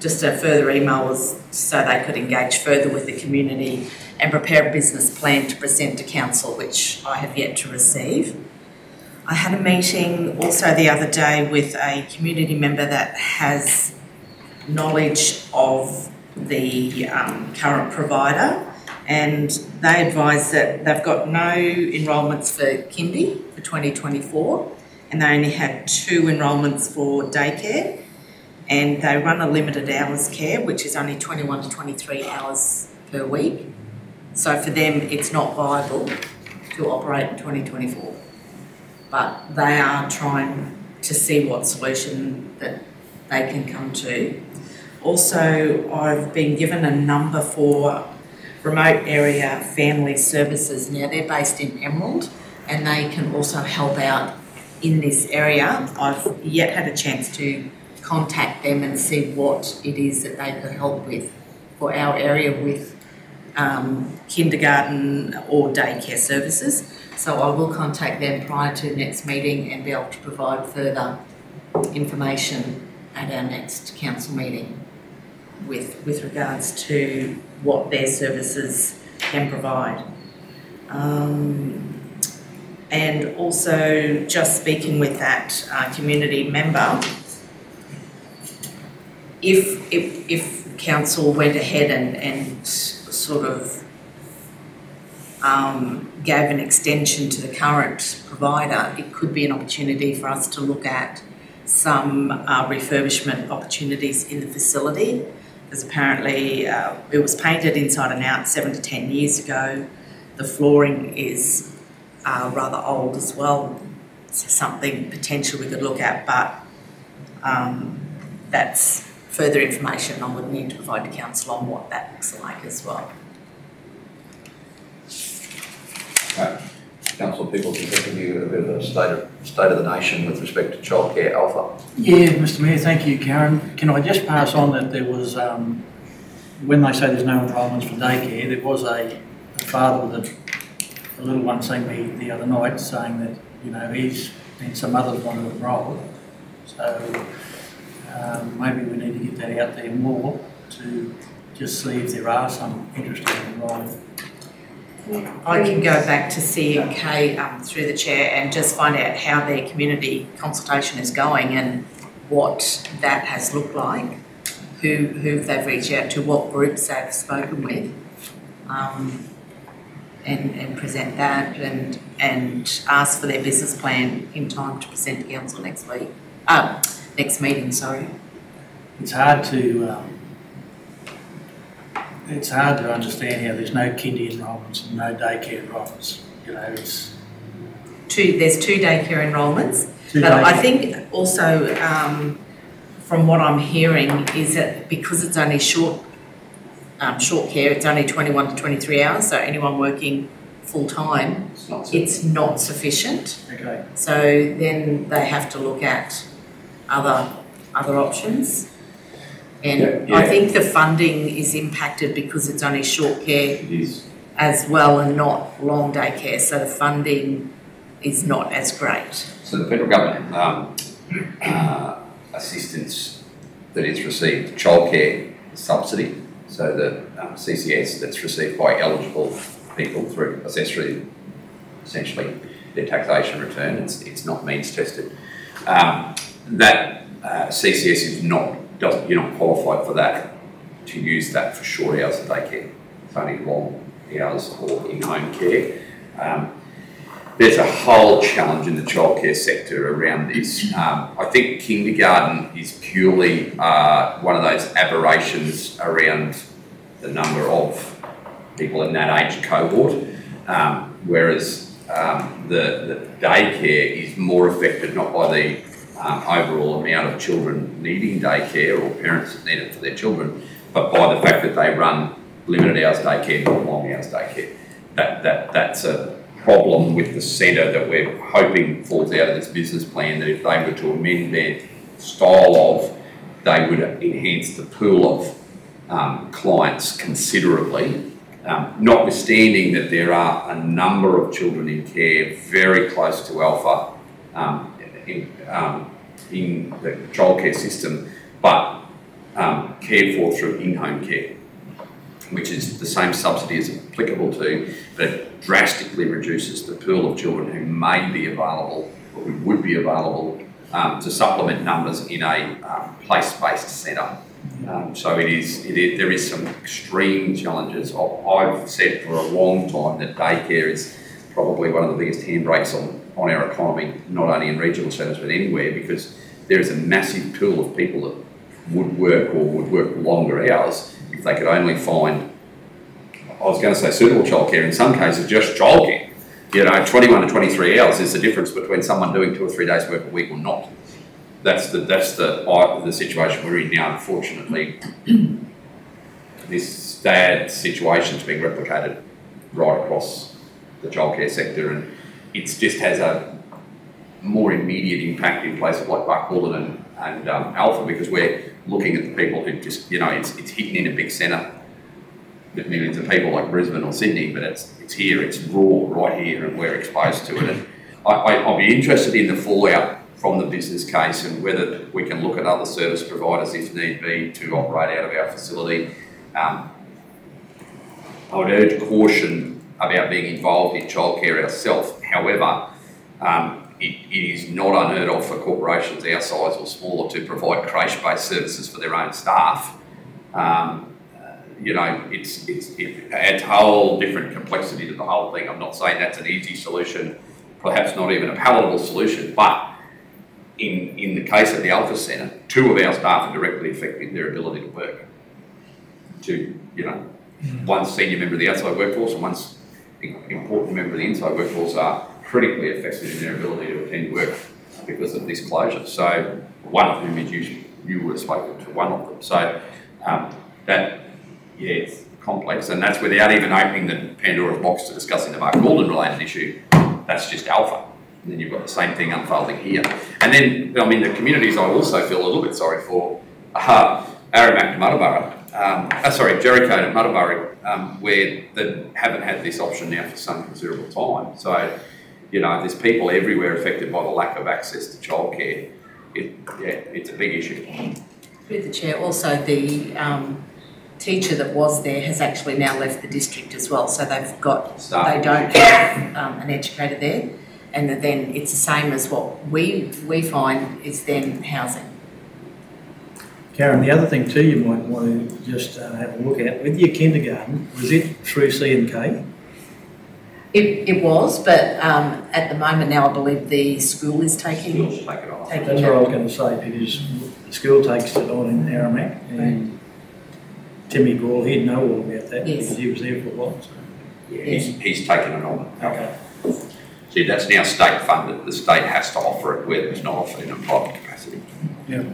Speaker 3: Just a further email was so they could engage further with the community and prepare a business plan to present to council, which I have yet to receive. I had a meeting also the other day with a community member that has knowledge of the current provider,
Speaker 12: And they advise that they've got no enrolments for kindy for 2024, and they only had 2 enrolments for daycare, and they run a limited hours care, which is only 21 to 23 hours per week. So for them, it's not viable to operate in 2024. But they are trying to see what solution that they can come to. Also, I've been given a number for remote area family services. Now, they're based in Emerald, and they can also help out in this area. I've yet had a chance to contact them and see what it is that they could help with for our area with kindergarten or daycare services. So I will contact them prior to next meeting and be able to provide further information at our next council meeting with regards to what their services can provide. And also just speaking with that community member, if council went ahead and sort of gave an extension to the current provider, it could be an opportunity for us to look at some refurbishment opportunities in the facility, because apparently it was painted inside and out 7 to 10 years ago. The flooring is rather old as well. It's something potential we could look at, but that's further information I would need to provide to council on what that looks like as well.
Speaker 1: Councillor Pickles, is that give you a bit of a state of the nation with respect to childcare alpha?
Speaker 5: Yeah, Mr Mayor, thank you, Karen. Can I just pass on that there was, when they say there's no enrolments for daycare, there was a father with a little one seeing me the other night saying that, you know, he's and some others want to enrol. So maybe we need to get that out there more to just see if there are some interest in enrolling.
Speaker 12: I can go back to C&K through the chair and just find out how their community consultation is going and what that has looked like, who they've reached out to, what groups they've spoken with, and present that and ask for their business plan in time to present to council next week. Next meeting, sorry.
Speaker 5: It's hard to understand how there's no kindy enrolments and no daycare enrolments. You know, there's
Speaker 12: 2 daycare enrolments, but I think also from what I'm hearing is that because it's only short care, it's only 21 to 23 hours, so anyone working full time, it's not sufficient.
Speaker 5: Okay.
Speaker 12: So then they have to look at other options. And I think the funding is impacted because it's only short care as well and not long daycare, so the funding is not as great.
Speaker 1: So the federal government assistance that is received, childcare subsidy, so the CCS that's received by eligible people through essentially their taxation return, it's not means tested. That CCS is not. You're not qualified for that, to use that for short hours of daycare. It's only long hours or in-home care. There's a whole challenge in the childcare sector around this. I think kindergarten is purely one of those aberrations around the number of people in that age cohort, whereas the daycare is more affected not by the overall amount of children needing daycare or parents that need it for their children, but by the fact that they run limited hours daycare, not long hours daycare. That's a problem with the centre that we're hoping falls out of this business plan, that if they were to amend their style of, they would enhance the pool of clients considerably, notwithstanding that there are a number of children in care very close to alpha in the childcare system, but cared for through in-home care, which is the same subsidy is applicable to, but it drastically reduces the pool of children who may be available or who would be available to supplement numbers in a place-based centre. So there is some extreme challenges. I've said for a long time that daycare is probably one of the biggest handbrakes on our economy, not only in regional centres but anywhere, because there is a massive pool of people that would work or would work longer hours if they could only find, I was going to say suitable childcare, in some cases just childcare. 21 to 23 hours is the difference between someone doing 2 or 3 days work a week or not. That's the situation we're in now, unfortunately. This sad situation is being replicated right across the childcare sector, and it just has a more immediate impact in places like Barcaldine and Alpha, because we're looking at the people who just, it's hidden in a big centre with millions of people like Brisbane or Sydney, but it's here, it's raw right here, and we're exposed to it. And I'll be interested in the fallout from the business case and whether we can look at other service providers if need be to operate out of our facility. I would urge caution about being involved in childcare ourselves. However, it is not unheard of for corporations our size or smaller to provide creche-based services for their own staff. It adds a whole different complexity to the whole thing. I'm not saying that's an easy solution, perhaps not even a palatable solution, but in the case of the Alpha Centre, 2 of our staff are directly affecting their ability to work. One senior member of the outside workforce and one important member of the inside workforce are critically affected in their ability to attend work because of this closure. So one of whom is you would have spoken to one of them. So it's complex, and that's without even opening the Pandora's box to discussing the Barcaldine related issue. That's just Alpha. And then you've got the same thing unfolding here. And then, the communities I also feel a little bit sorry for are Aramac to Muttaburra, Jericho to Muttaburra, where they haven't had this option now for some considerable time. So, there's people everywhere affected by the lack of access to childcare. It's a big issue.
Speaker 12: Through the chair, also the teacher that was there has actually now left the district as well, so they don't have an educator there, and then it's the same as what we find is then housing.
Speaker 5: Karen, the other thing too you might want to just have a look at, with your kindergarten, was it through C&K?
Speaker 12: It was, but at the moment now I believe the school is taking it on.
Speaker 5: That's what I was going to say, because the school takes it on in Aramac, and Timmy Ball, he'd know all about that because he was there for a while. So.
Speaker 1: Yeah, he's taken it on.
Speaker 5: Okay.
Speaker 1: See, that's now state funded. The state has to offer it where it's not offered in a private capacity.
Speaker 5: Yeah.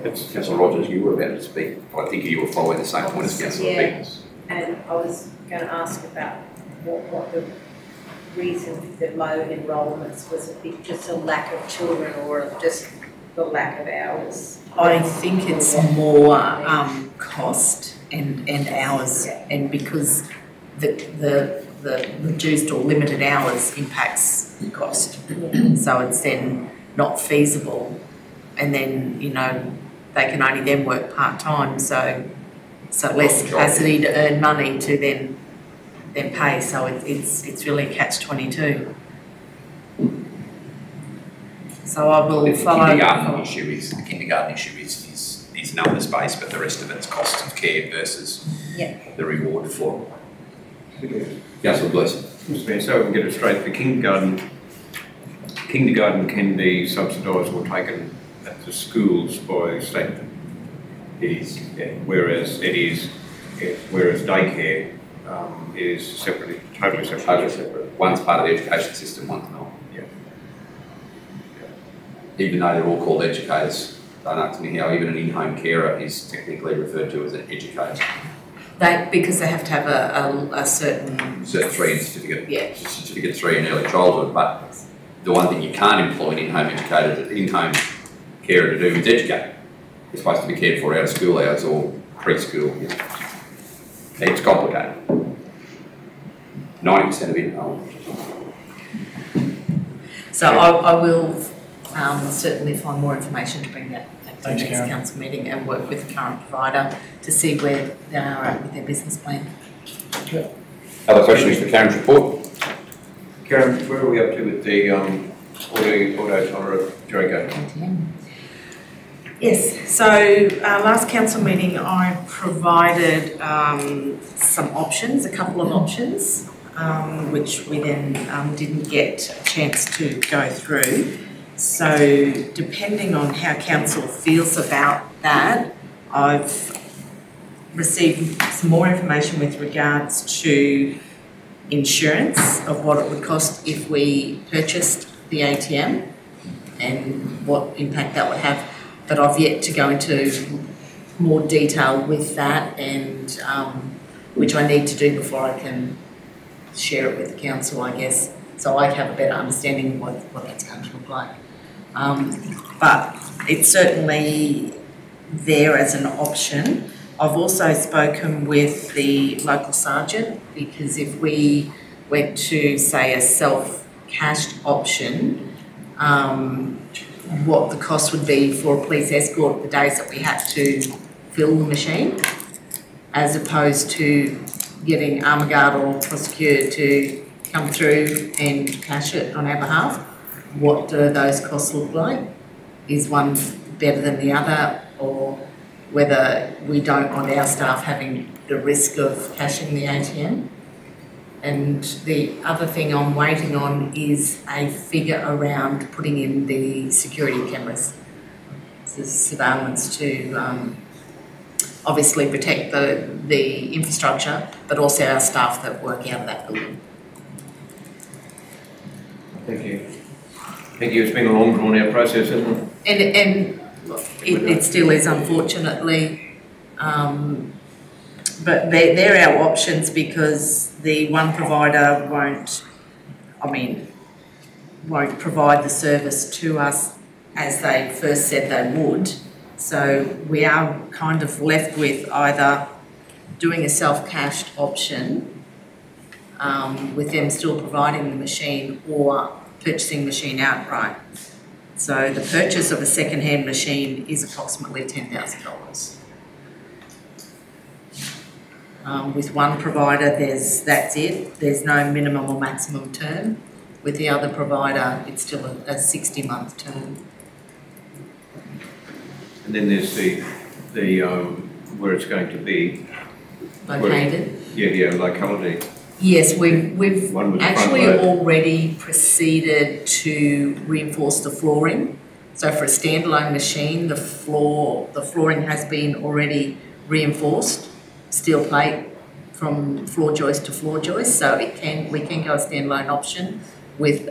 Speaker 1: Councillor Rogers, you were about to speak. I think you were following the same point as Councillor Peters.
Speaker 3: And I was going to ask about what the reason for the low enrolments was. It just a lack of children or just the lack of hours?
Speaker 12: I think it's more cost and hours, and because the reduced or limited hours impacts the cost, so it's then not feasible, and then they can only then work part-time, so less capacity to earn money to then pay, so it's really a catch-22. So I will follow.
Speaker 1: The kindergarten issue is numbers based, but the rest of it's cost of care versus the reward for it. Councillor Bliss.
Speaker 10: Mr. Mayor, so we can get it straight, the kindergarten can be subsidised or taken at the schools by state. It is, whereas daycare is separately, totally separate.
Speaker 1: One's part of the education system, one's not. Even though they're all called educators, don't ask me how even an in-home carer is technically referred to as an educator.
Speaker 12: Because they have to have a certain
Speaker 1: 3 in certificate, certificate 3 in early childhood, but the one thing you can't employ an in-home carer to do is educate. They're supposed to be cared for out of school hours or preschool. It's complicated. 90% of in-home.
Speaker 12: So I will certainly find more information to bring that to the next council meeting and work with the current provider to see where they are at with their business plan.
Speaker 1: Other questions for Karen's report?
Speaker 10: Karen, where are we up to with the auto tolerant Jericho?
Speaker 12: Yes, so last council meeting I provided some options, a couple of options, which we then didn't get a chance to go through. So depending on how council feels about that, I've received some more information with regards to insurance of what it would cost if we purchased the ATM and what impact that would have. But I've yet to go into more detail with that, and which I need to do before I can share it with the council, I guess, so I have a better understanding of what that's going to look like. But it's certainly there as an option. I've also spoken with the local sergeant, because if we went to, say, a self-cashed option, what the cost would be for a police escort the days that we had to fill the machine, as opposed to getting Armour Guard or Prosecutor to come through and cash it on our behalf. What do those costs look like? Is one better than the other, or whether we don't want our staff having the risk of cashing the ATM? And the other thing I'm waiting on is a figure around putting in the security cameras, the surveillance to obviously protect the infrastructure, but also our staff that work out of that building.
Speaker 10: Thank you. Thank you. It's been a long, drawn-out process, hasn't it?
Speaker 12: And it still is, unfortunately. But they're our options, because the one provider won't provide the service to us as they first said they would. So we are kind of left with either doing a self-cashed option with them still providing the machine, or purchasing the machine outright. So the purchase of a second-hand machine is approximately $10,000. With one provider, that's it. There's no minimum or maximum term. With the other provider, it's still a 60-month term.
Speaker 10: And then there's the where it's going to be
Speaker 12: Located.
Speaker 10: Yeah, locality.
Speaker 12: Yes, we've actually
Speaker 10: front load.
Speaker 12: already proceeded to reinforce the flooring. So for a standalone machine, the flooring has been already reinforced, steel plate from floor joist to floor joist. So we can go a standalone option with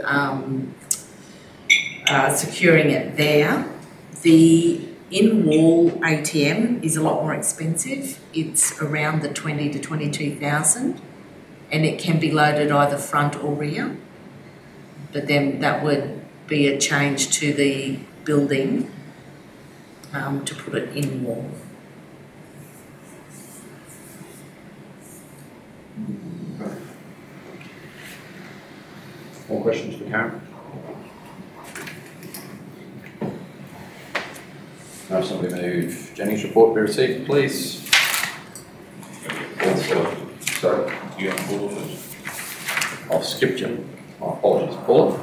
Speaker 12: securing it there. The in-wall ATM is a lot more expensive. It's around the 20 to 22,000, and it can be loaded either front or rear. But then that would be a change to the building to put it in-wall.
Speaker 1: More questions for Karen? No, so we move Jennings' report be received, please. Sorry.
Speaker 4: You have Paul first.
Speaker 1: I've skipped you. My apologies, Paul.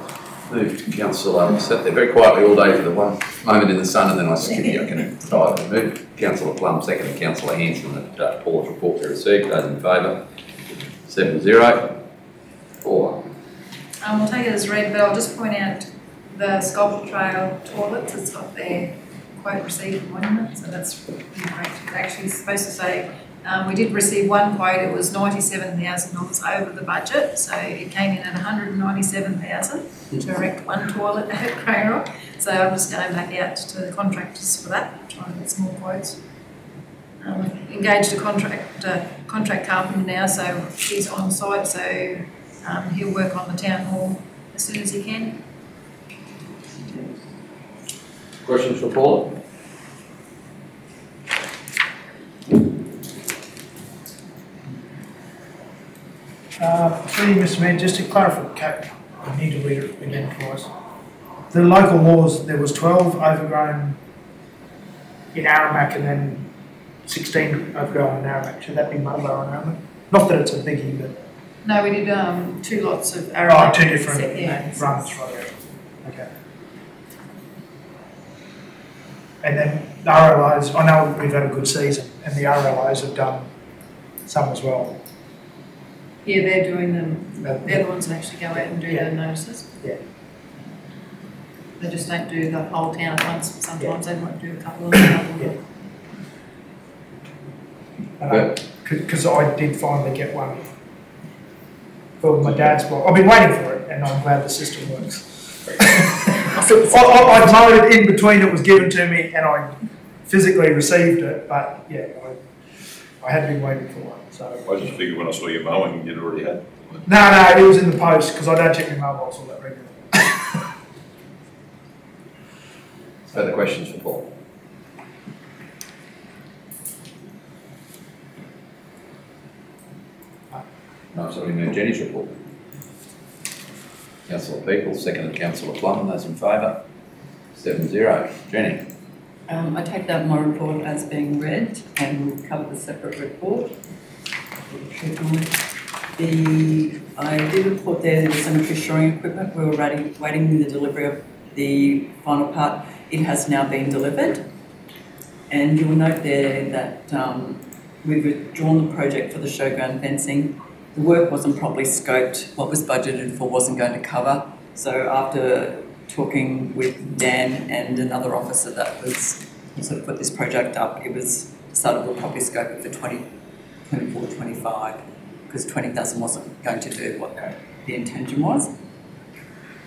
Speaker 1: Moved Councillor sat there very quietly all day for the one moment in the sun, and then I skipped you. I can dive and move. Councillor Plum, second, and Councillor Hanson, that Paul's report be received. Those in favour? 7-0. 4.
Speaker 13: We'll take it as read, but I'll just point out the Sculpture Trail toilets. It's got their quote received from Monument, so that's really great. It's actually supposed to say we did receive one quote. It was $97,000 over the budget, so it came in at $197,000 to erect one toilet at Cranrock. So I'm just going back out to the contractors for that, trying to get some more quotes. Engaged a contract carpenter now, so he's on site, so he'll work on the town hall as soon as he can.
Speaker 1: Questions for Paula?
Speaker 7: Through you, Mr. Mayor, just to clarify, I need to read it again for us. The local laws, there was 12 overgrown in Aramac and then 16 overgrown in Aramac. Should that be Marlborough and Aramac? Not that it's a biggie, but...
Speaker 13: No, we did 2 lots of Aramac.
Speaker 7: Oh, 2 different runs, right. Okay. And then the RLOs, I know we've had a good season, and the RLOs have done some as well.
Speaker 13: Yeah, they're doing them, they're the ones that actually go out and do the notices.
Speaker 7: Yeah.
Speaker 13: They just don't do the whole town at once, sometimes they might do a couple of them.
Speaker 7: Because I did finally get one for my dad's block. I've been waiting for it, and I'm glad the system works. I mowed it in between it was given to me, and I physically received it, but yeah, I had been waiting for one. So
Speaker 4: I just figured when I saw you mowing, you'd already had.
Speaker 7: No, it was in the post, because I don't check my mobiles all that regularly.
Speaker 1: Further questions for Paul? No, so we move Jenny's report. Councillor Peoples, seconded Councillor Plum. Those in favour? 7-0. Jenny.
Speaker 11: I take that my report as being read and we'll cover the separate report. I did report there was some fish shoring equipment. We were waiting the delivery of the final part. It has now been delivered. And you'll note there that we've withdrawn the project for the showground fencing. The work wasn't properly scoped. What was budgeted for wasn't going to cover. So after talking with Dan and another officer that was sort of put this project up, it was decided we'll probably scope it for 2024-25 because 20,000 wasn't going to do what the intention was.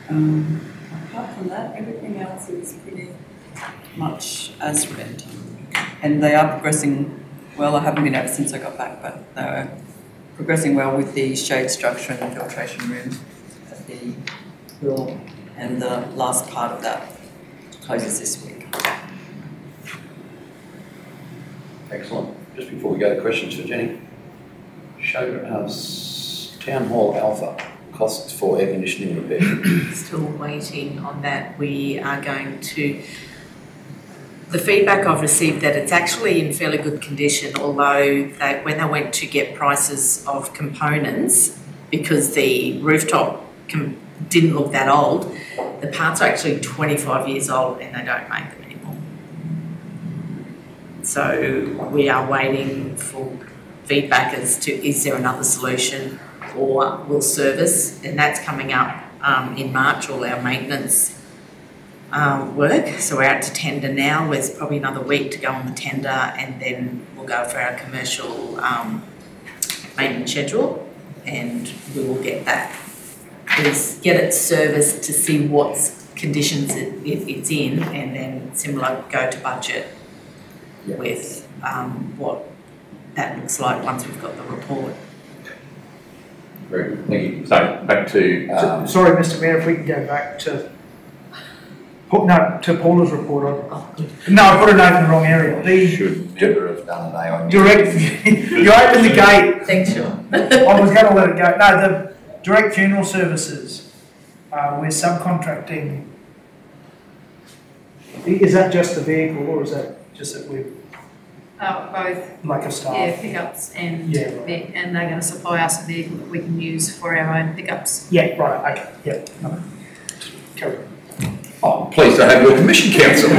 Speaker 11: Apart from that, everything else is pretty much as read. And they are progressing well. I haven't been out since I got back, but they're progressing well with the shade structure and the filtration room at the hill, and the last part of that closes this week.
Speaker 1: Excellent. Just before we go to questions for Jenny, Town Hall Alpha, costs for air conditioning repair.
Speaker 12: Still waiting on that. We are going to, the feedback I've received that it's actually in fairly good condition, although when they went to get prices of components, because the rooftop didn't look that old, the parts are actually 25 years old and they don't make them anymore. So we are waiting for feedback as to is there another solution or will service, and that's coming up in March, all our maintenance work. So we're out to tender now. There's probably another week to go on the tender, and then we'll go for our commercial maintenance schedule, and we will get that. Get it serviced to see what conditions it's in, and then similar go to budget with what that looks like once we've got the report.
Speaker 1: Very good. Thank you. So back to
Speaker 7: sorry, Mr. Mayor, if we can go back to Paula's report. No, I put a note in the wrong area.
Speaker 1: Should never have done an
Speaker 7: direct. You opened the gate.
Speaker 12: Thanks, Sean.
Speaker 7: I was going to let it go. No, the direct funeral services. We're subcontracting. Is that just the vehicle, or is that just that we're
Speaker 13: Both.
Speaker 7: like a staff?
Speaker 13: Yeah, pickups and and they're going to supply us a vehicle that we can use for our own pickups.
Speaker 7: Yeah, right. Okay. Yeah. No. Carry on.
Speaker 1: Oh, I'm pleased to have your commission, council.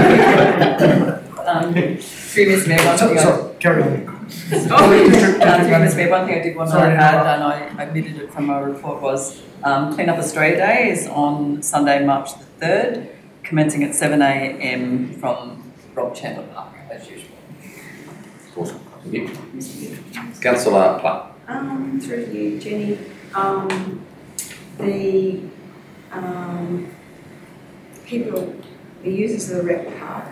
Speaker 11: Previous Mayor,
Speaker 7: sorry, carry on.
Speaker 11: Previous Mayor, one thing I did want to add, and I omitted it from my report, was Clean Up Australia Day is on Sunday, March the 3rd, commencing at 7 a.m. from Rob Chandler Park, as usual.
Speaker 1: Awesome. Thank you. Councillor Plum.
Speaker 8: Through you, Jenny. People, the users of the rec park,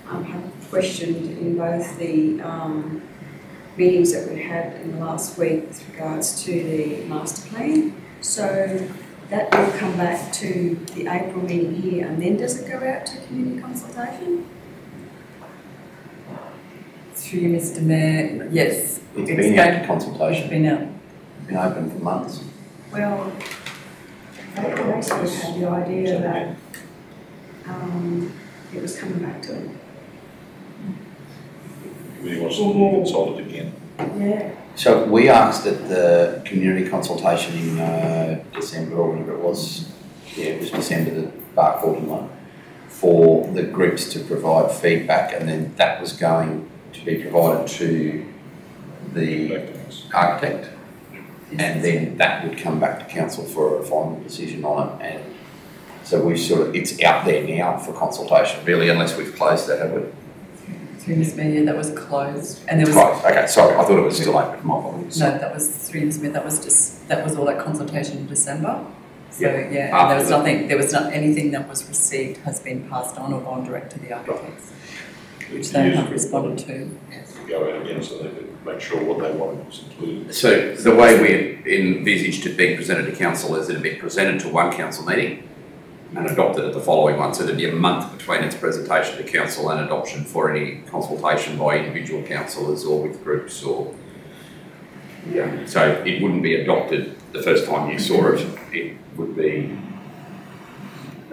Speaker 8: have questioned in both the meetings that we had in the last week with regards to the master plan. So that will come back to the April meeting here, and then does it go out to community consultation?
Speaker 11: Through you, Mr. Mayor, yes.
Speaker 1: It's been out to consultation.
Speaker 11: It's been out.
Speaker 1: It's been open for months.
Speaker 8: Well, they basically had the idea that it was coming back to it.
Speaker 4: Really wants to be consulted again.
Speaker 8: Yeah.
Speaker 1: So we asked at the community consultation in December or whenever it was, yeah, it was December, the Bark 41, for the groups to provide feedback, and then that was going to be provided to the architect, and then that would come back to council for a final decision on it. And so we sort of, it's out there now for consultation, really, unless we've closed that, have we?
Speaker 11: Through Ms. Mayor, that was closed, and there was
Speaker 1: Closed. Okay, sorry, I thought it was still open. My apologies.
Speaker 11: no, that was through Ms. Smith. That was all that consultation in December. So yeah,
Speaker 1: After
Speaker 11: and there was
Speaker 1: the-
Speaker 11: nothing. There was not anything that was received has been passed on or gone direct to the architects, which they have responded to.
Speaker 4: Go out again so they could make sure what they wanted was included.
Speaker 1: So the way we envisaged it being presented to council is that it'd be presented to one council meeting and adopted at the following one. So there'd be a month between its presentation to council and adoption for any consultation by individual councillors or with groups or. Yeah. So it wouldn't be adopted the first time you saw it. It would be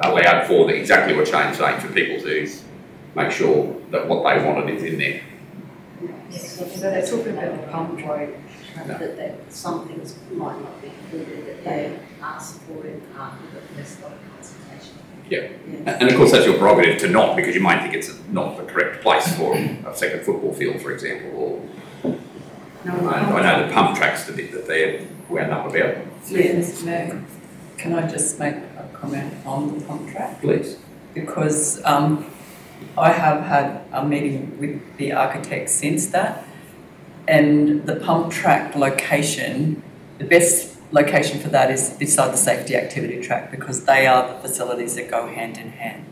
Speaker 1: allowed for exactly what Shane's saying, for people to make sure that what they wanted is in there.
Speaker 3: So they're talking about the pump road, that some things might not be included, that they asked for it after the first lot of consultation.
Speaker 1: Yeah. And of course that's your prerogative to not, because you might think it's not the correct place for a second football field, for example, or I know the pump track's the bit that they're wound up about.
Speaker 11: Yeah, Mr. Mayor, can I just make a comment on the pump track?
Speaker 1: Please.
Speaker 11: Because I have had a meeting with the architect since that, and the pump track location, the best location for that is beside the safety activity track, because they are the facilities that go hand in hand.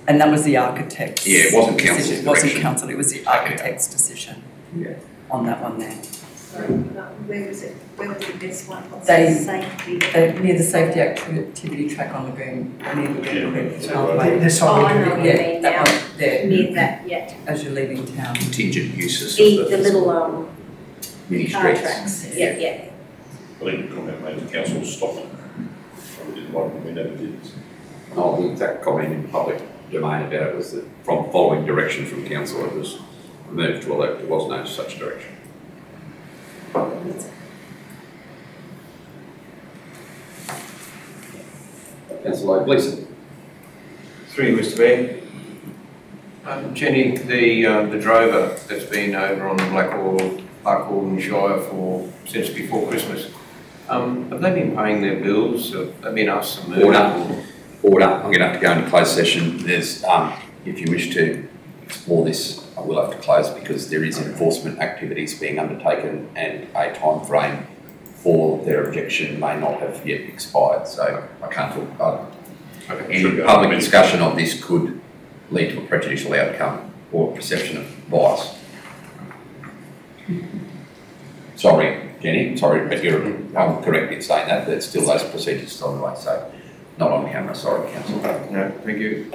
Speaker 11: And that was the architect's.
Speaker 1: Yeah, it wasn't council's
Speaker 11: decision. It wasn't
Speaker 1: direction.
Speaker 11: council, it was the architect's decision.
Speaker 1: Yeah.
Speaker 11: On that one there.
Speaker 3: So where was it, where was the best one? What's
Speaker 11: They-
Speaker 3: the safety?
Speaker 11: Near the safety activity track on Lagoon, near Lagoon Creek pathway.
Speaker 7: This
Speaker 3: Oh, I
Speaker 7: one,
Speaker 3: know what you
Speaker 11: Yeah,
Speaker 3: mean
Speaker 11: that
Speaker 3: now,
Speaker 11: one there,
Speaker 3: near that, yeah.
Speaker 11: as you're leaving town.
Speaker 1: Contingent uses
Speaker 3: The
Speaker 1: of the
Speaker 3: little
Speaker 1: mini
Speaker 3: car
Speaker 1: streets.
Speaker 3: tracks, yeah, yeah.
Speaker 4: I think the comment made the council stop it. We didn't want it, we never did.
Speaker 1: Oh, the exact comment in the public domain about it was that from following direction from council, it was removed to alert. There was no such direction. Councillor Gleeson.
Speaker 10: Through you, Mr. Mayor. Jenny, the drover that's been over on Blackall, Parkhall Shire since before Christmas, have they been paying their bills? Have they been asked to move?
Speaker 1: Order. I'm going to have to go into closed session. There's, if you wish to explore this, I will have to close because there is enforcement activities being undertaken and a time frame for their objection may not have yet expired. So I can't talk about it. Any public discussion of this could lead to a prejudicial outcome or perception of bias. Sorry, Jenny, sorry, but you're correct in saying that. There's still those procedures still in the way, so not on camera, sorry, Councillor.
Speaker 10: No, thank you.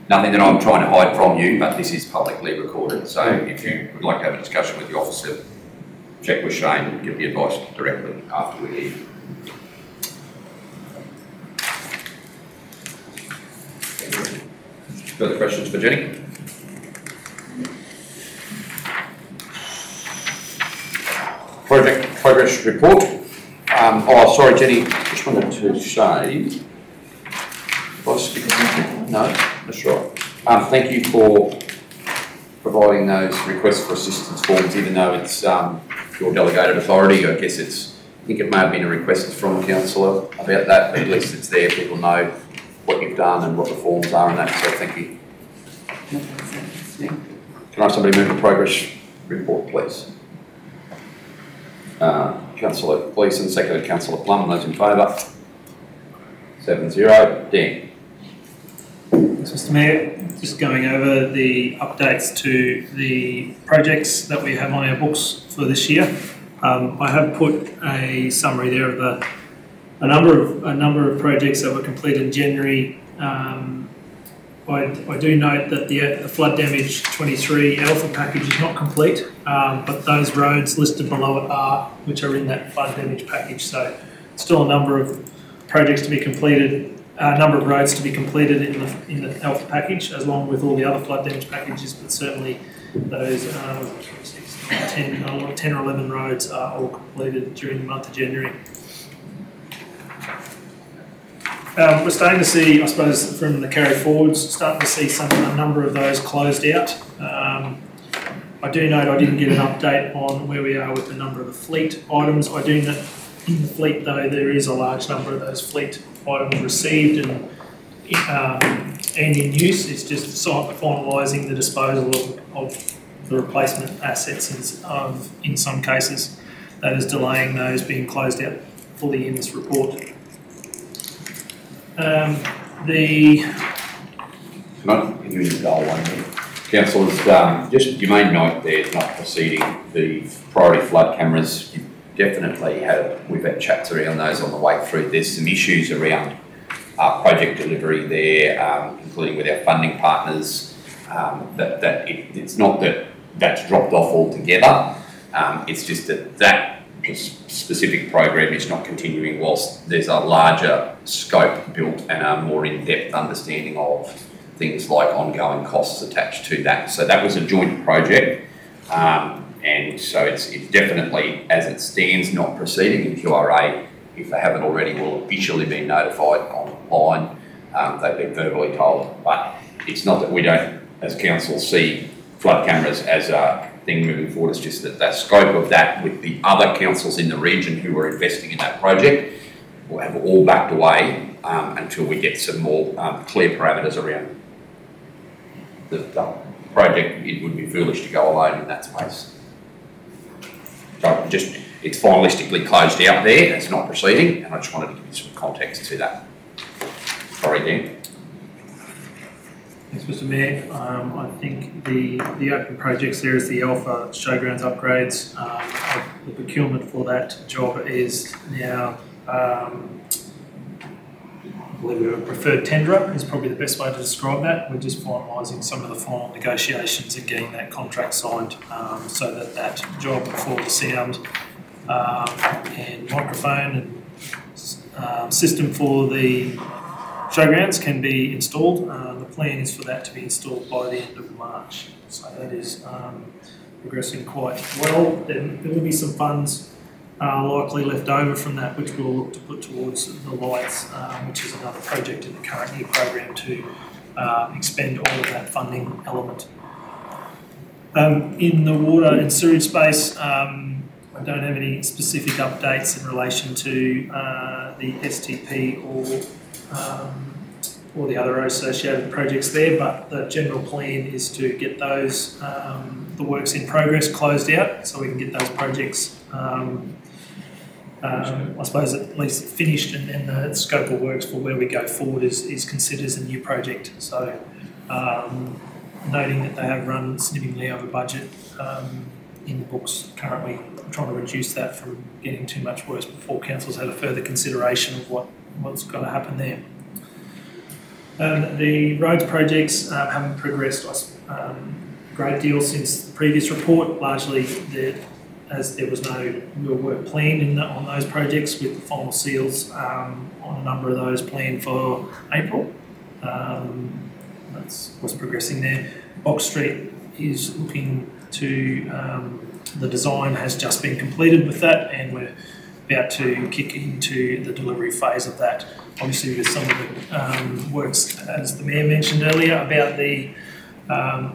Speaker 1: Nothing that I'm trying to hide from you, but this is publicly recorded, so if you would like to have a discussion with the officer, check with Shane and give the advice directly after we leave. Further questions for Jenny? Project progress report. Oh, sorry, Jenny, just wanted to say, no, that's right. Thank you for providing those requests for assistance forms, even though it's your delegated authority. I guess I think it may have been a request from a councillor about that, but at least it's there. People know what you've done and what the forms are and that, so thank you. Can I have somebody move the progress report, please? Councillor Gleeson, seconded Councillor Plum. Those in favour? 7-0. Dan.
Speaker 2: Thanks, Mr. Mayor. Just going over the updates to the projects that we have on our books for this year. I have put a summary there of a number of projects that were completed in January. I do note that the flood damage 23 alpha package is not complete, but those roads listed below it are, which are in that flood damage package. So still a number of projects to be completed, a number of roads to be completed in the alpha package, along with all the other flood damage packages, but certainly those 10 or 11 roads are all completed during the month of January. We're starting to see, I suppose, from the carry forwards, starting to see a number of those closed out. I do note I didn't get an update on where we are with the number of the fleet items. I do know in the fleet, though, there is a large number of those fleet items received and in use. It's just finalising the disposal of the replacement assets in some cases. That is delaying those being closed out fully in this report.
Speaker 1: Can I continue to go on here? Councillors, just you may note there, not proceeding, the priority flood cameras, we've had chats around those on the way through. There's some issues around project delivery there, including with our funding partners, it's not that that's dropped off altogether, it's just that specific program is not continuing whilst there's a larger scope built and a more in-depth understanding of things like ongoing costs attached to that. So that was a joint project, and so it's definitely, as it stands, not proceeding in QRA. If they haven't already, will officially be notified online. They've been verbally told, but it's not that we don't, as council, see flood cameras as a thing moving forward. It's just that the scope of that with the other councils in the region who are investing in that project will have all backed away until we get some more clear parameters around the project. It would be foolish to go alone in that space. So it's finalistically closed out there, it's not proceeding, and I just wanted to give you some context to that. Sorry, Dan.
Speaker 2: Thanks, Mr. Mayor. I think the open projects there is the Alpha Showgrounds upgrades. The procurement for that job is now, I believe we have a preferred tenderer is probably the best way to describe that. We're just finalising some of the final negotiations and getting that contract signed so that job for the sound and microphone and system for the showgrounds can be installed. The plan is for that to be installed by the end of March. So that is progressing quite well. Then there will be some funds likely left over from that, which we'll look to put towards the lights, which is another project in the current year program to expend all of that funding element. In the water and sewage space, I don't have any specific updates in relation to the STP or the other associated projects there, but the general plan is to get those, the works in progress closed out so we can get those projects, I suppose at least finished, and then the scope of works for where we go forward is considered as a new project. So noting that they have run significantly over budget in the books currently, I'm trying to reduce that from getting too much worse before council's had a further consideration of what's got to happen there. The roads projects haven't progressed a great deal since the previous report, largely as there was no real work planned on those projects, with the final seals on a number of those planned for April. That's what's progressing there. Box Street is looking to, the design has just been completed with that, and we're about to kick into the delivery phase of that. Obviously with some of the works, as the Mayor mentioned earlier, about the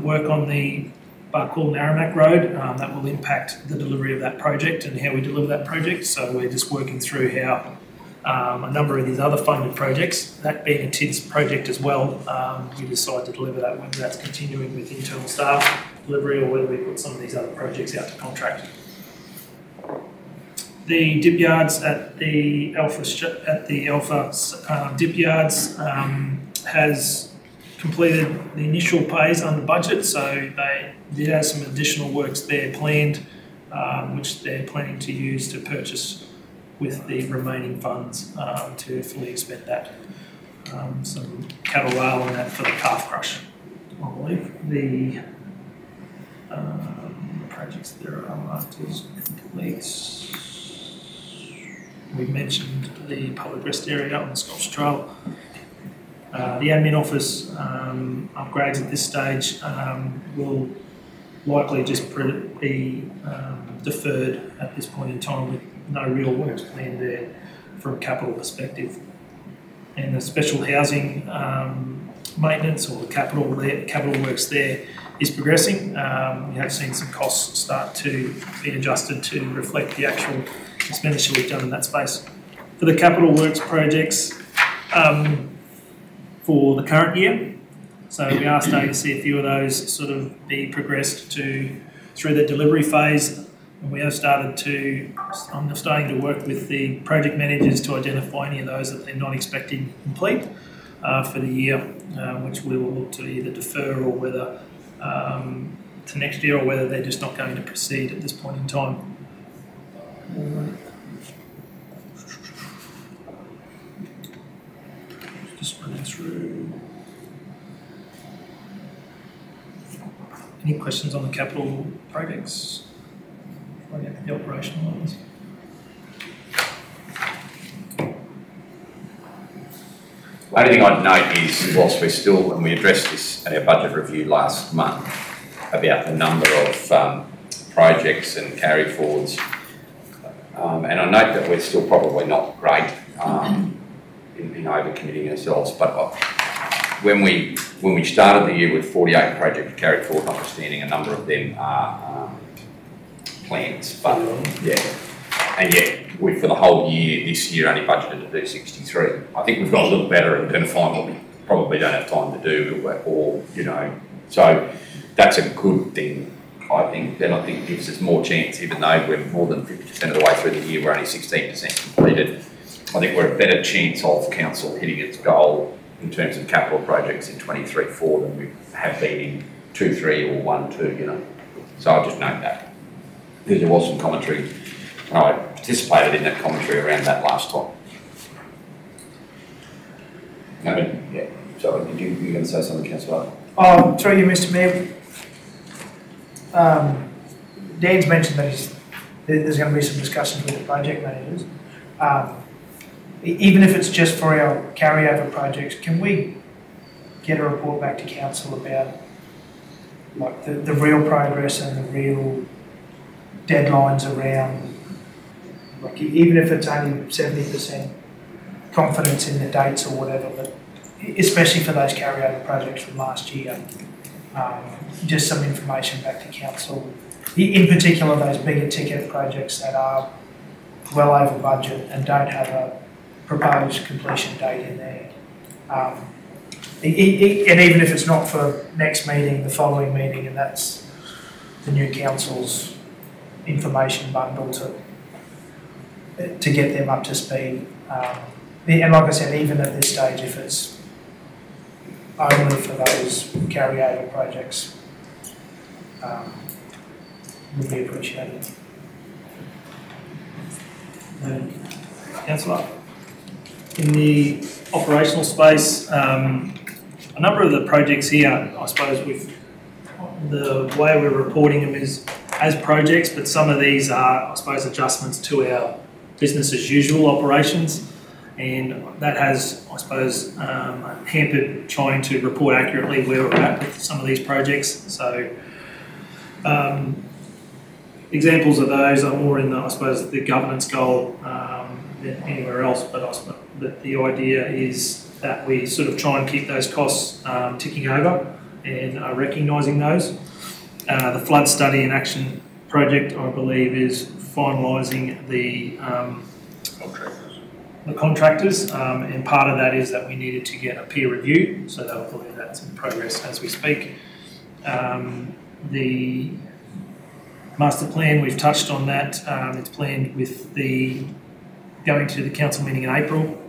Speaker 2: work on the Barcaldine Aramac Road, that will impact the delivery of that project and how we deliver that project. So we're just working through how a number of these other funded projects, that being a TIDS project as well, we decide to deliver that, whether that's continuing with internal staff delivery or whether we put some of these other projects out to contract. The dip yards at the Alpha dip yards has completed the initial pays under budget, so they did have some additional works there planned, which they're planning to use to purchase with the remaining funds to fully expend that. Some cattle rail on that for the calf crush, I believe. The projects there are complete. We mentioned the public rest area on the Sculpture Trail. The admin office upgrades at this stage will likely just be deferred at this point in time, with no real works planned there from a capital perspective. and the special housing maintenance or the capital works there is progressing. We have seen some costs start to be adjusted to reflect the actual expenditure we've done in that space. For the capital works projects for the current year, so we are starting to see a few of those sort of be progressed through the delivery phase. And we have started I'm starting to work with the project managers to identify any of those that they're not expecting complete for the year, which we will look to either defer or whether to next year, or whether they're just not going to proceed at this point in time. Just running through. Any questions on the capital projects? Before I get to the operational ones.
Speaker 1: The only thing I'd note is, whilst we're still, and we addressed this at our budget review last month, about the number of projects and carry forwards, and I note that we're still probably not great in over-committing ourselves, but when we started the year with 48 projects carried forward, notwithstanding a number of them are plans, but yeah, and yet we, for the whole year, this year only budgeted to do 63. I think we've got a little better at identifying what we probably don't have time to do, or, you know, so that's a good thing, I think. Then I think it gives us more chance, even though we're more than 50% of the way through the year, we're only 16% completed. I think we're a better chance of council hitting its goal in terms of capital projects in 23-4 than we have been in 2-3 or 1-2, you know. So I'll just note that. Because there was some commentary, and I participated in that commentary around that last time. Yeah, so you were going to say something, Councillor?
Speaker 7: Through you, Mr Mayor. Dan's mentioned that there's going to be some discussions with the project managers. Even if it's just for our carryover projects, can we get a report back to council about like the real progress and the real deadlines around, like even if it's only 70% confidence in the dates or whatever, but especially for those carryover projects from last year, just some information back to council. In particular, those bigger ticket projects that are well over budget and don't have a proposed completion date in there. And even if it's not for next meeting, the following meeting, and that's the new council's information bundle to get them up to speed. And like I said, even at this stage, if it's only for those carryover projects, would be appreciated.
Speaker 2: Councillor? In the operational space, a number of the projects here, I suppose with the way we're reporting them is as projects, but some of these are, I suppose, adjustments to our business as usual operations, and that has, I suppose, hampered trying to report accurately where we're at with some of these projects. So examples of those are more in the, I suppose, the governance goal than anywhere else, but the idea is that we sort of try and keep those costs ticking over and are recognising those. The flood study and action project, I believe, is finalising the contractors, and part of that is that we needed to get a peer review, so I believe that's in progress as we speak. The master plan, we've touched on that. It's planned with going to the council meeting in April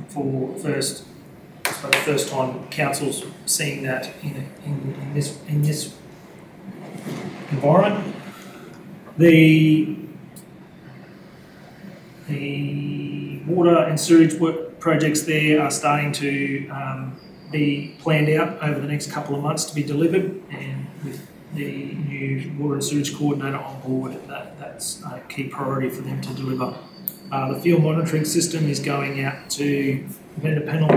Speaker 2: for the first time council's seeing that in this environment. The water and sewage work projects there are starting to be planned out over the next couple of months to be delivered, and with the new water and sewage coordinator on board, that's a key priority for them to deliver. The field monitoring system is going out to vendor panel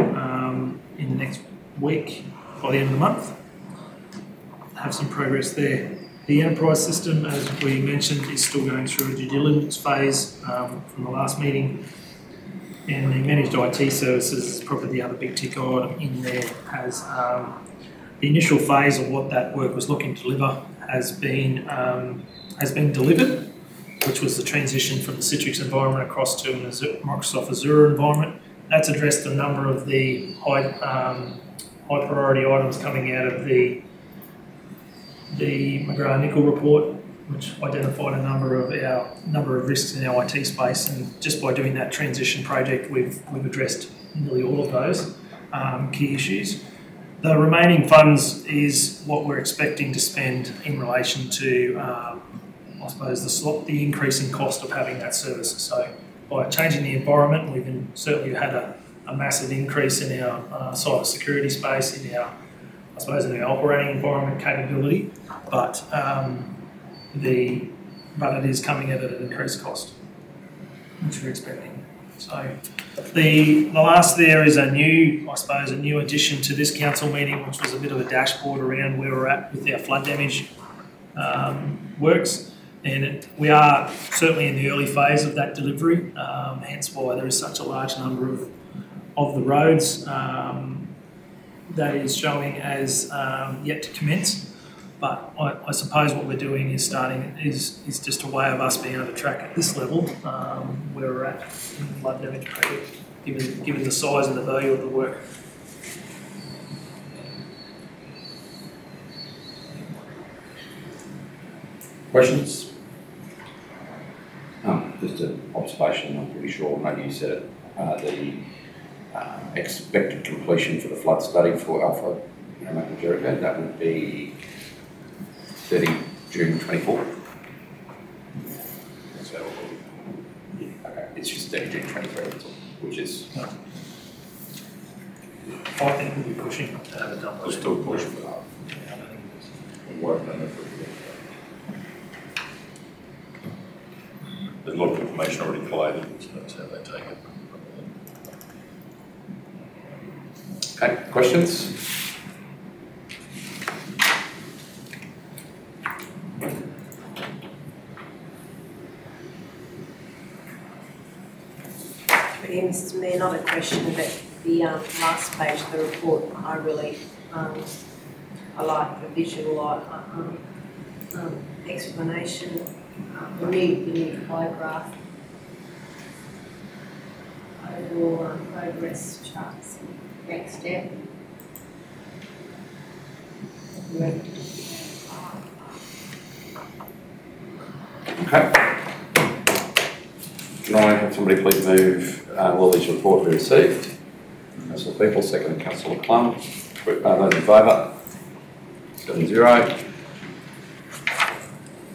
Speaker 2: in the next week, by the end of the month. Have some progress there. The enterprise system, as we mentioned, is still going through a due diligence phase from the last meeting. And the managed IT services is probably the other big tick item in there. Has the initial phase of what that work was looking to deliver has been delivered, which was the transition from the Citrix environment across to an Microsoft Azure environment. That's addressed a number of the high priority items coming out of the McGrath-Nicol report, which identified a number of risks in our IT space, and just by doing that transition project, we've addressed nearly all of those key issues. The remaining funds is what we're expecting to spend in relation to, I suppose, the increasing cost of having that service. So by changing the environment, we've certainly had a massive increase in our cyber security space, in our operating environment capability, but it is coming at an increased cost, which we're expecting. So the last there is a new addition to this council meeting, which was a bit of a dashboard around where we're at with our flood damage works. And we are certainly in the early phase of that delivery, hence why there is such a large number of the roads that is showing as yet to commence. But I suppose what we're doing is just a way of us being able to track at this level where we're at in the flood damage project, given the size and the value of the work.
Speaker 1: Questions? Just an observation, I'm pretty sure, maybe you said it, the expected completion for the flood study for Alpha and Jericho, that would be 30 June 24. So, okay, it's just 30 June 23, which is...
Speaker 2: I think we'll be pushing to have it done.
Speaker 4: We're still pushing for that. There's a lot of information already collated, so that's how they take it.
Speaker 1: Okay, questions?
Speaker 3: Mr. Mayor, not a question, but the last page of the report, I really I like the visual explanation, the new pie graph, overall progress charts. Next step.
Speaker 1: Okay. Can I have somebody please move Lily's report be received? Councillor People, second Councillor Plum. Those in favour? 7-0.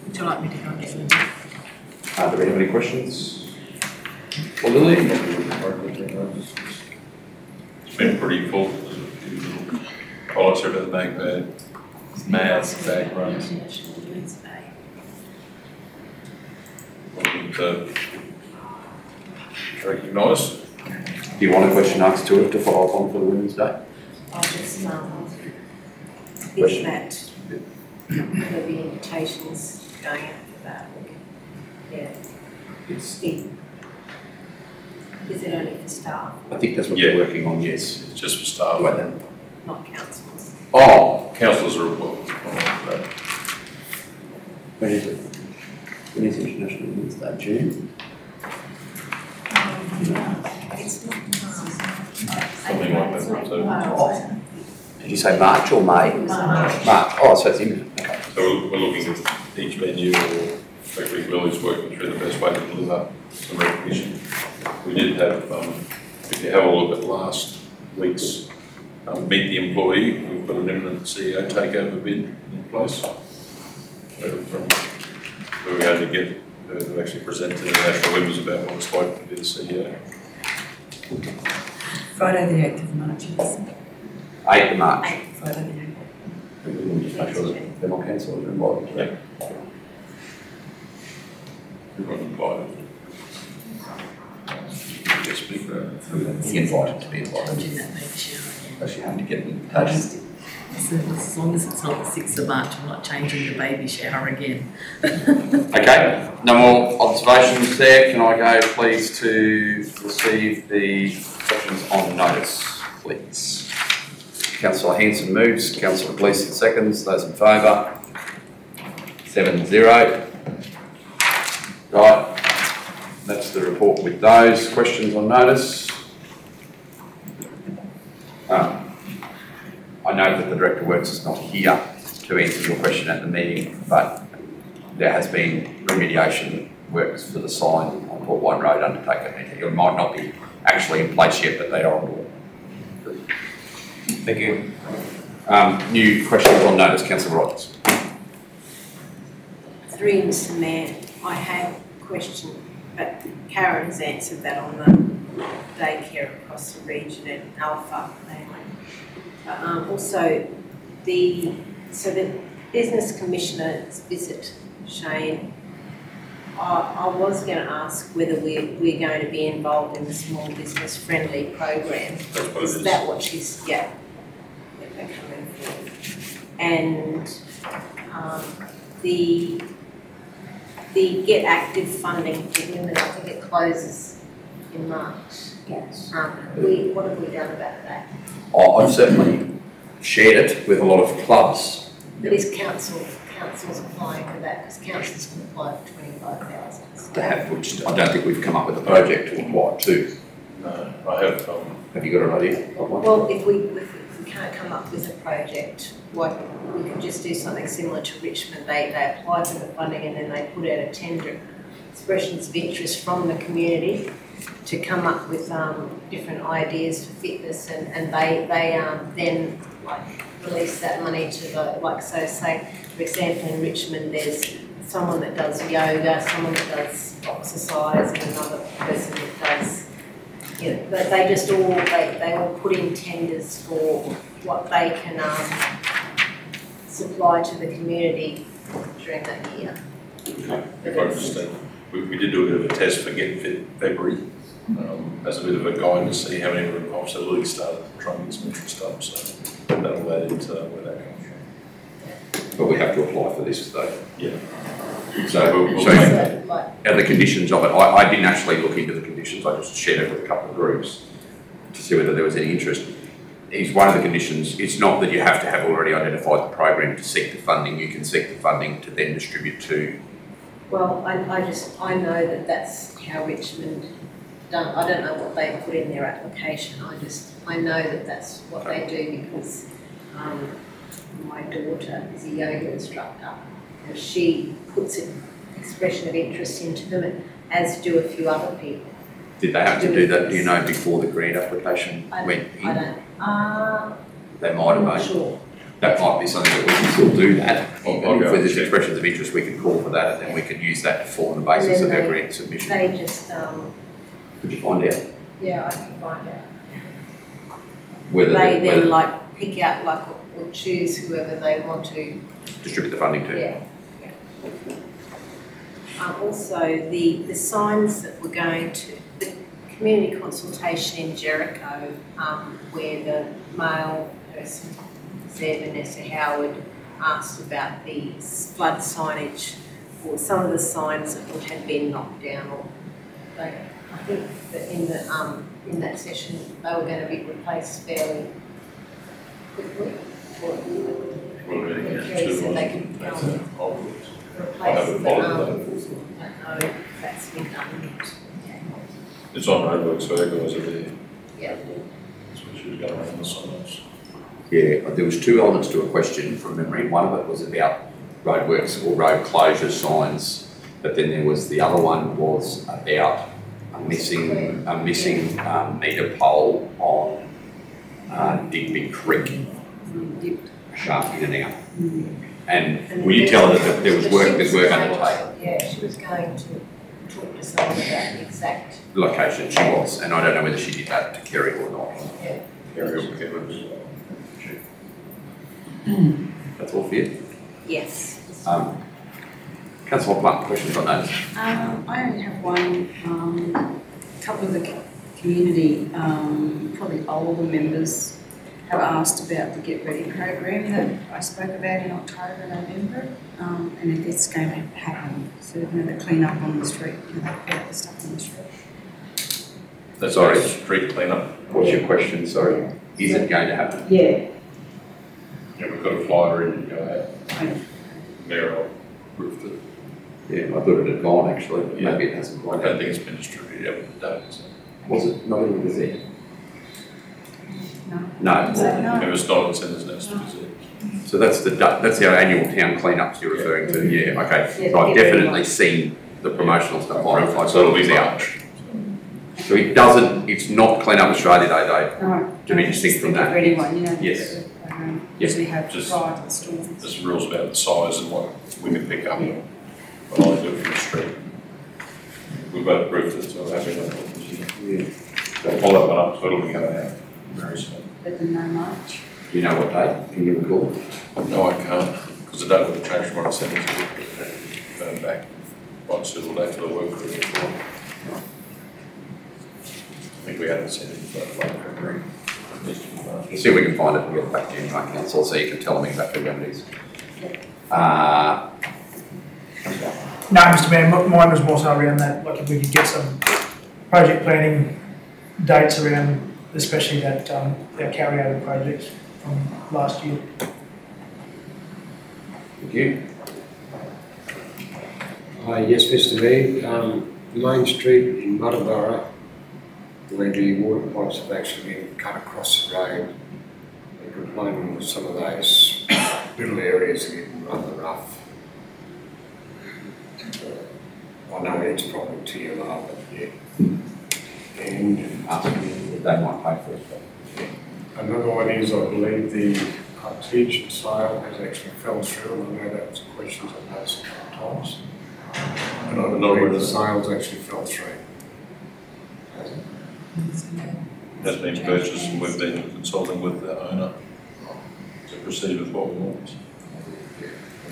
Speaker 12: Would you like me to go again?
Speaker 1: Do we have any questions for Lily?
Speaker 4: It's been pretty full. There's a few little highlights here about the Magbag, maths, backgrounds. To recognise.
Speaker 1: Do you want a question asked to it to follow up on for the Women's Day?
Speaker 3: I'll just is that there'll be invitations going out for that? Yeah. Is it only for staff?
Speaker 1: I think that's what they're working on, yes.
Speaker 4: It's just for staff.
Speaker 1: Right then.
Speaker 3: Not councillors.
Speaker 1: Oh!
Speaker 4: Councillors are well.
Speaker 1: When is it? When is International Women's Day? June?
Speaker 3: It's not.
Speaker 4: Something like that.
Speaker 1: Did you say March or May?
Speaker 3: March.
Speaker 1: Oh, so it's imminent. Okay.
Speaker 4: So we're looking at each venue, or Factory Lily's working through the best way to deliver some recognition. We did have, if you have a look at last week's Meet the Employee, we've got an imminent CEO takeover bid in place. We were going to get her to actually present to the National Women's about what it's like to be the CEO.
Speaker 11: Friday the 8th of March, yes.
Speaker 1: 8th of March.
Speaker 11: Friday the 8th.
Speaker 1: We'll just make sure that they're not cancelled or involved.
Speaker 4: Yeah. We've got invited. Guest speaker.
Speaker 1: Be invited to be invited. Actually, have to get an invitation.
Speaker 12: service, as long as it's not the 6th of March, I'm not changing the baby shower again.
Speaker 1: Okay, no more observations there. Can I go please to receive the questions on notice, please? Councillor Hanson moves, Councillor Gleeson seconds. Those in favour? 7-0. Right, that's the report with those. Questions on notice? I know that the Director of Works is not here to answer your question at the meeting, but there has been remediation works for the sign on Port Wine Road undertaken. It might not be actually in place yet, but they are on board. Thank you. New questions on notice, Councillor Rogers.
Speaker 3: Through Mr. Mayor, I had a question, but Karen has answered that on the daycare across the region at Alpha family. Also, the Business Commissioner's visit, Shane, I was going to ask whether we're going to be involved in the small business friendly program. Is that what she's, yeah, they're coming for. And the Get Active funding for women, I think it closes in March.
Speaker 12: Yes.
Speaker 3: What have we done about that?
Speaker 1: I've certainly shared it with a lot of clubs.
Speaker 3: But is council's applying for that? Because councils can apply for 25,000.
Speaker 1: To have, which I don't think we've come up with a project to apply to.
Speaker 4: No, I have.
Speaker 1: Have you got an idea?
Speaker 3: Well, if we can't come up with a project, we could just do something similar to Richmond. They apply for the funding and then they put out a tender, expressions of interest from the community to come up with different ideas for fitness, and they then release that money to the, so say for example in Richmond there's someone that does yoga, someone that does exercise, and another person that does, they just all they all put in tenders for what they can supply to the community during that year.
Speaker 4: Okay, if I understand. We did do a bit of a test for Get Fit February as a bit of a guide to see how many were involved. So Louis started trying to get some interest up, so that'll add into where that comes from.
Speaker 1: But we have to apply for this though.
Speaker 4: Yeah.
Speaker 1: So are the conditions of it, I didn't actually look into the conditions, I just shared it with a couple of groups to see whether there was any interest. Is one of the conditions, it's not that you have to have already identified the program to seek the funding, you can seek the funding to then distribute to.
Speaker 3: Well, I know that that's how Richmond done. I don't know what they put in their application. I know that that's what they do because my daughter is a yoga instructor and she puts an expression of interest into them, as do a few other people.
Speaker 1: Did they have to do that, do you know, before the grant application went in?
Speaker 3: I don't.
Speaker 1: They might have
Speaker 3: I'm not
Speaker 1: made.
Speaker 3: sure.
Speaker 1: That might be something that we can still do that.
Speaker 4: I'll
Speaker 1: If there's expressions of interest, we can call for that and then we can use that to form the basis of their grant submission.
Speaker 3: They just,
Speaker 1: Could you find out?
Speaker 3: yeah, I can find out.
Speaker 1: Whether
Speaker 3: They then
Speaker 1: whether
Speaker 3: pick out or choose whoever they want to.
Speaker 1: distribute the funding to.
Speaker 3: Yeah. Also, the signs that we're going to, the community consultation in Jericho, where the male person, Sarah Vanessa Howard, asked about the flood signage or some of the signs that had been knocked down. Or I think that in that session they were going to be replaced fairly quickly. Kerry said they could replace, but I don't know if that's been done yet.
Speaker 4: It's on roadworks, so our guys are there.
Speaker 3: Yeah.
Speaker 4: That's what she was going around the signs.
Speaker 1: Yeah, there was two elements to a question from memory. One of it was about roadworks or road closure signs, but then there was the other one was about a missing meter pole on Digby Creek, shaft in and out. And will you tell her that there was work that we're going to take?
Speaker 3: Yeah, she was going to talk to someone about the exact
Speaker 1: location. She was, and I don't know whether she did that to Kerry or not.
Speaker 3: Yeah.
Speaker 1: Kerry or Kevin. That's all for you?
Speaker 3: Yes.
Speaker 1: Councillor Blunt, questions on those?
Speaker 8: I only have one. A couple of the community, probably older members, have asked about the Get Ready program that I spoke about in October, November, and if it's going to happen, so the clean up on the street, put out the stuff on the street.
Speaker 4: That's
Speaker 1: Sorry.
Speaker 4: Street cleanup.
Speaker 1: What's your question, sorry? Is it going to happen?
Speaker 8: Yeah.
Speaker 4: Yeah, we've got a flyer in to go out. Mayor approved it.
Speaker 1: Yeah, I thought it had gone actually, but maybe it hasn't
Speaker 4: I
Speaker 1: quite.
Speaker 4: don't think it's been distributed yet today. So.
Speaker 1: Was it not in the Gazette?
Speaker 8: No.
Speaker 1: No.
Speaker 8: No.
Speaker 4: If it's not, it's in this next Gazette.
Speaker 1: So that's our annual town cleanups you're referring to, yeah, okay.
Speaker 8: Yeah,
Speaker 1: So I've
Speaker 8: get
Speaker 1: definitely seen the promotional stuff on it.
Speaker 4: So it'll be March.
Speaker 1: So it doesn't, it's not Clean Up Australia Day though,
Speaker 8: No.
Speaker 1: to be distinct from
Speaker 8: The
Speaker 1: that.
Speaker 8: Get Ready one, you know.
Speaker 1: Yes.
Speaker 8: The program
Speaker 1: Yes.
Speaker 8: usually have
Speaker 4: Just-
Speaker 8: prior to the storms.
Speaker 4: There's rules about the size and what we can pick up. But I'll do it from the street. We've both approved it, so I'm happy with it. I'll pull that one up, so it'll be going out very soon.
Speaker 8: Let them know March.
Speaker 1: Do you know what date? Can you recall?
Speaker 4: No, I can't, because the date would have changed from what I said, going back. One suitable date for the work group. I think we hadn't said it, but like February.
Speaker 1: See if we can find it and get it back to you, my council, so you can tell me exactly when it is.
Speaker 7: No, Mr Mayor, mine was more so around that, like if we could get some project planning dates around, especially that, our carryover projects from last year.
Speaker 1: Thank you.
Speaker 6: Yes, Mr Mayor, Main Street in Muttaburra, where the water pipes have actually been cut across the road, they're complaining that some of those little areas are getting rather rough. I know it's probably TLR, but yeah. And
Speaker 1: Asking if they might pay for it.
Speaker 6: another one is, I believe the Artesian sale has actually fell through, and I know that was a question I've asked a couple of times. And I don't know where the sales actually fell through.
Speaker 4: Has been purchased and we've been consulting with the owner to proceed with what we want.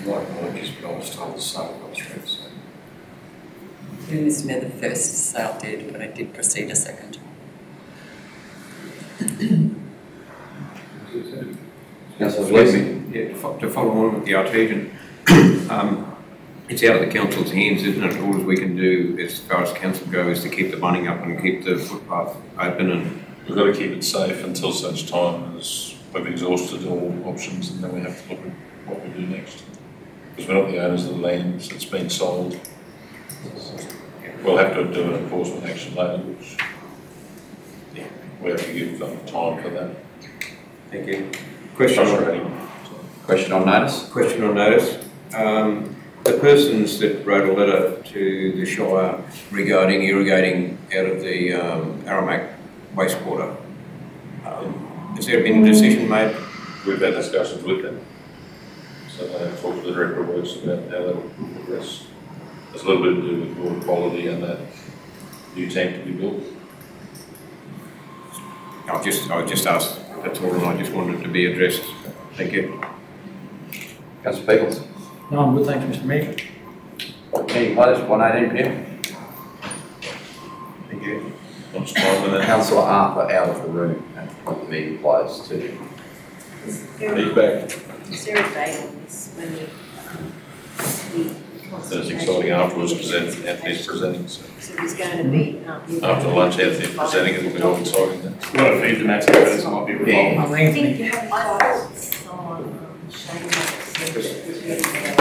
Speaker 6: My apologies, but I was told the sale fell through, so.
Speaker 11: Yeah, Mr Mayor, the first sale did, but it did proceed a second.
Speaker 1: Councillor
Speaker 10: Yeah, to follow on with the Artesian, it's out of the council's hands, isn't it? All we can do as far as council goes is to keep the bunning up and keep the footpath open, and
Speaker 4: We've got to keep it safe until such time as we've exhausted all options, and then we have to look at what we do next. Because we're not the owners of the land, so it's been sold. We'll have to do an enforcement action later, which we have to give them time for that.
Speaker 10: thank you. Question
Speaker 1: on notice?
Speaker 10: Question on notice. The persons that wrote a letter to the Shire regarding irrigating out of the Aramac wastewater, has there been a decision made?
Speaker 4: We've had discussions with them. So they have talked to the Director of Works about how that will progress. There's a little bit to do with water quality and that new tank to be built.
Speaker 10: I just asked, that's all, and I just wanted it to be addressed. Thank you.
Speaker 1: Councillor Peebles.
Speaker 5: No, I'm good, thank you, Mr Mayor.
Speaker 1: Meeting closed, 1:18 PM.
Speaker 10: Thank you.
Speaker 4: Much time with that.
Speaker 1: Councillor Arthur out of the room and the meeting closed too.
Speaker 3: Is there
Speaker 4: He's back.
Speaker 3: is there a date on this when the
Speaker 4: That's exciting afterwards because Anthony's presenting. So
Speaker 3: So there's going to be,
Speaker 4: after lunch, Anthony's presenting, it'll be all exciting then.
Speaker 2: We've got to feed the master credits, might be revolving.
Speaker 3: I think you have someone, Shane, might have said that